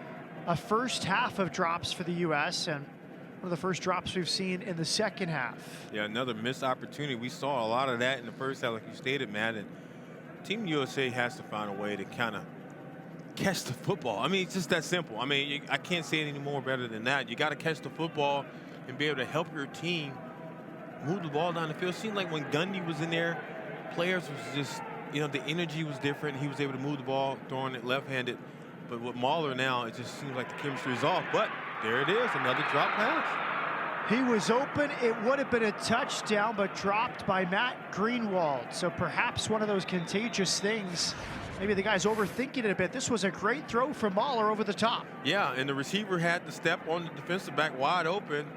a first half of drops for the U.S. and one of the first drops we've seen in the second half. Yeah, another missed opportunity. We saw a lot of that in the first half, like you stated, Matt. And Team USA has to find a way to kind of catch the football. I mean, it's just that simple. I mean, I can't say it any more better than that. You got to catch the football and be able to help your team move the ball down the field. It seemed like when Gundy was in there, players was just, you know, the energy was different. He was able to move the ball, throwing it left-handed. But with Mahler now, it just seems like the chemistry is off. But there it is, another drop pass. He was open. It would have been a touchdown, but dropped by Matt Greenwald. So perhaps one of those contagious things. Maybe the guy's overthinking it a bit. This was a great throw from Mahler over the top. Yeah, and the receiver had to step on the defensive back wide open.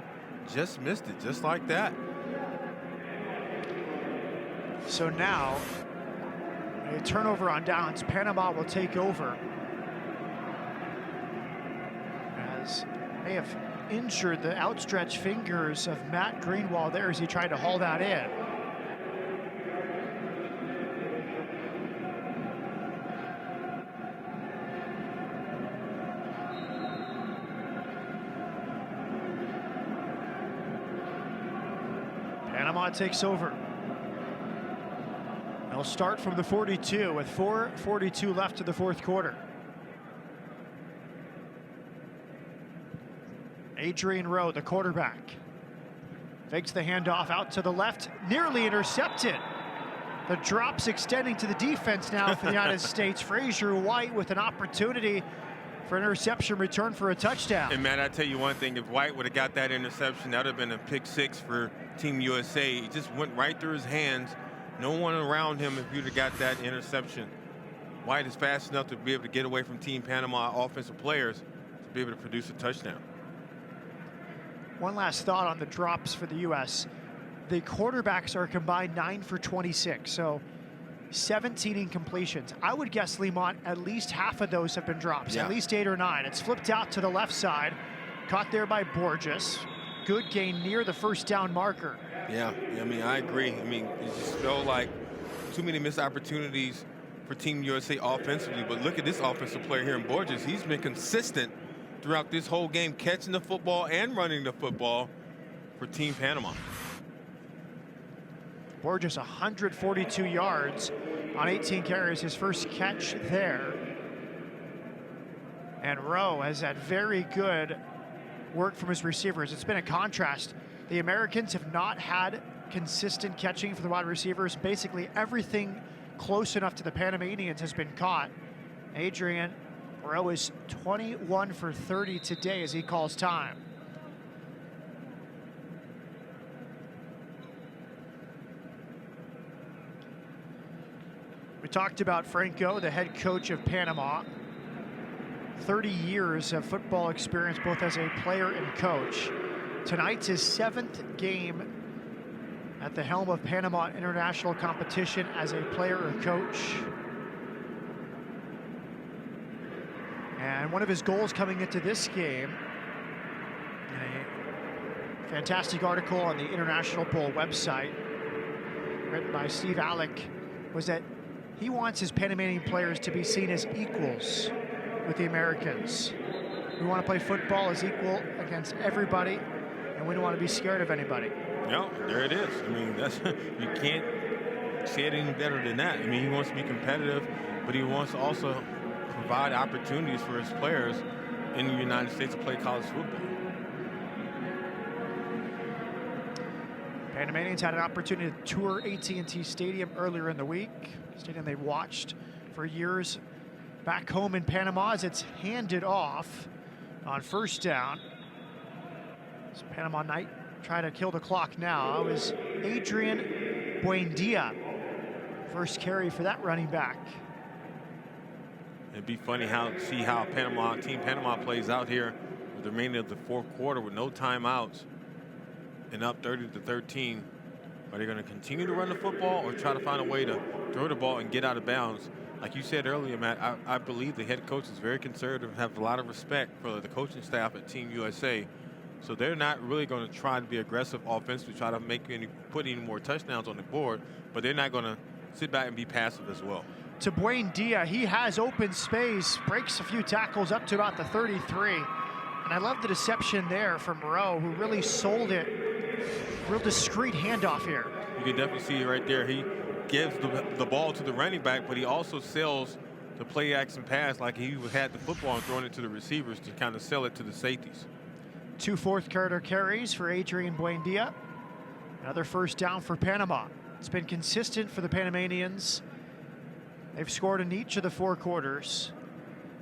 just missed it, just like that. So now, a turnover on downs. Panama will take over, as they have injured the outstretched fingers of Matt Greenwald there as he tried to haul that in. Panama takes over. They'll start from the 42 with 4:42 left in the fourth quarter. Adrian Rowe, the quarterback, fakes the handoff out to the left, nearly intercepted. The drops extending to the defense now for the United States. Frazier White with an opportunity for an interception return for a touchdown. And man, I tell you one thing, if White would have got that interception, that would have been a pick 6 for Team USA. He just went right through his hands. No one around him if you'd have got that interception. White is fast enough to be able to get away from Team Panama offensive players to be able to produce a touchdown. One last thought on the drops for the U.S. The quarterbacks are combined 9 for 26, so 17 incompletions. I would guess, Lemont, at least half of those have been drops, at least 8 or 9. It's flipped out to the left side, caught there by Borges. Good gain near the first down marker. Yeah, I mean, I agree. I mean, it just felt like too many missed opportunities for Team USA offensively. But look at this offensive player here in Borges. He's been consistent throughout this whole game, catching the football and running the football for Team Panama. Borges 142 yards on 18 carries, his first catch there. And Rowe has had very good work from his receivers. It's been a contrast. The Americans have not had consistent catching for the wide receivers. Basically everything close enough to the Panamanians has been caught. Adrian Rowe is 21 for 30 today as he calls time. We talked about Franco, the head coach of Panama. 30 years of football experience, both as a player and coach. Tonight's his 7th game at the helm of Panama international competition as a player or coach. And one of his goals coming into this game, a fantastic article on the International Bowl website, written by Steve Alec, was that he wants his Panamanian players to be seen as equals with the Americans. We want to play football as equal against everybody, and we don't want to be scared of anybody. No, there it is. I mean, that's you can't say it any better than that. I mean, he wants to be competitive, but he wants to also provide opportunities for his players in the United States to play college football. Panamanians had an opportunity to tour AT&T Stadium earlier in the week, stadium they watched for years back home in Panama as it's handed off on first down. As Panama Knight try to kill the clock now. It was Adrian Buendia, first carry for that running back. It'd be funny to see how Team Panama plays out here with the remainder of the fourth quarter with no timeouts and up 30-13. Are they going to continue to run the football or try to find a way to throw the ball and get out of bounds? Like you said earlier, Matt, I believe the head coach is very conservative and have a lot of respect for the coaching staff at Team USA. So they're not really going to try to be aggressive offensively, try to put any more touchdowns on the board, but they're not going to sit back and be passive as well. To Buendia, he has open space, breaks a few tackles up to about the 33. And I love the deception there from Rowe, who really sold it. Real discreet handoff here. You can definitely see it right there. He gives the ball to the running back, but he also sells the play action pass like he had the football and throwing it to the receivers to kind of sell it to the safeties. 2 fourth-quarter carries for Adrian Buendia. Another first down for Panama. It's been consistent for the Panamanians. They've scored in each of the 4 quarters.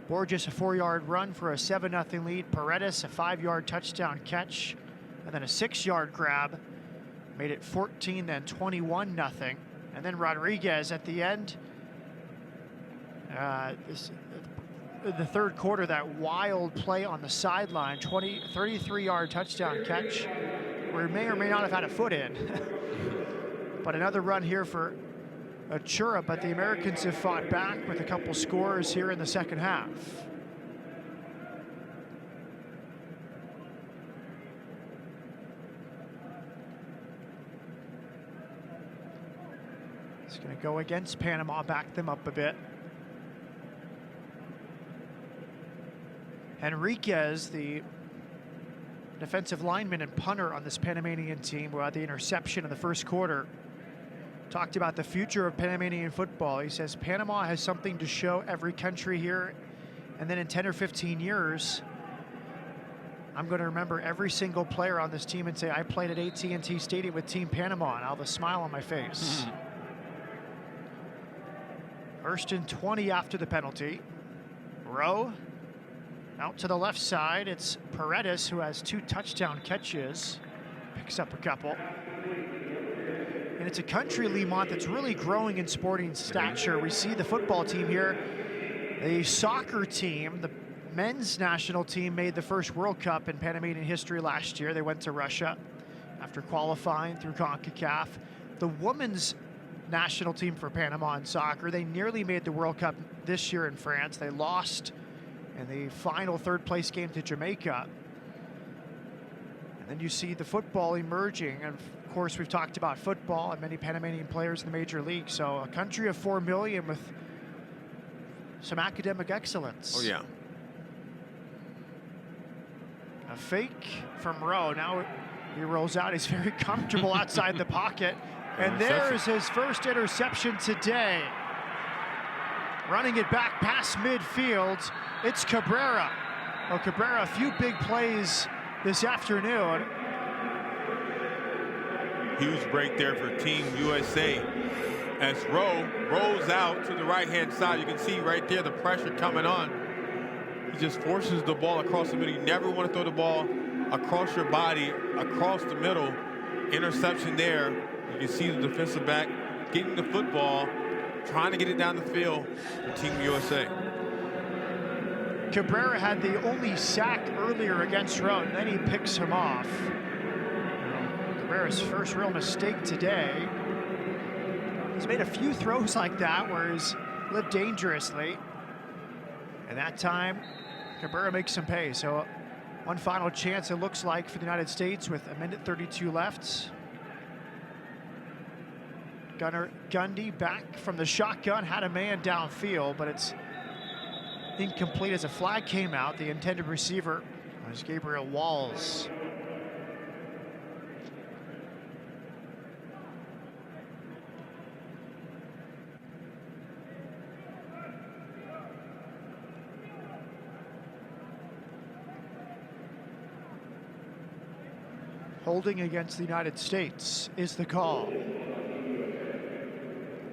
Borges a 4-yard run for a 7-0 lead. Paredes a 5-yard touchdown catch. And then a 6-yard grab. Made it 14, then 21-0. And then Rodriguez at the end. The third quarter, that wild play on the sideline, 33-yard touchdown catch we may or may not have had a foot in. But another run here for Achura, but the Americans have fought back with a couple scores here in the second half. It's going to go against Panama, back them up a bit. Henriquez, the defensive lineman and punter on this Panamanian team, who had the interception in the first quarter, talked about the future of Panamanian football. He says Panama has something to show every country here, and then in 10 or 15 years, I'm going to remember every single player on this team and say, I played at AT&T Stadium with Team Panama, and I'll have a smile on my face. First and 20 after the penalty. Rowe out to the left side. It's Paredes, who has 2 touchdown catches, picks up a couple. And it's a country, Lemont, that's really growing in sporting stature. We see the football team here. The soccer team, the men's national team, made the first World Cup in Panamanian history last year. They went to Russia after qualifying through CONCACAF. The women's national team for Panama in soccer, they nearly made the World Cup this year in France. They lost in the final third-place game to Jamaica. And then you see the football emerging, and of course we've talked about football and many Panamanian players in the major league. So a country of 4 million with some academic excellence. Oh yeah. A fake from Rowe. Now he rolls out. He's very comfortable outside the pocket. And there's his first interception today. Running it back past midfield, it's Cabrera. Well, Cabrera, a few big plays this afternoon. Huge break there for Team USA. As Rowe rolls out to the right-hand side, you can see right there the pressure coming on. He just forces the ball across the middle. You never want to throw the ball across your body, across the middle. Interception there. You can see the defensive back getting the football, trying to get it down the field for Team USA. Cabrera had the only sack earlier against Rowe, and then he picks him off. Cabrera's first real mistake today. He's made a few throws like that where he's lived dangerously. And that time, Cabrera makes some pay. So one final chance, it looks like, for the United States with 1:32 left. Gunnar Gundy back from the shotgun, had a man downfield, but it's incomplete as a flag came out. The intended receiver was Gabriel Walls. Holding against the United States is the call.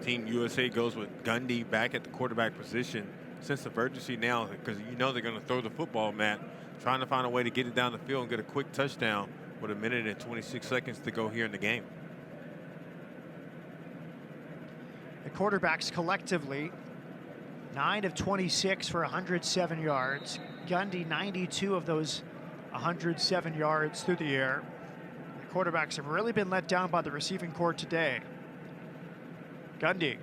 Team USA goes with Gundy back at the quarterback position. Sense of urgency now, because you know they're going to throw the football, Matt. Trying to find a way to get it down the field and get a quick touchdown with 1 minute and 26 seconds to go here in the game. The quarterbacks collectively, 9 of 26 for 107 yards. Gundy, 92 of those 107 yards through the air. The quarterbacks have really been let down by the receiving corps today. Gundy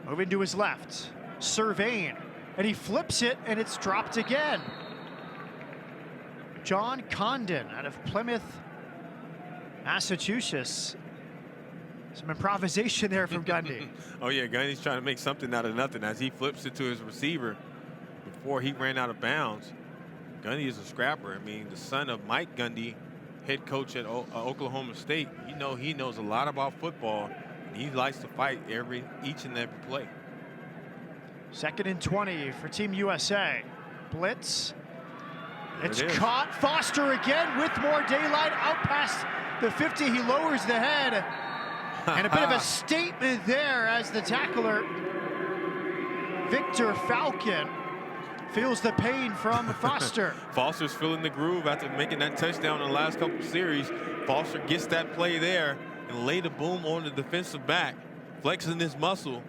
moving to his left, surveying, and he flips it, and it's dropped again. John Condon out of Plymouth, Massachusetts. Some improvisation there from Gundy. Oh yeah, Gundy's trying to make something out of nothing as he flips it to his receiver before he ran out of bounds. Gundy is a scrapper. I mean, the son of Mike Gundy, head coach at Oklahoma State. You know, he knows a lot about football. He likes to fight each and every play. 2nd and 20 for Team USA. Blitz. It's It is. caught. Foster again with more daylight. Out past the 50. He lowers the head. And a bit of a statement there as the tackler, Victor Falcon, feels the pain from Foster. Foster's feeling the groove after making that touchdown in the last couple of series. Foster gets that play there and lay the boom on the defensive back, flexing his muscle,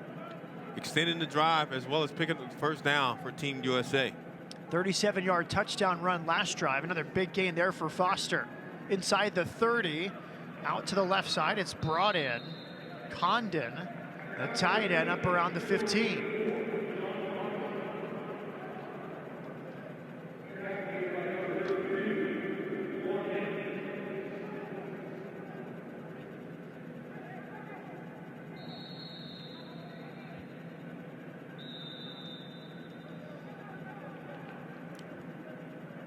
extending the drive, as well as picking up the first down for Team USA. 37-yard touchdown run last drive. Another big gain there for Foster. inside the 30. Out to the left side, it's brought in. Condon, the tight end, up around the 15.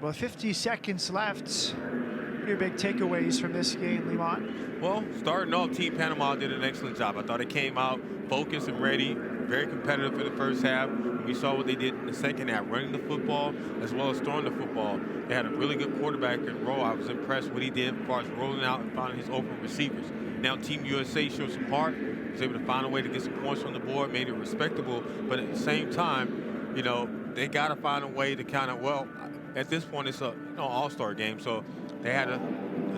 Well, 50 seconds left. What are your big takeaways from this game, Lemont? Well, starting off, Team Panama did an excellent job. I thought it came out focused and ready, very competitive for the first half. We saw what they did in the second half, running the football as well as throwing the football. They had a really good quarterback in Rowe. I was impressed what he did as far as rolling out and finding his open receivers. Now Team USA showed some heart, was able to find a way to get some points on the board, made it respectable, but at the same time, you know, they got to find a way to kind of, well, at this point, it's a all-star game, so they had a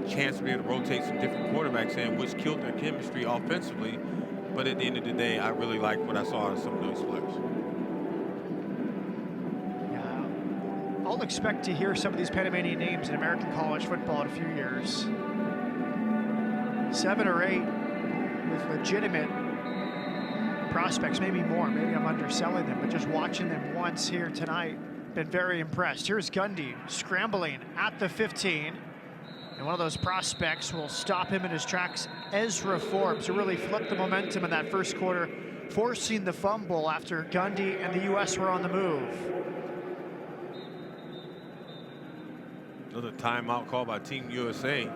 chance to be able to rotate some different quarterbacks in, which killed their chemistry offensively. But at the end of the day, I really liked what I saw in some of those players. Yeah, I'll expect to hear some of these Panamanian names in American college football in a few years. 7 or 8 with legitimate prospects, maybe more. Maybe I'm underselling them, but just watching them once here tonight, been very impressed. Here's Gundy scrambling at the 15. And one of those prospects will stop him in his tracks. Ezra Forbes, who really flipped the momentum in that first quarter, forcing the fumble after Gundy and the U.S. were on the move. Another timeout call by Team USA.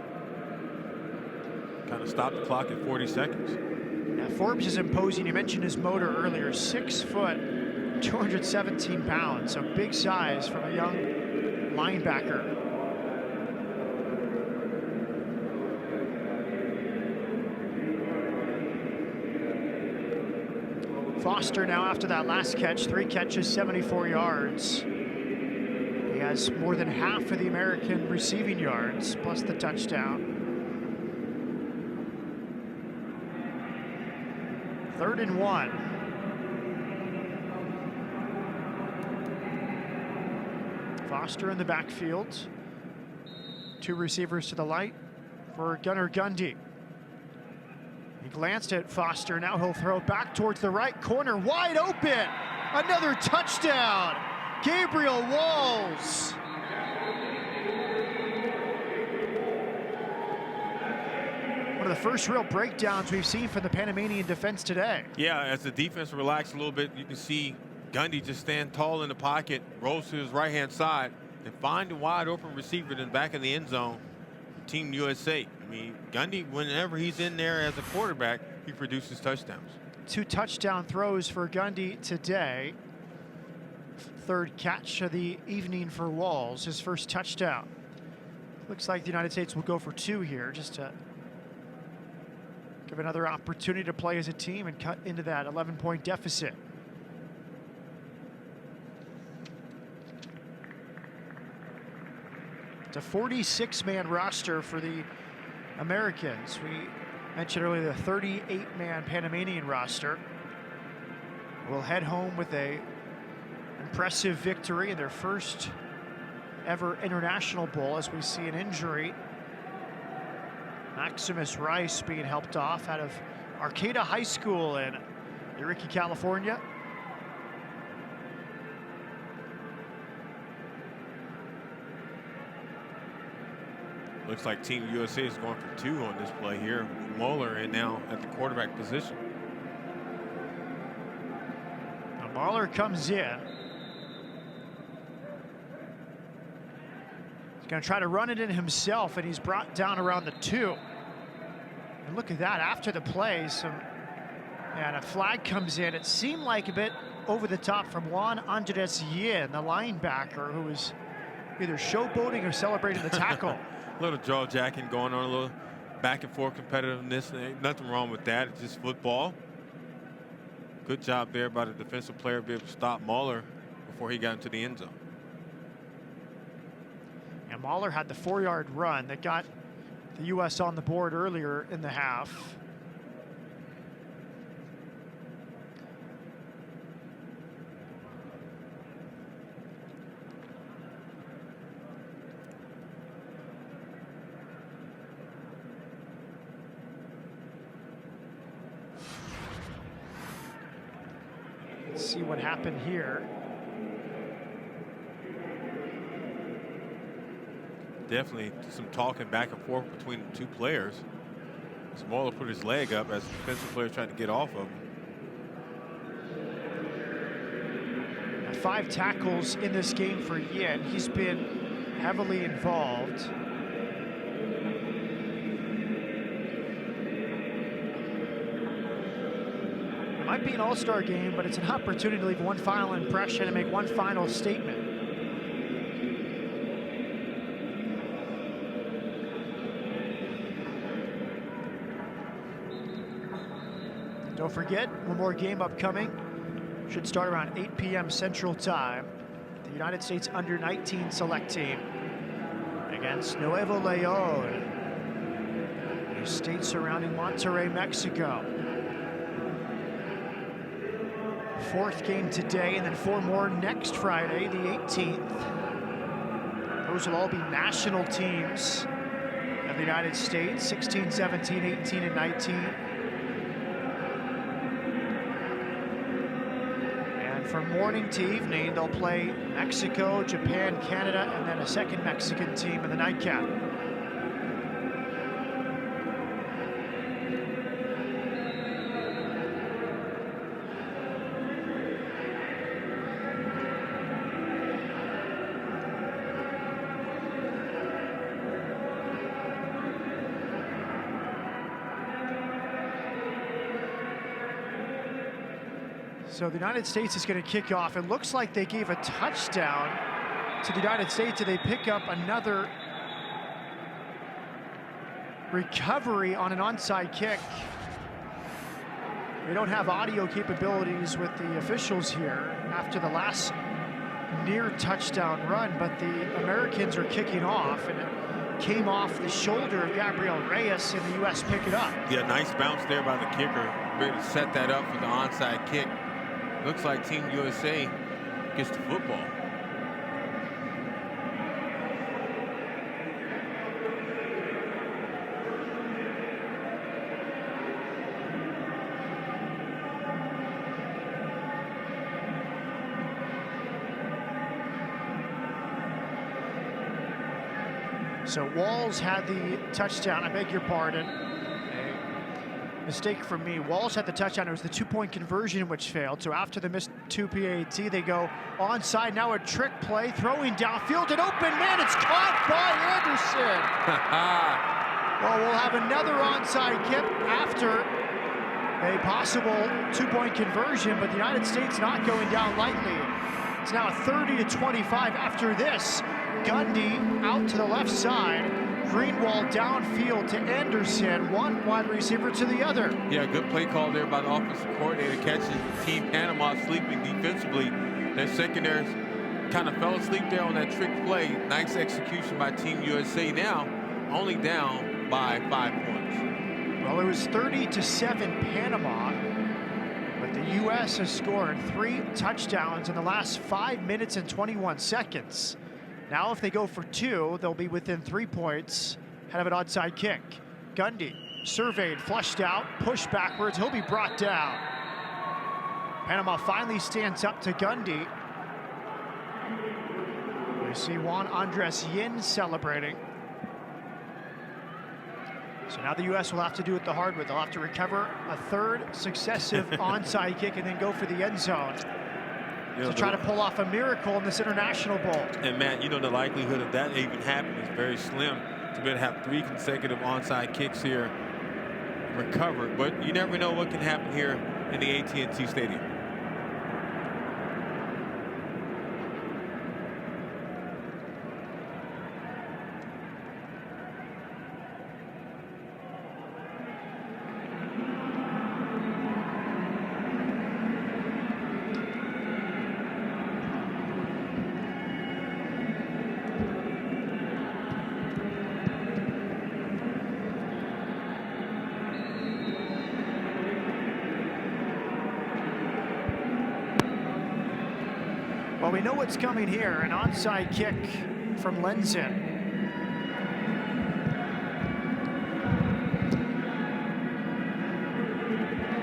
Kind of stopped the clock at 40 seconds. Yeah, Forbes is imposing. You mentioned his motor earlier. 6 foot, 217 pounds. So big size from a young linebacker. Foster now after that last catch, 3 catches, 74 yards. He has more than half of the American receiving yards, plus the touchdown. 3rd and 1. Foster in the backfield. 2 receivers to the light for Gunnar Gundy. He glanced at Foster, now he'll throw back towards the right corner, wide open! Another touchdown! Gabriel Walls! One of the first real breakdowns we've seen from the Panamanian defense today. Yeah, as the defense relaxed a little bit, you can see Gundy just stand tall in the pocket, rolls to his right-hand side, and find a wide open receiver in the back of the end zone. Team USA. I mean, Gundy, whenever he's in there as a quarterback, he produces touchdowns. 2 touchdown throws for Gundy today. 3rd catch of the evening for Walls, his first touchdown. Looks like the United States will go for 2 here, just to give another opportunity to play as a team and cut into that 11-point deficit. It's a 46-man roster for the Americans. We mentioned earlier the 38-man Panamanian roster. Will head home with a impressive victory in their first ever international bowl, as we see an injury. Maximus Rice being helped off out of Arcata High School in Eureka, California. Looks like Team USA is going for 2 on this play here. Moeller and now at the quarterback position. Now Moeller comes in. He's going to try to run it in himself, and he's brought down around the 2. And look at that, after the play, and a flag comes in. It seemed like a bit over the top from Juan Andres Yin, the linebacker, who was either showboating or celebrating the tackle. A little jaw jacking going on, a little back and forth competitiveness. Ain't nothing wrong with that. It's just football. Good job there by the defensive player to be able to stop Mahler before he got into the end zone. And Mahler had the 4-yard run that got the U.S. on the board earlier in the half. see what happened here. Definitely some talking back and forth between the two players. Smaller put his leg up as the defensive player tried to get off of him. 5 tackles in this game for Yin. He's been heavily involved. It might be an all-star game, but it's an opportunity to leave one final impression and make one final statement. Don't forget, one more game upcoming. Should start around 8 p.m. Central Time. The United States under-19 select team against Nuevo León, a state surrounding Monterrey, Mexico. 4th game today, and then 4 more next Friday, the 18th. Those will all be national teams of the United States, 16, 17, 18, and 19. From morning to evening, they'll play Mexico, Japan, Canada, and then a second Mexican team in the nightcap. So the United States is going to kick off. It looks like they gave a touchdown to the United States, and they pick up another recovery on an onside kick. They don't have audio capabilities with the officials here after the last near touchdown run, but the Americans are kicking off, and it came off the shoulder of Gabriel Reyes, and the U.S. pick it up. Yeah, nice bounce there by the kicker. Ready to set that up for the onside kick. Looks like Team USA gets the football. So Walls had the touchdown. I beg your pardon. Mistake from me. Walls had the touchdown. It was the 2-point conversion which failed. So after the missed 2 PAT, they go onside. Now a trick play, throwing downfield, an open man. It's caught by Anderson. Well, we'll have another onside kick after a possible 2-point conversion, but the United States not going down lightly. It's now 30-25 after this. Gundy out to the left side. Greenwald downfield to Anderson, one wide receiver to the other. Yeah, good play call there by the offensive coordinator, catching Team Panama sleeping defensively. Their secondary kind of fell asleep there on that trick play. Nice execution by Team USA. Now only down by 5 points. Well, it was 30-7 Panama, but the U.S. has scored 3 touchdowns in the last 5 minutes and 21 seconds. Now if they go for 2, they'll be within 3 points ahead of an onside kick. Gundy surveyed, flushed out, pushed backwards. He'll be brought down. Panama finally stands up to Gundy. We see Juan Andres Yin celebrating. So now the U.S. will have to do it the hard way. They'll have to recover a 3rd successive onside kick and then go for the end zone. To try to pull off a miracle in this International Bowl. And Matt, you know, the likelihood of that even happening is very slim. To be able to have 3 consecutive onside kicks here recovered, but you never know what can happen here in the AT&T Stadium. Well, we know what's coming here, an onside kick from Lenzen.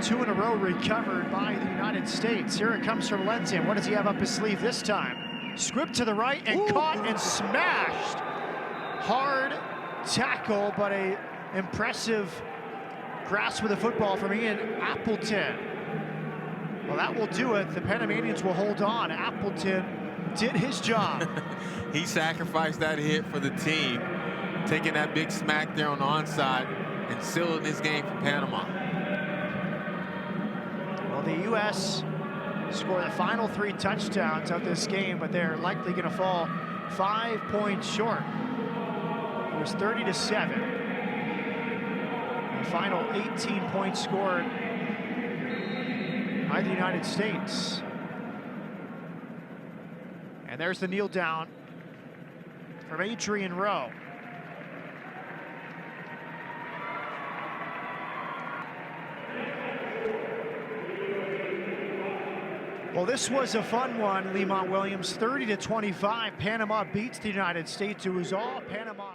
2 in a row recovered by the United States. Here it comes from Lenton. What does he have up his sleeve this time? Script to the right and caught and smashed. Hard tackle, but a impressive grasp with the football from Ian Appleton. Well, that will do it. The Panamanians will hold on. Appleton did his job. He sacrificed that hit for the team, taking that big smack there on the onside and sealing this game for Panama. Well, the U.S. scored the final 3 touchdowns of this game, but they're likely going to fall 5 points short. It was 30-7. The final 18 points scored by the United States. And there's the kneel down from Adrian Rowe. Well, this was a fun one, Lemont Williams. 30-25, Panama beats the United States. It was all Panama.